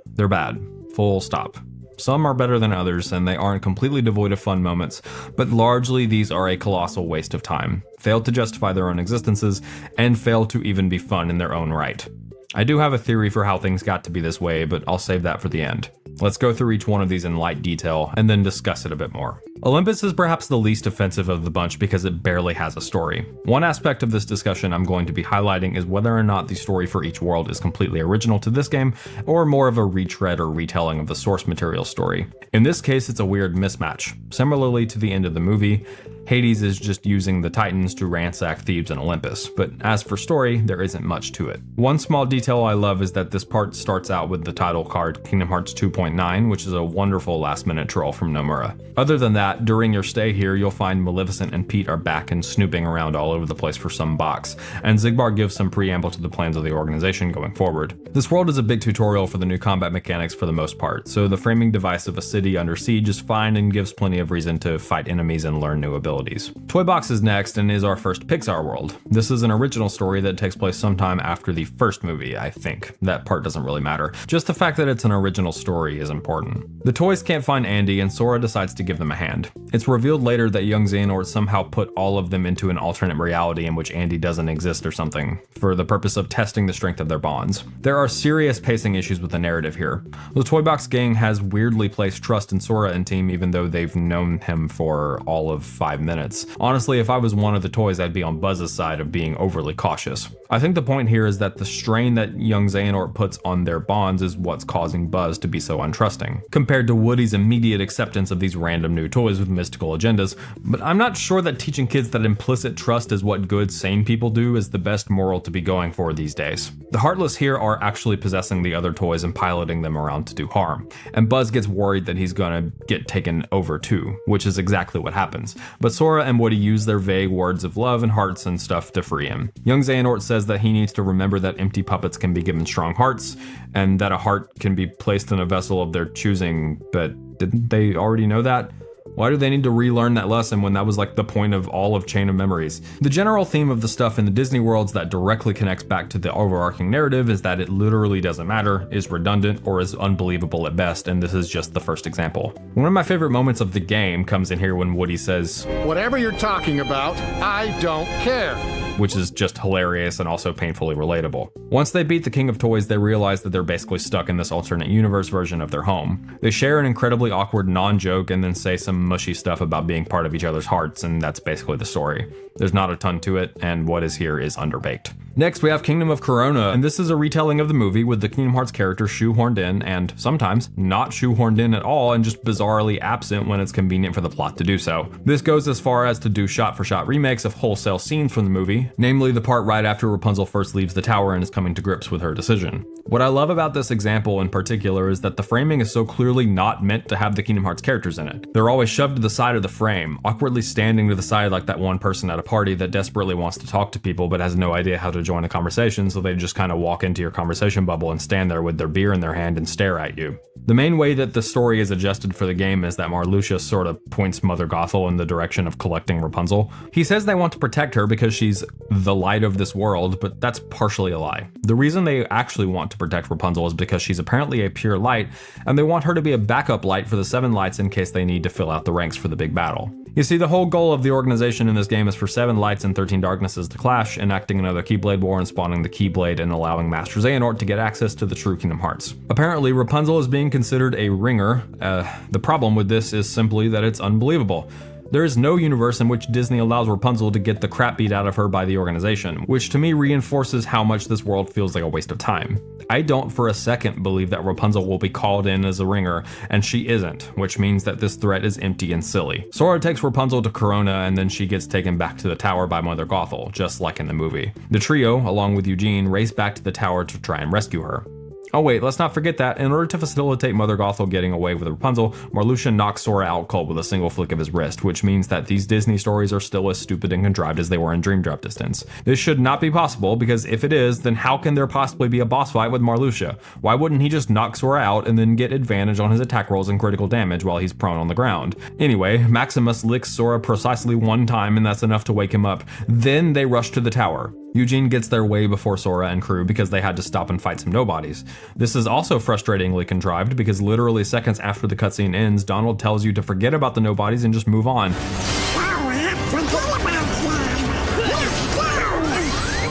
They're bad. Full stop. Some are better than others, and they aren't completely devoid of fun moments, but largely these are a colossal waste of time, fail to justify their own existences, and fail to even be fun in their own right. I do have a theory for how things got to be this way, but I'll save that for the end. Let's go through each one of these in light detail, and then discuss it a bit more. Olympus is perhaps the least offensive of the bunch because it barely has a story. One aspect of this discussion I'm going to be highlighting is whether or not the story for each world is completely original to this game, or more of a retread or retelling of the source material story. In this case, it's a weird mismatch. Similarly to the end of the movie, Hades is just using the Titans to ransack Thebes and Olympus, but as for story, there isn't much to it. One small detail I love is that this part starts out with the title card Kingdom Hearts 2.9, which is a wonderful last-minute troll from Nomura. Other than that, during your stay here, you'll find Maleficent and Pete are back and snooping around all over the place for some box, and Xigbar gives some preamble to the plans of the organization going forward. This world is a big tutorial for the new combat mechanics for the most part, so the framing device of a city under siege is fine and gives plenty of reason to fight enemies and learn new abilities. Toy Box is next and is our first Pixar world. This is an original story that takes place sometime after the first movie, I think. That part doesn't really matter. Just the fact that it's an original story is important. The toys can't find Andy and Sora decides to give them a hand. It's revealed later that young Xehanort somehow put all of them into an alternate reality in which Andy doesn't exist or something, for the purpose of testing the strength of their bonds. There are serious pacing issues with the narrative here. The Toy Box gang has weirdly placed trust in Sora and team even though they've known him for all of 5 minutes. Honestly, if I was one of the toys, I'd be on Buzz's side of being overly cautious. I think the point here is that the strain that young Xehanort puts on their bonds is what's causing Buzz to be so untrusting, compared to Woody's immediate acceptance of these random new toys with mystical agendas, but I'm not sure that teaching kids that implicit trust is what good, sane people do is the best moral to be going for these days. The Heartless here are actually possessing the other toys and piloting them around to do harm, and Buzz gets worried that he's gonna get taken over too, which is exactly what happens, but Sora and Woody use their vague words of love and hearts and stuff to free him. Young Xehanort says that he needs to remember that empty puppets can be given strong hearts, and that a heart can be placed in a vessel of their choosing, but didn't they already know that? Why do they need to relearn that lesson when that was like the point of all of Chain of Memories? The general theme of the stuff in the Disney worlds that directly connects back to the overarching narrative is that it literally doesn't matter, is redundant, or is unbelievable at best, and this is just the first example. One of my favorite moments of the game comes in here when Woody says, "Whatever you're talking about, I don't care." which is just hilarious and also painfully relatable. Once they beat the King of Toys, they realize that they're basically stuck in this alternate universe version of their home. They share an incredibly awkward non-joke and then say some mushy stuff about being part of each other's hearts, and that's basically the story. There's not a ton to it, and what is here is underbaked. Next, we have Kingdom of Corona, and this is a retelling of the movie with the Kingdom Hearts characters shoehorned in, and sometimes not shoehorned in at all and just bizarrely absent when it's convenient for the plot to do so. This goes as far as to do shot-for-shot remakes of wholesale scenes from the movie, namely the part right after Rapunzel first leaves the tower and is coming to grips with her decision. What I love about this example in particular is that the framing is so clearly not meant to have the Kingdom Hearts characters in it. They're always shoved to the side of the frame, awkwardly standing to the side like that one person at a party that desperately wants to talk to people but has no idea how to join a conversation, so they just kind of walk into your conversation bubble and stand there with their beer in their hand and stare at you. The main way that the story is adjusted for the game is that Marluxia sort of points Mother Gothel in the direction of collecting Rapunzel. He says they want to protect her because she's the light of this world, but that's partially a lie. The reason they actually want to protect Rapunzel is because she's apparently a pure light, and they want her to be a backup light for the 7 lights in case they need to fill out the ranks for the big battle. You see, the whole goal of the organization in this game is for 7 lights and 13 darknesses to clash, enacting another Keyblade War and spawning the Keyblade and allowing Master Xehanort to get access to the true Kingdom Hearts. Apparently, Rapunzel is being considered a ringer. The problem with this is simply that it's unbelievable. There is no universe in which Disney allows Rapunzel to get the crap beat out of her by the organization, which to me reinforces how much this world feels like a waste of time. I don't for a second believe that Rapunzel will be called in as a ringer, and she isn't, which means that this threat is empty and silly. Sora takes Rapunzel to Corona, and then she gets taken back to the tower by Mother Gothel, just like in the movie. The trio, along with Eugene, race back to the tower to try and rescue her. Oh wait, let's not forget that, in order to facilitate Mother Gothel getting away with Rapunzel, Marluxia knocks Sora out cold with a single flick of his wrist, which means that these Disney stories are still as stupid and contrived as they were in Dream Drop Distance. This should not be possible, because if it is, then how can there possibly be a boss fight with Marluxia? Why wouldn't he just knock Sora out and then get advantage on his attack rolls and critical damage while he's prone on the ground? Anyway, Maximus licks Sora precisely 1 time, and that's enough to wake him up. Then they rush to the tower. Eugene gets there way before Sora and crew because they had to stop and fight some nobodies. This is also frustratingly contrived because literally seconds after the cutscene ends, Donald tells you to forget about the nobodies and just move on.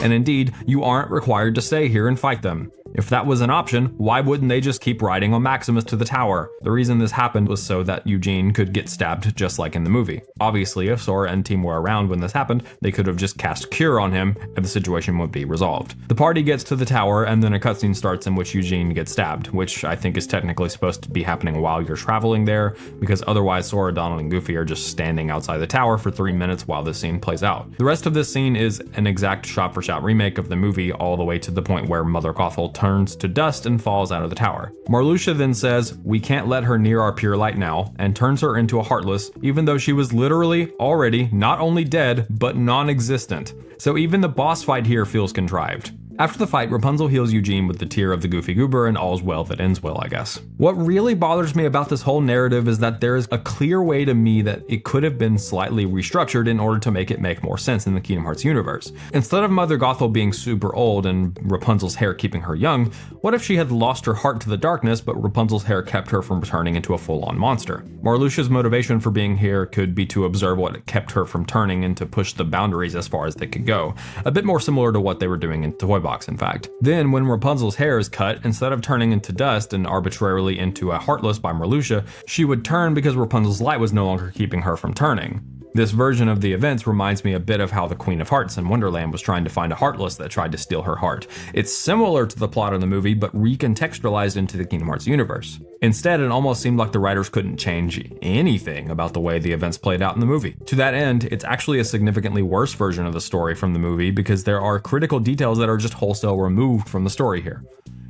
And indeed, you aren't required to stay here and fight them. If that was an option, why wouldn't they just keep riding on Maximus to the tower? The reason this happened was so that Eugene could get stabbed just like in the movie. Obviously, if Sora and team were around when this happened, they could have just cast Cure on him and the situation would be resolved. The party gets to the tower and then a cutscene starts in which Eugene gets stabbed, which I think is technically supposed to be happening while you're traveling there, because otherwise Sora, Donald, and Goofy are just standing outside the tower for 3 minutes while this scene plays out. The rest of this scene is an exact shot-for-shot remake of the movie all the way to the point where Mother Gothel turns to dust and falls out of the tower. Marluxia then says, "We can't let her near our pure light now," and turns her into a Heartless, even though she was literally already not only dead, but non-existent. So even the boss fight here feels contrived. After the fight, Rapunzel heals Eugene with the tear of the Goofy Goober, and all's well that ends well, I guess. What really bothers me about this whole narrative is that there is a clear way to me that it could have been slightly restructured in order to make it make more sense in the Kingdom Hearts universe. Instead of Mother Gothel being super old and Rapunzel's hair keeping her young, what if she had lost her heart to the darkness, but Rapunzel's hair kept her from turning into a full-on monster? Marluxia's motivation for being here could be to observe what kept her from turning and to push the boundaries as far as they could go. A bit more similar to what they were doing in Toy Box, in fact. Then, when Rapunzel's hair is cut, instead of turning into dust and arbitrarily into a Heartless by Marluxia, she would turn because Rapunzel's light was no longer keeping her from turning. This version of the events reminds me a bit of how the Queen of Hearts in Wonderland was trying to find a Heartless that tried to steal her heart. It's similar to the plot of the movie, but recontextualized into the Kingdom Hearts universe. Instead, it almost seemed like the writers couldn't change anything about the way the events played out in the movie. To that end, it's actually a significantly worse version of the story from the movie because there are critical details that are just wholesale removed from the story here.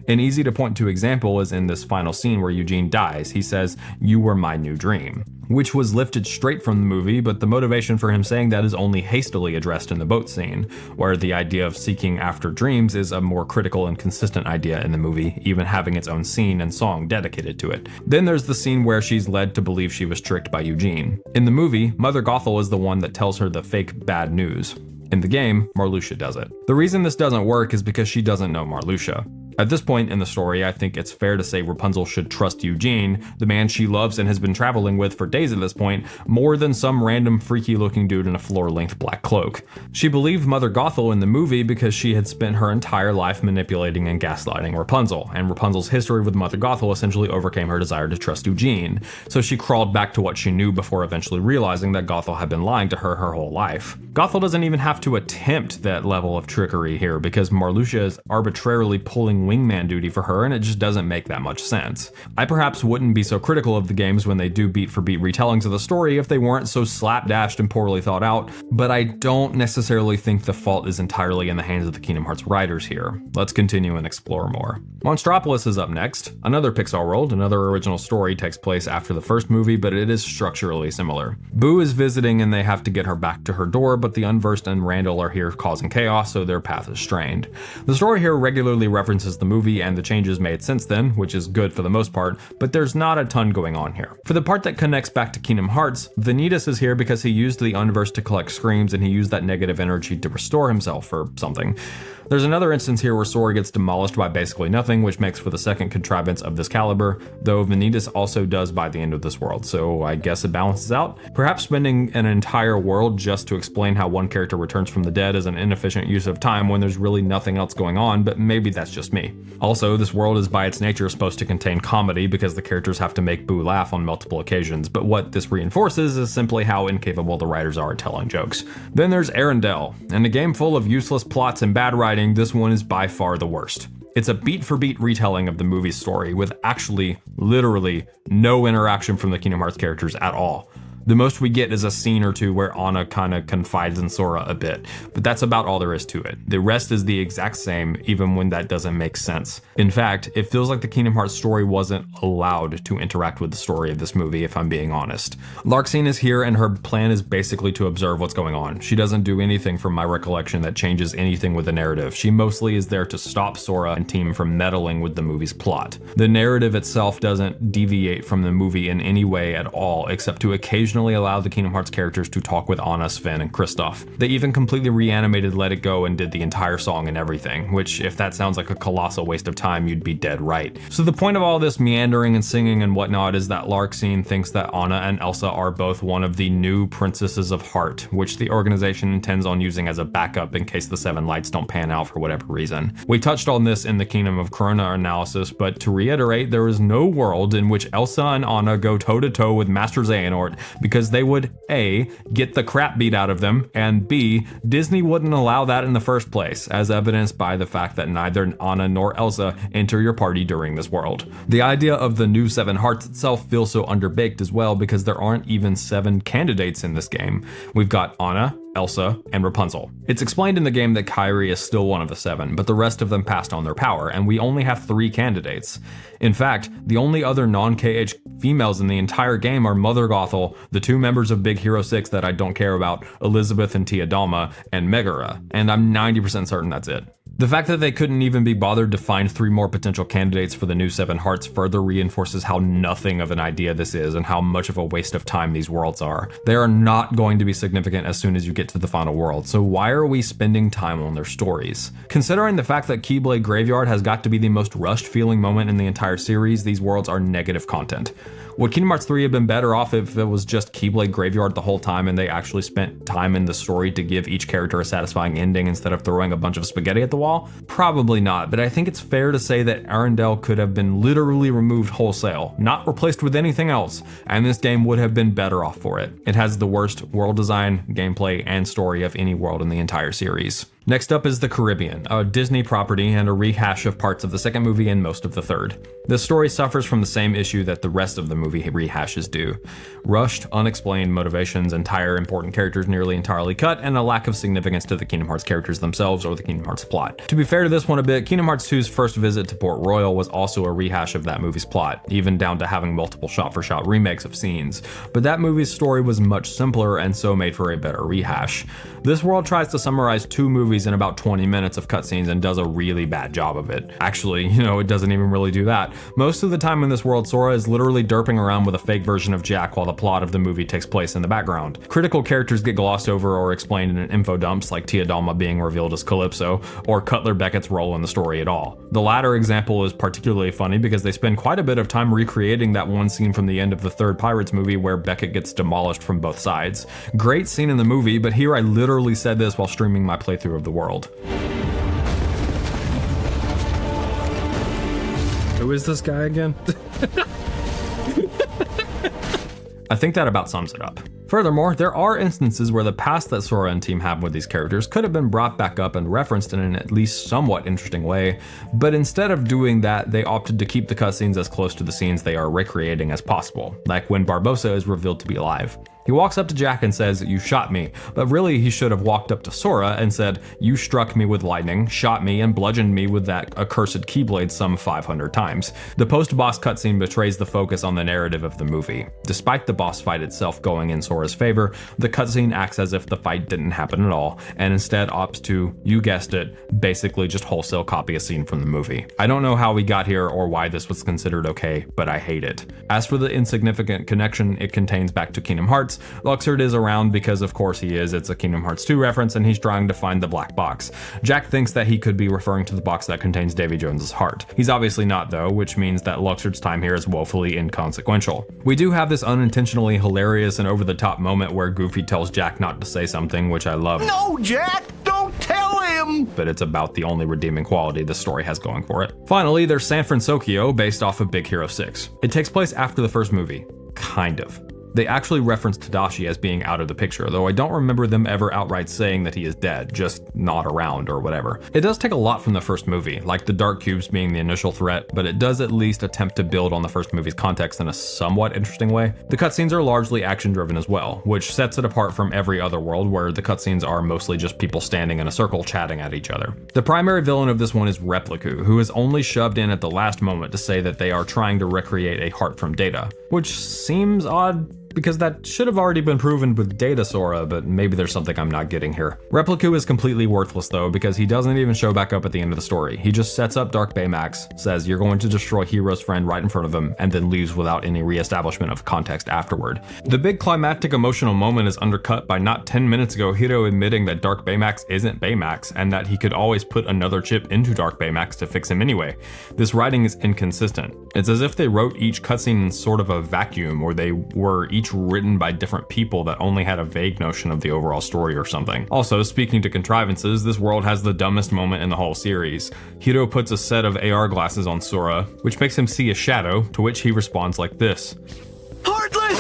An easy to point to example is in this final scene where Eugene dies. He says, "You were my new dream," which was lifted straight from the movie, but the motivation for him saying that is only hastily addressed in the boat scene, where the idea of seeking after dreams is a more critical and consistent idea in the movie, even having its own scene and song dedicated to it. Then there's the scene where she's led to believe she was tricked by Eugene. In the movie, Mother Gothel is the one that tells her the fake bad news. In the game, Marluxia does it. The reason this doesn't work is because she doesn't know Marluxia. At this point in the story, I think it's fair to say Rapunzel should trust Eugene, the man she loves and has been traveling with for days at this point, more than some random freaky looking dude in a floor-length black cloak. She believed Mother Gothel in the movie because she had spent her entire life manipulating and gaslighting Rapunzel, and Rapunzel's history with Mother Gothel essentially overcame her desire to trust Eugene, so she crawled back to what she knew before eventually realizing that Gothel had been lying to her whole life. Gothel doesn't even have to attempt that level of trickery here because Marluxia is arbitrarily pulling wingman duty for her, and it just doesn't make that much sense. I perhaps wouldn't be so critical of the games when they do beat-for-beat retellings of the story if they weren't so slapdashed and poorly thought out, but I don't necessarily think the fault is entirely in the hands of the Kingdom Hearts writers here. Let's continue and explore more. Monstropolis is up next. Another Pixar world, another original story takes place after the first movie, but it is structurally similar. Boo is visiting and they have to get her back to her door, but the Unversed and Randall are here causing chaos, so their path is strained. The story here regularly references the movie and the changes made since then, which is good for the most part, but there's not a ton going on here. For the part that connects back to Kingdom Hearts, Vanitas is here because he used the Unversed to collect screams and he used that negative energy to restore himself or something. There's another instance here where Sora gets demolished by basically nothing, which makes for the second contrivance of this caliber, though Vanitas also does by the end of this world, so I guess it balances out. Perhaps spending an entire world just to explain how one character returns from the dead is an inefficient use of time when there's really nothing else going on, but maybe that's just me. Also, this world is by its nature supposed to contain comedy because the characters have to make Boo laugh on multiple occasions, but what this reinforces is simply how incapable the writers are at telling jokes. Then there's Arendelle. In a game full of useless plots and bad writing, this one is by far the worst. It's a beat-for-beat retelling of the movie's story with actually, literally, no interaction from the Kingdom Hearts characters at all. The most we get is a scene or two where Anna kinda confides in Sora a bit, but that's about all there is to it. The rest is the exact same, even when that doesn't make sense. In fact, it feels like the Kingdom Hearts story wasn't allowed to interact with the story of this movie, if I'm being honest. Larxene is here and her plan is basically to observe what's going on. She doesn't do anything from my recollection that changes anything with the narrative. She mostly is there to stop Sora and team from meddling with the movie's plot. The narrative itself doesn't deviate from the movie in any way at all, except to occasionally allow the Kingdom Hearts characters to talk with Anna, Sven, and Kristoff. They even completely reanimated Let It Go and did the entire song and everything, which if that sounds like a colossal waste of time, you'd be dead right. So the point of all this meandering and singing and whatnot is that Larxene thinks that Anna and Elsa are both one of the new Princesses of Heart, which the organization intends on using as a backup in case the Seven Lights don't pan out for whatever reason. We touched on this in the Kingdom of Corona analysis, but to reiterate, there is no world in which Elsa and Anna go toe-to-toe with Master Xehanort because they would A, get the crap beat out of them, and B, Disney wouldn't allow that in the first place, as evidenced by the fact that neither Anna nor Elsa enter your party during this world. The idea of the new Seven Hearts itself feels so underbaked as well because there aren't even 7 candidates in this game. We've got Anna, Elsa, and Rapunzel. It's explained in the game that Kairi is still one of the 7, but the rest of them passed on their power, and we only have 3 candidates. In fact, the only other non-KH females in the entire game are Mother Gothel, the 2 members of Big Hero 6 that I don't care about, Elizabeth and Tia Dalma, and Megara, and I'm 90% certain that's it. The fact that they couldn't even be bothered to find 3 more potential candidates for the new Seven Hearts further reinforces how nothing of an idea this is and how much of a waste of time these worlds are. They are not going to be significant as soon as you get to the final world, so why are we spending time on their stories? Considering the fact that Keyblade Graveyard has got to be the most rushed feeling moment in the entire series, these worlds are negative content. Would Kingdom Hearts 3 have been better off if it was just Keyblade Graveyard the whole time and they actually spent time in the story to give each character a satisfying ending instead of throwing a bunch of spaghetti at the wall? Probably not, but I think it's fair to say that Arendelle could have been literally removed wholesale, not replaced with anything else, and this game would have been better off for it. It has the worst world design, gameplay, and story of any world in the entire series. Next up is The Caribbean, a Disney property and a rehash of parts of the second movie and most of the third. This story suffers from the same issue that the rest of the movie rehashes do. Rushed, unexplained motivations, entire important characters nearly entirely cut, and a lack of significance to the Kingdom Hearts characters themselves or the Kingdom Hearts plot. To be fair to this one a bit, Kingdom Hearts 2's first visit to Port Royal was also a rehash of that movie's plot, even down to having multiple shot-for-shot remakes of scenes. But that movie's story was much simpler and so made for a better rehash. This world tries to summarize 2 movies movies in about 20 minutes of cutscenes and does a really bad job of it. Actually, it doesn't even really do that. Most of the time in this world, Sora is literally derping around with a fake version of Jack while the plot of the movie takes place in the background. Critical characters get glossed over or explained in info dumps, like Tia Dalma being revealed as Calypso, or Cutler Beckett's role in the story at all. The latter example is particularly funny because they spend quite a bit of time recreating that one scene from the end of the third Pirates movie where Beckett gets demolished from both sides. Great scene in the movie, but here I literally said this while streaming my playthrough of the world. Who is this guy again? I think that about sums it up. Furthermore, there are instances where the past that Sora and team have with these characters could have been brought back up and referenced in an at least somewhat interesting way, but instead of doing that, they opted to keep the cutscenes as close to the scenes they are recreating as possible, like when Barbossa is revealed to be alive. He walks up to Jack and says, "You shot me," but really he should have walked up to Sora and said, "You struck me with lightning, shot me, and bludgeoned me with that accursed keyblade some 500 times. The post-boss cutscene betrays the focus on the narrative of the movie. Despite the boss fight itself going in Sora's favor, the cutscene acts as if the fight didn't happen at all, and instead opts to, you guessed it, basically just wholesale copy a scene from the movie. I don't know how we got here or why this was considered okay, but I hate it. As for the insignificant connection it contains back to Kingdom Hearts, Luxord is around because of course he is. It's a Kingdom Hearts 2 reference and he's trying to find the black box. Jack thinks that he could be referring to the box that contains Davy Jones's heart. He's obviously not though, which means that Luxord's time here is woefully inconsequential. We do have this unintentionally hilarious and over-the-top moment where Goofy tells Jack not to say something, which I love. No, Jack, don't tell him! But it's about the only redeeming quality the story has going for it. Finally, there's San Francisco, based off of Big Hero 6. It takes place after the first movie. Kind of. They actually reference Tadashi as being out of the picture, though I don't remember them ever outright saying that he is dead, just not around or whatever. It does take a lot from the first movie, like the Dark Cubes being the initial threat, but it does at least attempt to build on the first movie's context in a somewhat interesting way. The cutscenes are largely action-driven as well, which sets it apart from every other world where the cutscenes are mostly just people standing in a circle chatting at each other. The primary villain of this one is Repliku, who is only shoved in at the last moment to say that they are trying to recreate a heart from Data, which seems odd because that should have already been proven with Data Sora, but maybe there's something I'm not getting here. Repliku is completely worthless though, because he doesn't even show back up at the end of the story. He just sets up Dark Baymax, says you're going to destroy Hero's friend right in front of him, and then leaves without any re-establishment of context afterward. The big climactic emotional moment is undercut by not 10 minutes ago Hiro admitting that Dark Baymax isn't Baymax, and that he could always put another chip into Dark Baymax to fix him anyway. This writing is inconsistent. It's as if they wrote each cutscene in sort of a vacuum, or they were each written by different people that only had a vague notion of the overall story or something. Also, speaking to contrivances, this world has the dumbest moment in the whole series. Hiro puts a set of AR glasses on Sora, which makes him see a shadow, to which he responds like this. Heartless!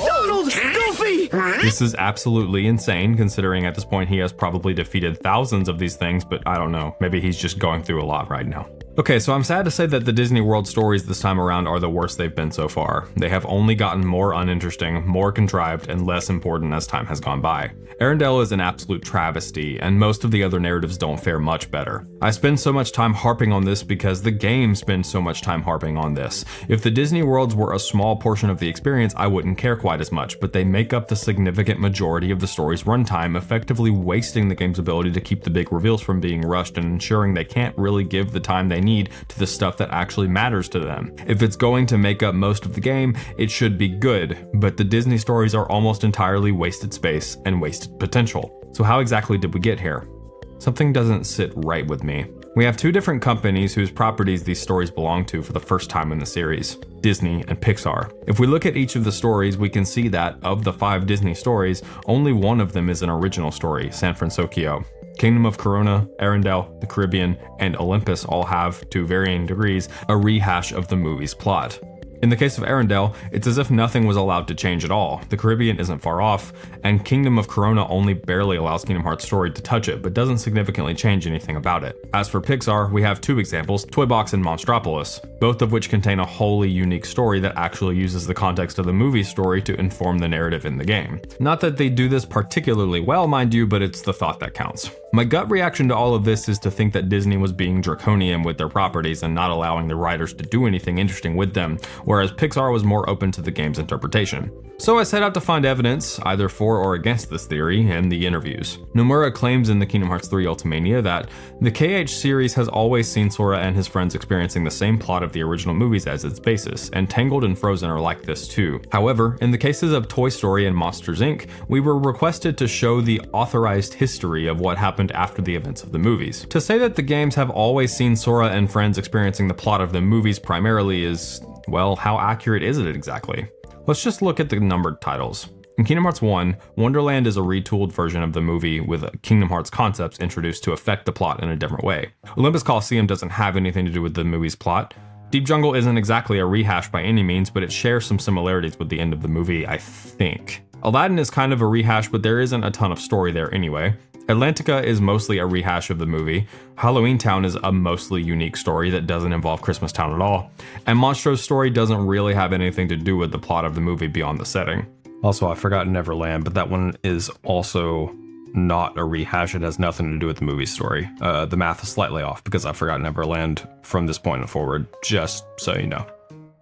Donald! Goofy! This is absolutely insane, considering at this point he has probably defeated thousands of these things, but I don't know, maybe he's just going through a lot right now. Okay, so I'm sad to say that the Disney World stories this time around are the worst they've been so far. They have only gotten more uninteresting, more contrived, and less important as time has gone by. Arendelle is an absolute travesty, and most of the other narratives don't fare much better. I spend so much time harping on this because the game spends so much time harping on this. If the Disney Worlds were a small portion of the experience, I wouldn't care quite as much, but they make up the significant majority of the story's runtime, effectively wasting the game's ability to keep the big reveals from being rushed and ensuring they can't really give the time they need to the stuff that actually matters to them. If it's going to make up most of the game, it should be good, but the Disney stories are almost entirely wasted space and wasted potential. So how exactly did we get here? Something doesn't sit right with me. We have two different companies whose properties these stories belong to for the first time in the series, Disney and Pixar. If we look at each of the stories, we can see that, of the 5 Disney stories, only one of them is an original story, San Francisco. Kingdom of Corona, Arendelle, the Caribbean, and Olympus all have, to varying degrees, a rehash of the movie's plot. In the case of Arendelle, it's as if nothing was allowed to change at all. The Caribbean isn't far off, and Kingdom of Corona only barely allows Kingdom Hearts' story to touch it, but doesn't significantly change anything about it. As for Pixar, we have 2 examples, Toy Box and Monstropolis, both of which contain a wholly unique story that actually uses the context of the movie story to inform the narrative in the game. Not that they do this particularly well, mind you, but it's the thought that counts. My gut reaction to all of this is to think that Disney was being draconian with their properties and not allowing the writers to do anything interesting with them, whereas Pixar was more open to the game's interpretation. So I set out to find evidence, either for or against this theory, in the interviews. Nomura claims in the Kingdom Hearts 3 Ultimania that the KH series has always seen Sora and his friends experiencing the same plot of the original movies as its basis, and Tangled and Frozen are like this too. However, in the cases of Toy Story and Monsters Inc., we were requested to show the authorized history of what happened after the events of the movies. To say that the games have always seen Sora and friends experiencing the plot of the movies primarily is, well, how accurate is it exactly? Let's just look at the numbered titles. In Kingdom Hearts 1, Wonderland is a retooled version of the movie with Kingdom Hearts concepts introduced to affect the plot in a different way. Olympus Coliseum doesn't have anything to do with the movie's plot. Deep Jungle isn't exactly a rehash by any means, but it shares some similarities with the end of the movie, I think. Aladdin is kind of a rehash, but there isn't a ton of story there anyway. Atlantica is mostly a rehash of the movie. Halloween Town is a mostly unique story that doesn't involve Christmas Town at all. And Monstro's story doesn't really have anything to do with the plot of the movie beyond the setting. Also, I forgot Neverland, but that one is also not a rehash. It has nothing to do with the movie story. The math is slightly off because I forgot Neverland from this point forward, just so you know.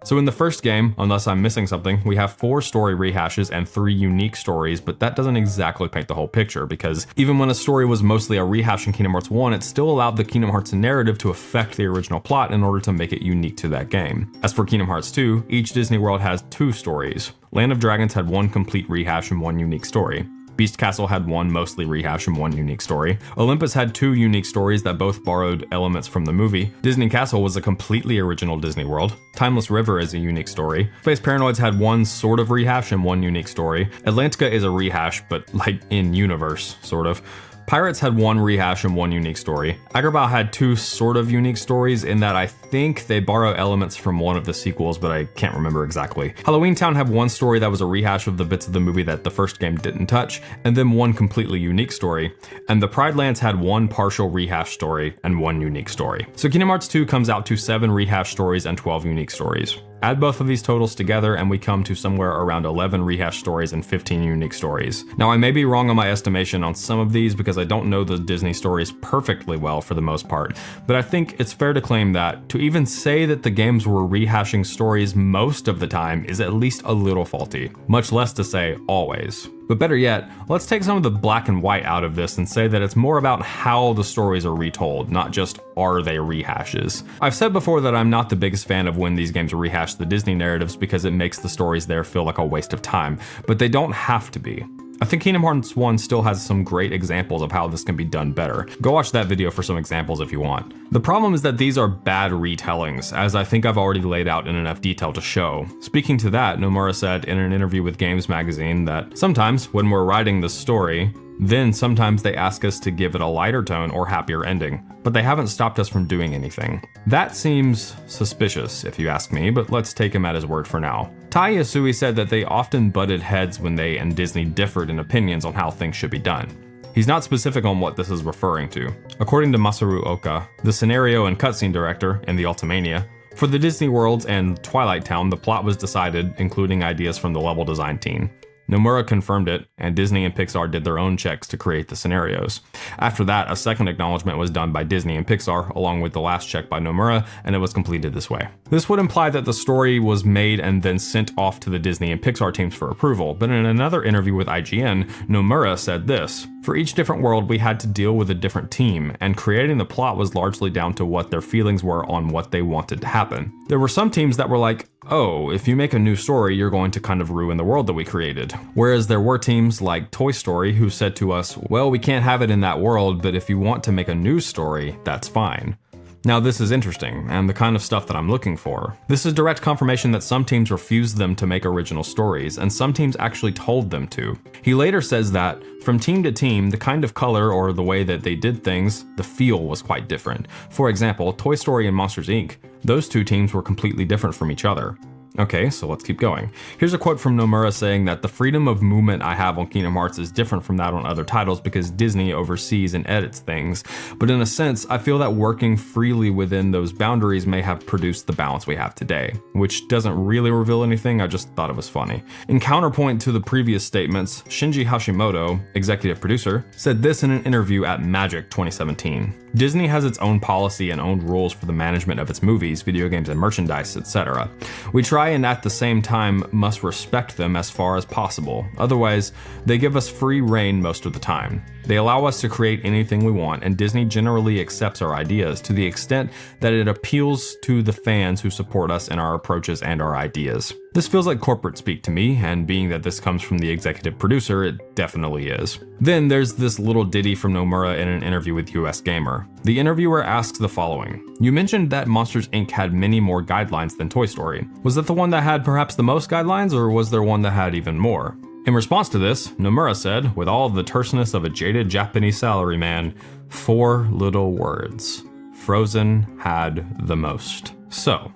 So in the first game, unless I'm missing something, we have 4 story rehashes and 3 unique stories, but that doesn't exactly paint the whole picture, because even when a story was mostly a rehash in Kingdom Hearts 1, it still allowed the Kingdom Hearts narrative to affect the original plot in order to make it unique to that game. As for Kingdom Hearts 2, each Disney world has 2 stories. Land of Dragons had 1 complete rehash and 1 unique story. Beast Castle had 1 mostly rehash and 1 unique story. Olympus had 2 unique stories that both borrowed elements from the movie. Disney Castle was a completely original Disney world. Timeless River is a unique story. Space Paranoids had 1 sort of rehash and 1 unique story. Atlantica is a rehash, but like in universe, sort of. Pirates had 1 rehash and 1 unique story. Agrabah had 2 sort of unique stories in that I think they borrow elements from one of the sequels, but I can't remember exactly. Halloween Town had 1 story that was a rehash of the bits of the movie that the first game didn't touch, and then 1 completely unique story. And the Pride Lands had 1 partial rehash story and 1 unique story. So Kingdom Hearts 2 comes out to 7 rehash stories and 12 unique stories. Add both of these totals together and we come to somewhere around 11 rehash stories and 15 unique stories. Now I may be wrong on my estimation on some of these because I don't know the Disney stories perfectly well for the most part, but I think it's fair to claim that to even say that the games were rehashing stories most of the time is at least a little faulty, much less to say always. But better yet, let's take some of the black and white out of this and say that it's more about how the stories are retold, not just are they rehashes. I've said before that I'm not the biggest fan of when these games rehash the Disney narratives because it makes the stories there feel like a waste of time, but they don't have to be. I think Kingdom Hearts 1 still has some great examples of how this can be done better. Go watch that video for some examples if you want. The problem is that these are bad retellings, as I think I've already laid out in enough detail to show. Speaking to that, Nomura said in an interview with Games Magazine that sometimes when we're writing the story, then sometimes they ask us to give it a lighter tone or happier ending, but they haven't stopped us from doing anything. That seems suspicious if you ask me, but let's take him at his word for now. Tai Yasui said that they often butted heads when they and Disney differed in opinions on how things should be done. He's not specific on what this is referring to. According to Masaru Oka, the scenario and cutscene director in the Ultimania, for the Disney Worlds and Twilight Town, the plot was decided, including ideas from the level design team. Nomura confirmed it, and Disney and Pixar did their own checks to create the scenarios. After that, a second acknowledgement was done by Disney and Pixar, along with the last check by Nomura, and it was completed this way. This would imply that the story was made and then sent off to the Disney and Pixar teams for approval, but in another interview with IGN, Nomura said this: "For each different world, we had to deal with a different team, and creating the plot was largely down to what their feelings were on what they wanted to happen. There were some teams that were like, oh, if you make a new story, you're going to kind of ruin the world that we created. Whereas there were teams like Toy Story who said to us, well, we can't have it in that world, but if you want to make a new story, that's fine." Now this is interesting, and the kind of stuff that I'm looking for. This is direct confirmation that some teams refused them to make original stories, and some teams actually told them to. He later says that, from team to team, the kind of color or the way that they did things, the feel was quite different. For example, Toy Story and Monsters Inc., those two teams were completely different from each other. Okay, so let's keep going. Here's a quote from Nomura saying that the freedom of movement I have on Kingdom Hearts is different from that on other titles because Disney oversees and edits things, but in a sense, I feel that working freely within those boundaries may have produced the balance we have today, which doesn't really reveal anything, I just thought it was funny. In counterpoint to the previous statements, Shinji Hashimoto, executive producer, said this in an interview at Magic 2017. Disney has its own policy and own rules for the management of its movies, video games, and merchandise, etc. We try and at the same time must respect them as far as possible. Otherwise, they give us free rein most of the time. They allow us to create anything we want, and Disney generally accepts our ideas to the extent that it appeals to the fans who support us in our approaches and our ideas. This feels like corporate speak to me, and being that this comes from the executive producer, it definitely is. Then there's this little ditty from Nomura in an interview with US Gamer. The interviewer asks the following: "You mentioned that Monsters Inc. had many more guidelines than Toy Story. Was that the one that had perhaps the most guidelines, or was there one that had even more?" In response to this, Nomura said, with all of the terseness of a jaded Japanese salaryman, 4 little words: Frozen had the most. So,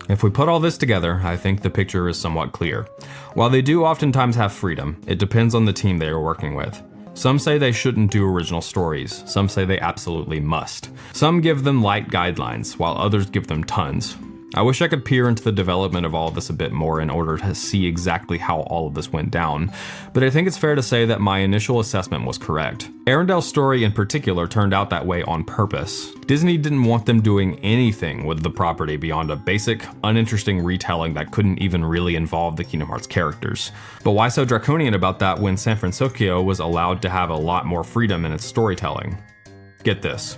if we put all this together, I think the picture is somewhat clear. While they do oftentimes have freedom, it depends on the team they are working with. Some say they shouldn't do original stories, some say they absolutely must. Some give them light guidelines, while others give them tons. I wish I could peer into the development of all of this a bit more in order to see exactly how all of this went down, but I think it's fair to say that my initial assessment was correct. Arendelle's story in particular turned out that way on purpose. Disney didn't want them doing anything with the property beyond a basic, uninteresting retelling that couldn't even really involve the Kingdom Hearts characters. But why so draconian about that when San Francisco was allowed to have a lot more freedom in its storytelling? Get this.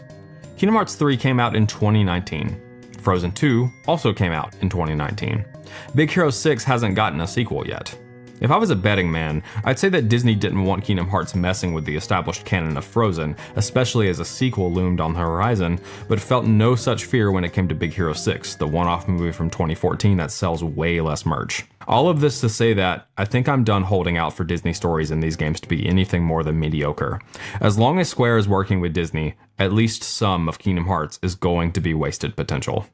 Kingdom Hearts 3 came out in 2019. Frozen 2 also came out in 2019. Big Hero 6 hasn't gotten a sequel yet. If I was a betting man, I'd say that Disney didn't want Kingdom Hearts messing with the established canon of Frozen, especially as a sequel loomed on the horizon, but felt no such fear when it came to Big Hero 6, the one-off movie from 2014 that sells way less merch. All of this to say that I think I'm done holding out for Disney stories in these games to be anything more than mediocre. As long as Square is working with Disney, at least some of Kingdom Hearts is going to be wasted potential.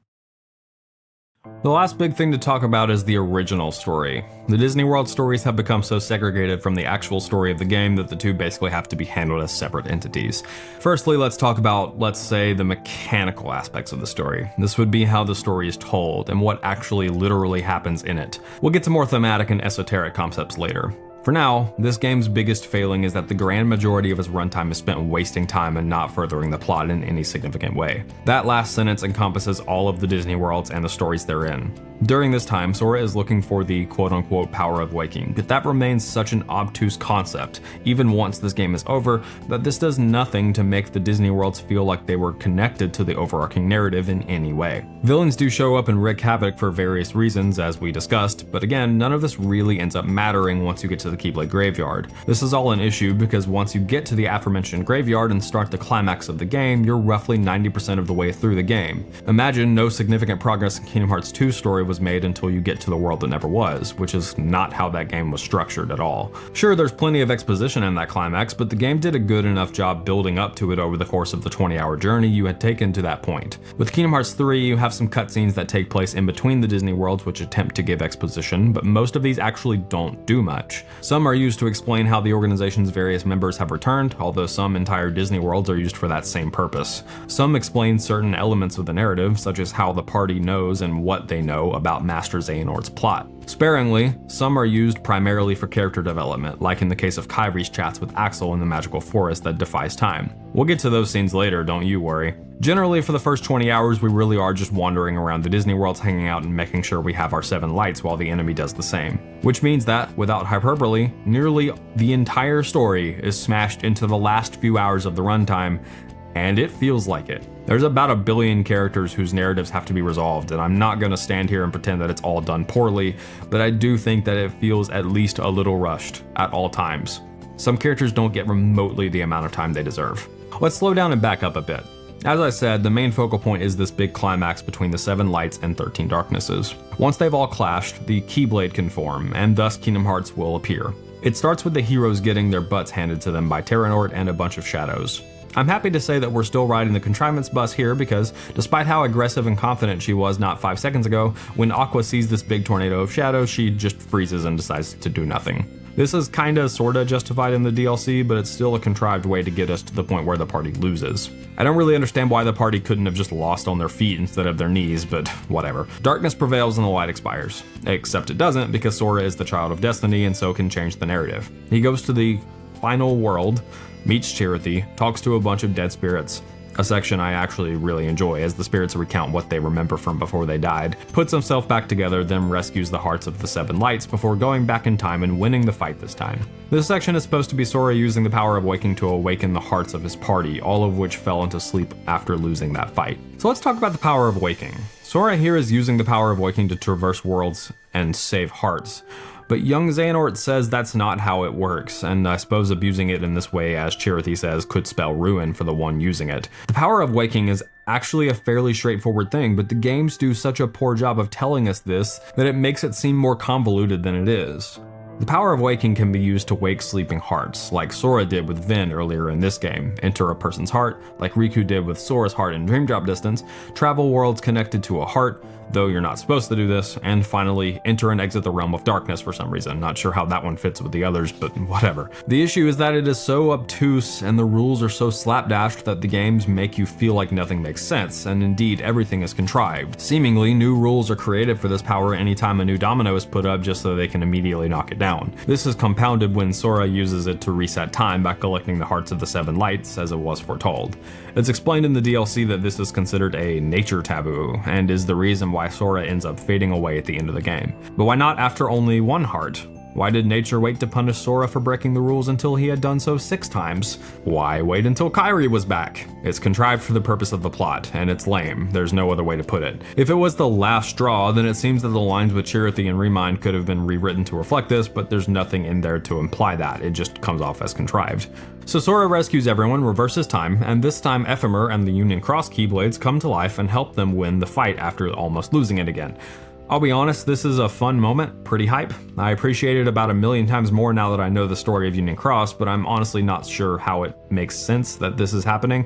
The last big thing to talk about is the original story. The Disney World stories have become so segregated from the actual story of the game that the two basically have to be handled as separate entities. Firstly, let's talk about, let's say, the mechanical aspects of the story. This would be how the story is told and what actually literally happens in it. We'll get to more thematic and esoteric concepts later. For now, this game's biggest failing is that the grand majority of its runtime is spent wasting time and not furthering the plot in any significant way. That last sentence encompasses all of the Disney worlds and the stories they're in. During this time, Sora is looking for the quote-unquote power of waking, but that remains such an obtuse concept, even once this game is over, that this does nothing to make the Disney worlds feel like they were connected to the overarching narrative in any way. Villains do show up and wreak havoc for various reasons, as we discussed, but again, none of this really ends up mattering once you get to the Keyblade Graveyard. This is all an issue because once you get to the aforementioned graveyard and start the climax of the game, you're roughly 90% of the way through the game. Imagine no significant progress in Kingdom Hearts 2 story was made until you get to the world that never was, which is not how that game was structured at all. Sure, there's plenty of exposition in that climax, but the game did a good enough job building up to it over the course of the 20-hour journey you had taken to that point. With Kingdom Hearts 3, you have some cutscenes that take place in between the Disney worlds which attempt to give exposition, but most of these actually don't do much. Some are used to explain how the organization's various members have returned, although some entire Disney worlds are used for that same purpose. Some explain certain elements of the narrative, such as how the party knows and what they know about Master Xehanort's plot. Sparingly, some are used primarily for character development, like in the case of Kyrie's chats with Axel in the magical forest that defies time. We'll get to those scenes later, don't you worry. Generally, for the first 20 hours, we really are just wandering around the Disney worlds hanging out and making sure we have our 7 lights while the enemy does the same. Which means that, without hyperbole, nearly the entire story is smashed into the last few hours of the runtime, and it feels like it. There's about 1 billion characters whose narratives have to be resolved, and I'm not gonna stand here and pretend that it's all done poorly, but I do think that it feels at least a little rushed at all times. Some characters don't get remotely the amount of time they deserve. Let's slow down and back up a bit. As I said, the main focal point is this big climax between the 7 lights and 13 darknesses. Once they've all clashed, the Keyblade can form, and thus Kingdom Hearts will appear. It starts with the heroes getting their butts handed to them by Terranort and a bunch of shadows. I'm happy to say that we're still riding the contrivance bus here because despite how aggressive and confident she was not 5 seconds ago, when Aqua sees this big tornado of shadow, she just freezes and decides to do nothing. This is kinda sorta justified in the DLC, but it's still a contrived way to get us to the point where the party loses. I don't really understand why the party couldn't have just lost on their feet instead of their knees, but whatever. Darkness prevails and the light expires. Except it doesn't, because Sora is the child of destiny and so can change the narrative. He goes to the final world, meets Charity, talks to a bunch of dead spirits, a section I actually really enjoy as the spirits recount what they remember from before they died, puts himself back together, then rescues the hearts of the 7 lights before going back in time and winning the fight this time. This section is supposed to be Sora using the power of waking to awaken the hearts of his party, all of which fell into sleep after losing that fight. So let's talk about the power of waking. Sora here is using the power of waking to traverse worlds and save hearts. But young Xehanort says that's not how it works, and I suppose abusing it in this way, as Charity says, could spell ruin for the one using it. The power of waking is actually a fairly straightforward thing, but the games do such a poor job of telling us this that it makes it seem more convoluted than it is. The power of waking can be used to wake sleeping hearts, like Sora did with Vin earlier in this game, enter a person's heart, like Riku did with Sora's heart in Dream Drop Distance, travel worlds connected to a heart, though you're not supposed to do this, and finally, enter and exit the realm of darkness for some reason. Not sure how that one fits with the others, but whatever. The issue is that it is so obtuse and the rules are so slapdashed that the games make you feel like nothing makes sense, and indeed everything is contrived. Seemingly, new rules are created for this power anytime a new domino is put up just so they can immediately knock it down. This is compounded when Sora uses it to reset time by collecting the hearts of the 7 lights, as it was foretold. It's explained in the DLC that this is considered a nature taboo, and is the reason why Sora ends up fading away at the end of the game. But why not after only 1 heart? Why did nature wait to punish Sora for breaking the rules until he had done so 6 times? Why wait until Kairi was back? It's contrived for the purpose of the plot, and it's lame. There's no other way to put it. If it was the last straw, then it seems that the lines with Charity and Remind could have been rewritten to reflect this, but there's nothing in there to imply that. It just comes off as contrived. So Sora rescues everyone, reverses time, and this time Ephemer and the Union Cross Keyblades come to life and help them win the fight after almost losing it again. I'll be honest, this is a fun moment, pretty hype. I appreciate it about 1,000,000 times more now that I know the story of Union Cross, but I'm honestly not sure how it makes sense that this is happening,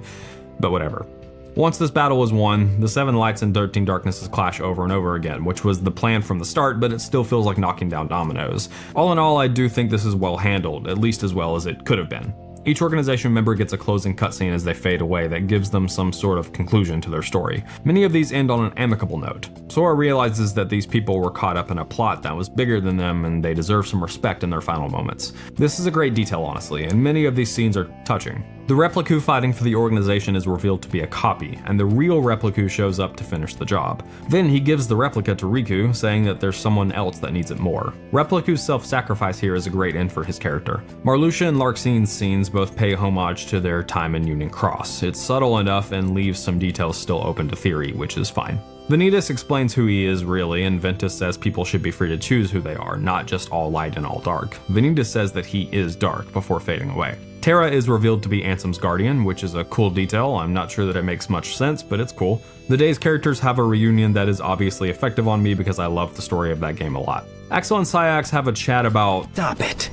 but whatever. Once this battle is won, the 7 lights and 13 darknesses clash over and over again, which was the plan from the start, but it still feels like knocking down dominoes. All in all, I do think this is well handled, at least as well as it could have been. Each organization member gets a closing cutscene as they fade away that gives them some sort of conclusion to their story. Many of these end on an amicable note. Sora realizes that these people were caught up in a plot that was bigger than them and they deserve some respect in their final moments. This is a great detail, honestly, and many of these scenes are touching. The Repliku fighting for the organization is revealed to be a copy, and the real Repliku shows up to finish the job. Then he gives the replica to Riku, saying that there's someone else that needs it more. Repliku's self-sacrifice here is a great end for his character. Marluxia and Larxine's scenes both pay homage to their time in Union Cross. It's subtle enough and leaves some details still open to theory, which is fine. Vanitas explains who he is really, and Ventus says people should be free to choose who they are, not just all light and all dark. Vanitas says that he is dark before fading away. Terra is revealed to be Ansem's guardian, which is a cool detail. I'm not sure that it makes much sense, but it's cool. The day's characters have a reunion that is obviously effective on me because I love the story of that game a lot. Axel and Syax have a chat about— Stop it.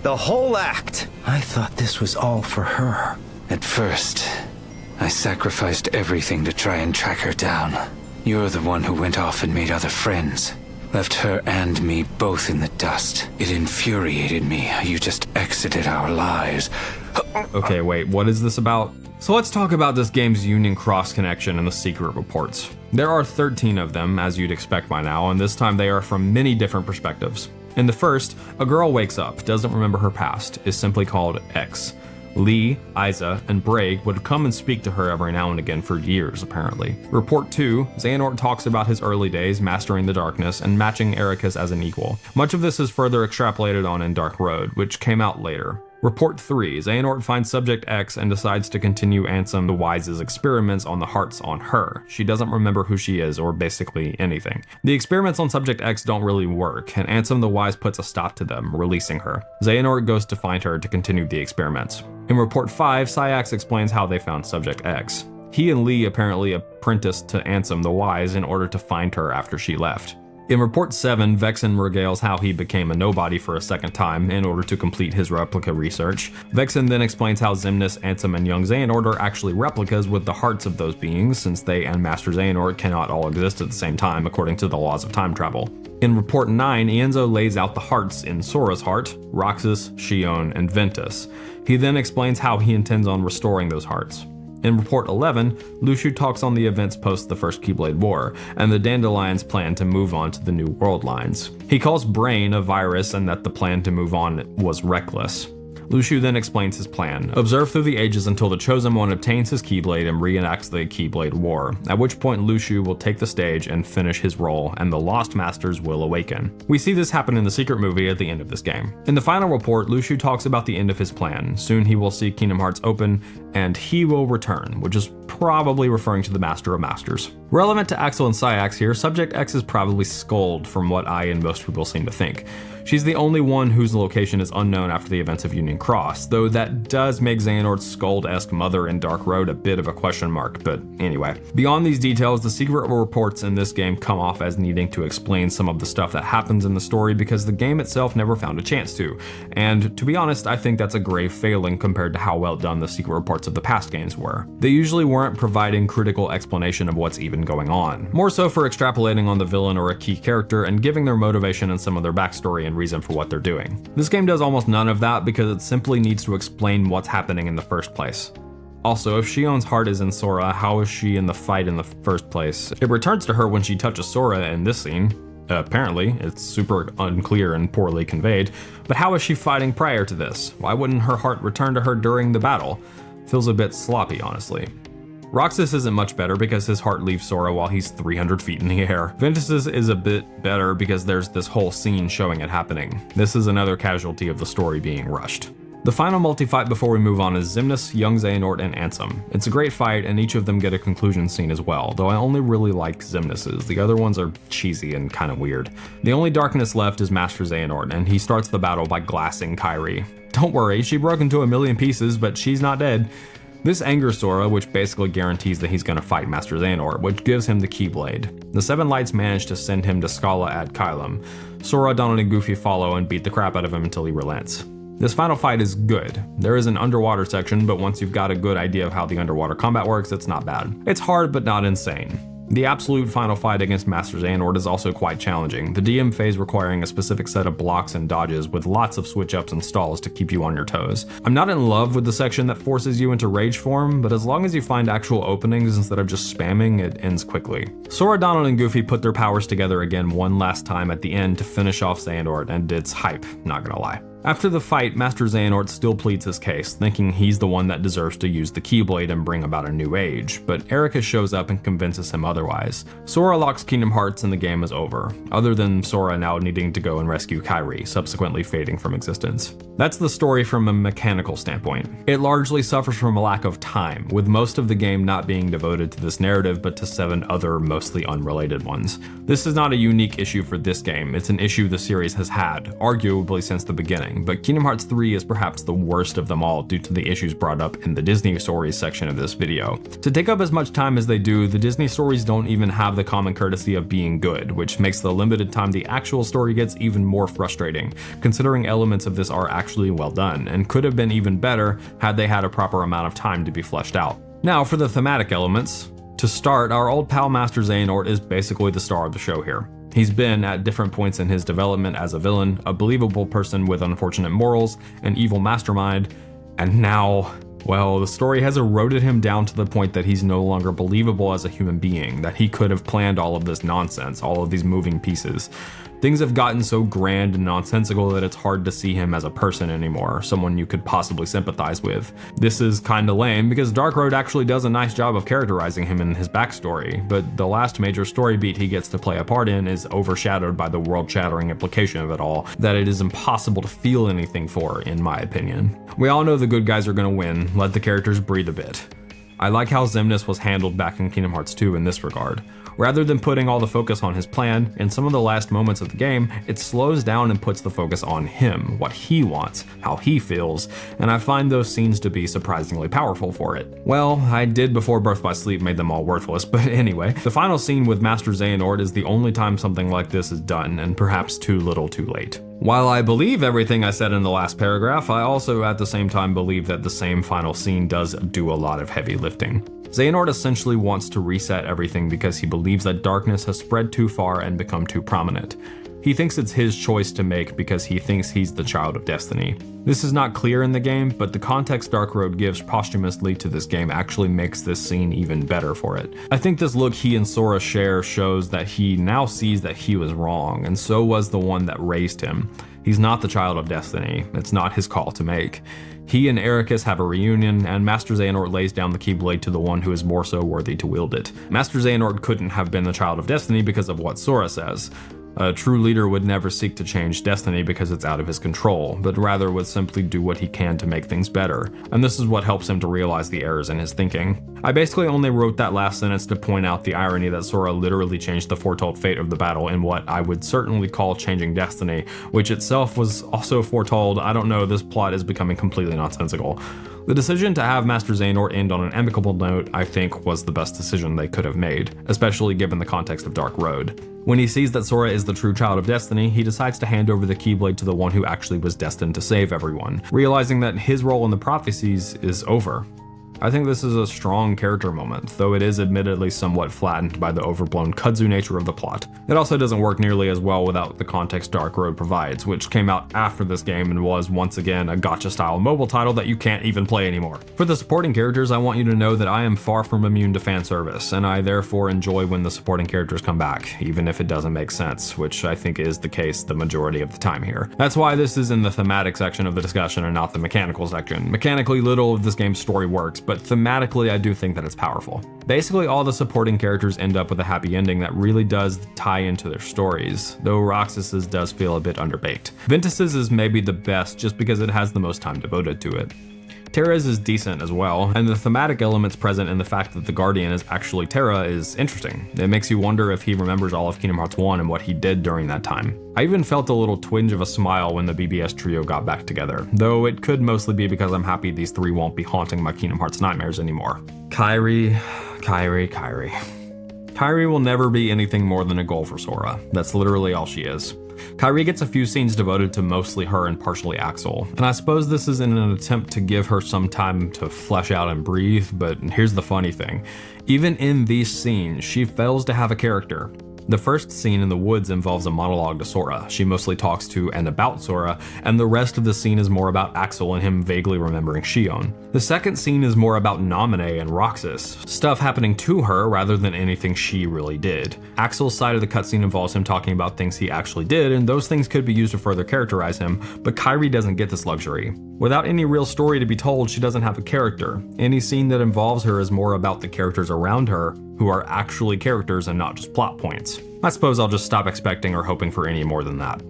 The whole act. I thought this was all for her. At first, I sacrificed everything to try and track her down. You're the one who went off and made other friends. Left her and me both in the dust. It infuriated me how you just exited our lives. Okay, wait, what is this about? So let's talk about this game's Union Cross connection and the secret reports. There are 13 of them, as you'd expect by now, and this time they are from many different perspectives. In the first, a girl wakes up, doesn't remember her past, is simply called X. Lee, Isa, and Braig would come and speak to her every now and again for years, apparently. Report 2, Xehanort talks about his early days mastering the darkness and matching Ericus as an equal. Much of this is further extrapolated on in Dark Road, which came out later. Report 3, Xehanort finds Subject X and decides to continue Ansem the Wise's experiments on the hearts on her. She doesn't remember who she is or basically anything. The experiments on Subject X don't really work, and Ansem the Wise puts a stop to them, releasing her. Xehanort goes to find her to continue the experiments. In Report 5, Syax explains how they found Subject X. He and Lee apparently apprenticed to Ansem the Wise in order to find her after she left. In Report 7, Vexen regales how he became a nobody for a second time in order to complete his replica research. Vexen then explains how Xemnas, Ansem, and young Xehanort are actually replicas with the hearts of those beings, since they and Master Xehanort cannot all exist at the same time according to the laws of time travel. In Report 9, Ienzo lays out the hearts in Sora's heart, Roxas, Xion, and Ventus. He then explains how he intends on restoring those hearts. In Report 11, Luxu talks on the events post the First Keyblade War, and the Dandelions' plan to move on to the New World lines. He calls Brain a virus and that the plan to move on was reckless. Luxu then explains his plan. Observe through the ages until the Chosen One obtains his Keyblade and reenacts the Keyblade War, at which point Luxu will take the stage and finish his role, and the Lost Masters will awaken. We see this happen in the secret movie at the end of this game. In the final report, Luxu talks about the end of his plan. Soon he will see Kingdom Hearts open, and he will return, which is probably referring to the Master of Masters. Relevant to Axel and Syax here, Subject X is probably Skuld from what I and most people seem to think. She's the only one whose location is unknown after the events of Union Cross, though that does make Xehanort's Skuld-esque mother in Dark Road a bit of a question mark, but anyway. Beyond these details, the secret reports in this game come off as needing to explain some of the stuff that happens in the story because the game itself never found a chance to, and to be honest, I think that's a grave failing compared to how well done the secret reports of the past games were. They usually weren't providing critical explanation of what's even going on, more so for extrapolating on the villain or a key character and giving their motivation and some of their backstory and reason for what they're doing. This game does almost none of that because it simply needs to explain what's happening in the first place. Also, if Xion's heart is in Sora, how is she in the fight in the first place? It returns to her when she touches Sora in this scene. Apparently, it's super unclear and poorly conveyed, but how is she fighting prior to this? Why wouldn't her heart return to her during the battle? Feels a bit sloppy, honestly. Roxas isn't much better because his heart leaves Sora while he's 300 feet in the air. Ventus's is a bit better because there's this whole scene showing it happening. This is another casualty of the story being rushed. The final multi-fight before we move on is Xemnas, young Xehanort, and Ansem. It's a great fight, and each of them get a conclusion scene as well, though I only really like Xemnas's. The other ones are cheesy and kind of weird. The only darkness left is Master Xehanort, and he starts the battle by glassing Kairi. Don't worry, she broke into a million pieces, but she's not dead. This angers Sora, which basically guarantees that he's going to fight Master Xehanort, which gives him the Keyblade. The Seven Lights manage to send him to Scala ad Kylum. Sora, Donald, and Goofy follow and beat the crap out of him until he relents. This final fight is good. There is an underwater section, but once you've got a good idea of how the underwater combat works, it's not bad. It's hard, but not insane. The absolute final fight against Master Xehanort is also quite challenging, the DM phase requiring a specific set of blocks and dodges with lots of switch-ups and stalls to keep you on your toes. I'm not in love with the section that forces you into rage form, but as long as you find actual openings instead of just spamming, it ends quickly. Sora, Donald, and Goofy put their powers together again one last time at the end to finish off Xehanort, and it's hype, not gonna lie. After the fight, Master Xehanort still pleads his case, thinking he's the one that deserves to use the Keyblade and bring about a new age, but Erika shows up and convinces him otherwise. Sora locks Kingdom Hearts and the game is over, other than Sora now needing to go and rescue Kairi, subsequently fading from existence. That's the story from a mechanical standpoint. It largely suffers from a lack of time, with most of the game not being devoted to this narrative but to 7 other mostly unrelated ones. This is not a unique issue for this game, it's an issue the series has had, arguably since the beginning. But Kingdom Hearts 3 is perhaps the worst of them all due to the issues brought up in the Disney stories section of this video. To take up as much time as they do, the Disney stories don't even have the common courtesy of being good, which makes the limited time the actual story gets even more frustrating, considering elements of this are actually well done, and could have been even better had they had a proper amount of time to be fleshed out. Now for the thematic elements. To start, our old pal Master Xehanort is basically the star of the show here. He's been, at different points in his development as a villain, a believable person with unfortunate morals, an evil mastermind, and now, well, the story has eroded him down to the point that he's no longer believable as a human being, that he could have planned all of this nonsense, all of these moving pieces. Things have gotten so grand and nonsensical that it's hard to see him as a person anymore, someone you could possibly sympathize with. This is kinda lame because Dark Road actually does a nice job of characterizing him in his backstory, but the last major story beat he gets to play a part in is overshadowed by the world-shattering implication of it all, that it is impossible to feel anything for, in my opinion. We all know the good guys are gonna win, let the characters breathe a bit. I like how Xemnas was handled back in Kingdom Hearts 2 in this regard. Rather than putting all the focus on his plan, in some of the last moments of the game, it slows down and puts the focus on him, what he wants, how he feels, and I find those scenes to be surprisingly powerful for it. Well, I did before Birth by Sleep made them all worthless, but anyway, the final scene with Master Xehanort is the only time something like this is done, and perhaps too little too late. While I believe everything I said in the last paragraph, I also at the same time believe that the same final scene does do a lot of heavy lifting. Xehanort essentially wants to reset everything because he believes that darkness has spread too far and become too prominent. He thinks it's his choice to make because he thinks he's the child of destiny. This is not clear in the game, but the context Dark Road gives posthumously to this game actually makes this scene even better for it. I think this look he and Sora share shows that he now sees that he was wrong, and so was the one that raised him. He's not the child of destiny. It's not his call to make. He and Ericus have a reunion, and Master Xehanort lays down the Keyblade to the one who is more so worthy to wield it. Master Xehanort couldn't have been the child of destiny because of what Sora says. A true leader would never seek to change destiny because it's out of his control, but rather would simply do what he can to make things better, and this is what helps him to realize the errors in his thinking. I basically only wrote that last sentence to point out the irony that Sora literally changed the foretold fate of the battle in what I would certainly call changing destiny, which itself was also foretold. I don't know, this plot is becoming completely nonsensical. The decision to have Master Xehanort end on an amicable note, I think, was the best decision they could have made, especially given the context of Dark Road. When he sees that Sora is the true child of destiny, he decides to hand over the Keyblade to the one who actually was destined to save everyone, realizing that his role in the prophecies is over. I think this is a strong character moment, though it is admittedly somewhat flattened by the overblown kudzu nature of the plot. It also doesn't work nearly as well without the context Dark Road provides, which came out after this game and was once again a gacha-style mobile title that you can't even play anymore. For the supporting characters, I want you to know that I am far from immune to fan service, and I therefore enjoy when the supporting characters come back, even if it doesn't make sense, which I think is the case the majority of the time here. That's why this is in the thematic section of the discussion and not the mechanical section. Mechanically, little of this game's story works, but thematically I do think that it's powerful. Basically all the supporting characters end up with a happy ending that really does tie into their stories, though Roxas's does feel a bit underbaked. Ventus's is maybe the best just because it has the most time devoted to it. Terra's is decent as well, and the thematic elements present in the fact that the Guardian is actually Terra is interesting. It makes you wonder if he remembers all of Kingdom Hearts 1 and what he did during that time. I even felt a little twinge of a smile when the BBS trio got back together, though it could mostly be because I'm happy these three won't be haunting my Kingdom Hearts nightmares anymore. Kairi will never be anything more than a goal for Sora. That's literally all she is. Kairi gets a few scenes devoted to mostly her and partially Axel, and I suppose this is in an attempt to give her some time to flesh out and breathe, but here's the funny thing. Even in these scenes, she fails to have a character. The first scene in the woods involves a monologue to Sora. She mostly talks to and about Sora, and the rest of the scene is more about Axel and him vaguely remembering Xion. The second scene is more about Naminé and Roxas, stuff happening to her rather than anything she really did. Axel's side of the cutscene involves him talking about things he actually did, and those things could be used to further characterize him, but Kairi doesn't get this luxury. Without any real story to be told, she doesn't have a character. Any scene that involves her is more about the characters around her, who are actually characters and not just plot points. I suppose I'll just stop expecting or hoping for any more than that.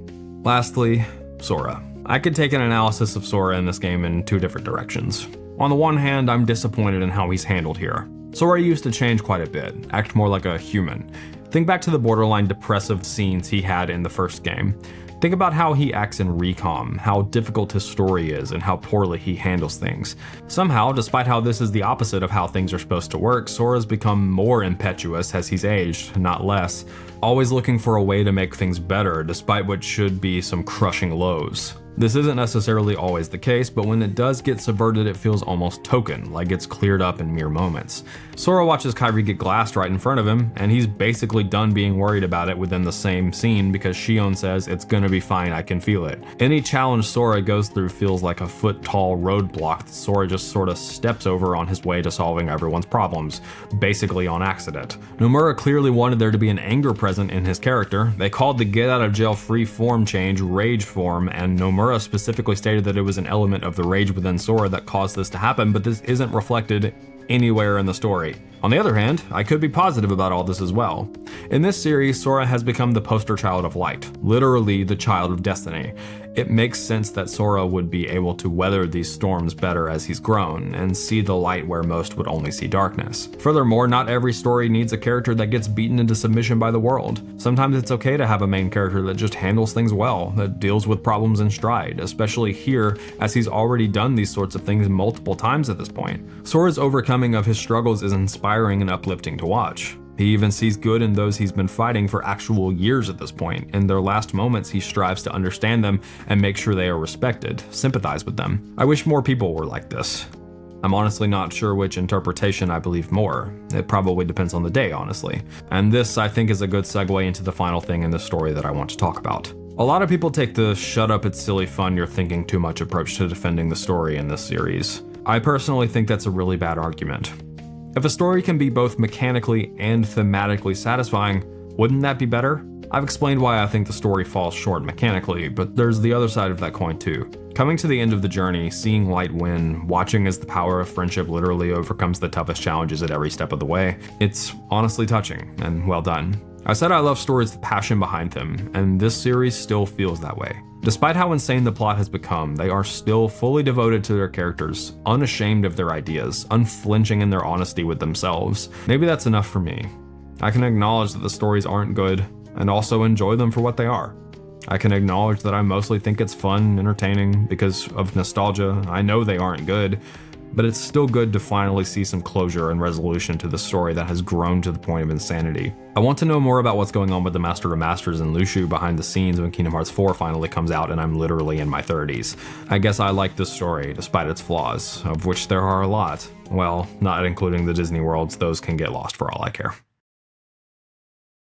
Lastly, Sora. I could take an analysis of Sora in this game in two different directions. On the one hand, I'm disappointed in how he's handled here. Sora used to change quite a bit, act more like a human. Think back to the borderline depressive scenes he had in the first game. Think about how he acts in Recom, how difficult his story is, and how poorly he handles things. Somehow, despite how this is the opposite of how things are supposed to work, Sora's become more impetuous as he's aged, not less, always looking for a way to make things better, despite what should be some crushing lows. This isn't necessarily always the case, but when it does get subverted, it feels almost token, like it's cleared up in mere moments. Sora watches Kairi get glassed right in front of him, and he's basically done being worried about it within the same scene because Xion says, "It's gonna be fine, I can feel it." Any challenge Sora goes through feels like a foot-tall roadblock that Sora just sorta steps over on his way to solving everyone's problems, basically on accident. Nomura clearly wanted there to be an anger present in his character. They called the get-out-of-jail-free form change Rage Form, and Nomura specifically stated that it was an element of the rage within Sora that caused this to happen, but this isn't reflected anywhere in the story. On the other hand, I could be positive about all this as well. In this series, Sora has become the poster child of light, literally the child of destiny. It makes sense that Sora would be able to weather these storms better as he's grown, and see the light where most would only see darkness. Furthermore, not every story needs a character that gets beaten into submission by the world. Sometimes it's okay to have a main character that just handles things well, that deals with problems in stride, especially here, as he's already done these sorts of things multiple times at this point. Sora's overcoming of his struggles is inspiring and uplifting to watch. He even sees good in those he's been fighting for actual years at this point. In their last moments, he strives to understand them and make sure they are respected, sympathize with them. I wish more people were like this. I'm honestly not sure which interpretation I believe more. It probably depends on the day, honestly. And this, I think, is a good segue into the final thing in the story that I want to talk about. A lot of people take the shut up, it's silly fun, you're thinking too much approach to defending the story in this series. I personally think that's a really bad argument. If a story can be both mechanically and thematically satisfying, wouldn't that be better? I've explained why I think the story falls short mechanically, but there's the other side of that coin too. Coming to the end of the journey, seeing light win, watching as the power of friendship literally overcomes the toughest challenges at every step of the way, it's honestly touching and well done. I said I love stories with passion behind them, and this series still feels that way. Despite how insane the plot has become, they are still fully devoted to their characters, unashamed of their ideas, unflinching in their honesty with themselves. Maybe that's enough for me. I can acknowledge that the stories aren't good, and also enjoy them for what they are. I can acknowledge that I mostly think it's fun and entertaining because of nostalgia. I know they aren't good, but it's still good to finally see some closure and resolution to the story that has grown to the point of insanity. I want to know more about what's going on with the Master of Masters and Lushu behind the scenes when Kingdom Hearts 4 finally comes out and I'm literally in my 30s. I guess I like this story, despite its flaws, of which there are a lot. Well, not including the Disney worlds, those can get lost for all I care.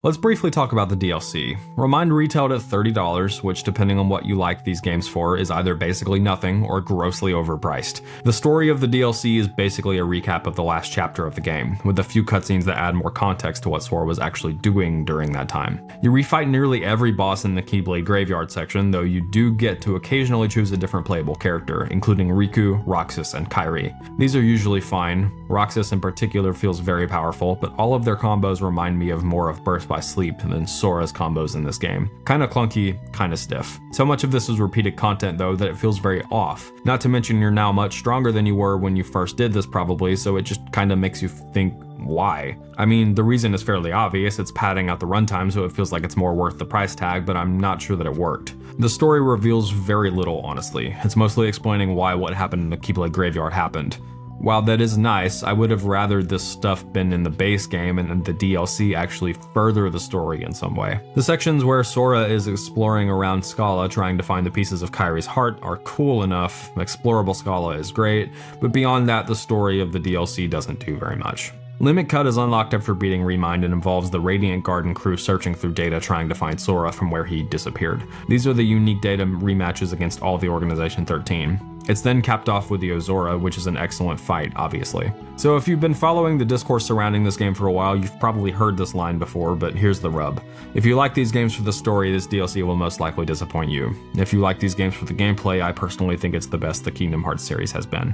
Let's briefly talk about the DLC. Remind retailed at $30, which depending on what you like these games for is either basically nothing or grossly overpriced. The story of the DLC is basically a recap of the last chapter of the game, with a few cutscenes that add more context to what Sora was actually doing during that time. You refight nearly every boss in the Keyblade Graveyard section, though you do get to occasionally choose a different playable character, including Riku, Roxas, and Kairi. These are usually fine. Roxas in particular feels very powerful, but all of their combos remind me of more of Burst by Sleep than Sora's combos in this game. Kinda clunky, kinda stiff. So much of this is repeated content though that it feels very off. Not to mention you're now much stronger than you were when you first did this probably, so it just kinda makes you think, why? I mean, the reason is fairly obvious, it's padding out the runtime so it feels like it's more worth the price tag, but I'm not sure that it worked. The story reveals very little, honestly. It's mostly explaining why what happened in the Keyblade Graveyard happened. While that is nice, I would have rather this stuff been in the base game and the DLC actually further the story in some way. The sections where Sora is exploring around Scala trying to find the pieces of Kairi's heart are cool enough, explorable Scala is great, but beyond that the story of the DLC doesn't do very much. Limit Cut is unlocked after beating Remind and involves the Radiant Garden crew searching through data trying to find Sora from where he disappeared. These are the unique data rematches against all the Organization 13. It's then capped off with the Ozora, which is an excellent fight, obviously. So if you've been following the discourse surrounding this game for a while, you've probably heard this line before, but here's the rub. If you like these games for the story, this DLC will most likely disappoint you. If you like these games for the gameplay, I personally think it's the best the Kingdom Hearts series has been.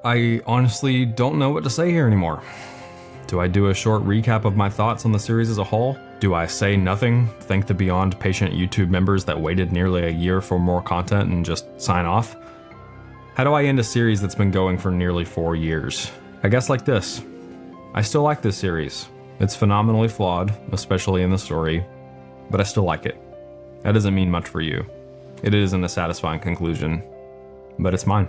I honestly don't know what to say here anymore. Do I do a short recap of my thoughts on the series as a whole? Do I say nothing, thank the beyond patient YouTube members that waited nearly a year for more content and just sign off? How do I end a series that's been going for nearly 4 years? I guess like this. I still like this series. It's phenomenally flawed, especially in the story, but I still like it. That doesn't mean much for you. It isn't a satisfying conclusion, but it's mine.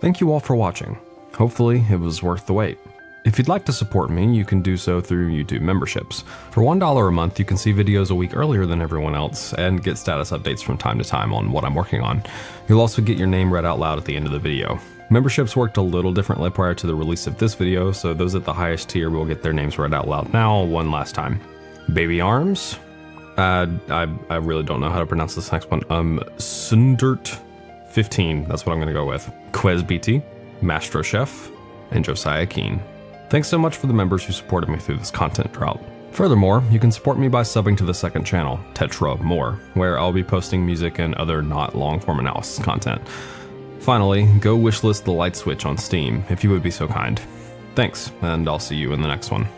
Thank you all for watching. Hopefully it was worth the wait. If you'd like to support me, you can do so through YouTube memberships. For $1 a month, you can see videos a week earlier than everyone else and get status updates from time to time on what I'm working on. You'll also get your name read out loud at the end of the video. Memberships worked a little differently prior to the release of this video, so those at the highest tier will get their names read out loud now one last time. Baby Arms? I really don't know how to pronounce this next one. Sundert 15, that's what I'm gonna go with. Quez BT, Mastro Chef, and Josiah Keen. Thanks so much for the members who supported me through this content drought. Furthermore, you can support me by subbing to the second channel, Tetra More, where I'll be posting music and other not long-form analysis content. Finally, go wishlist The Light Switch on Steam if you would be so kind. Thanks, and I'll see you in the next one.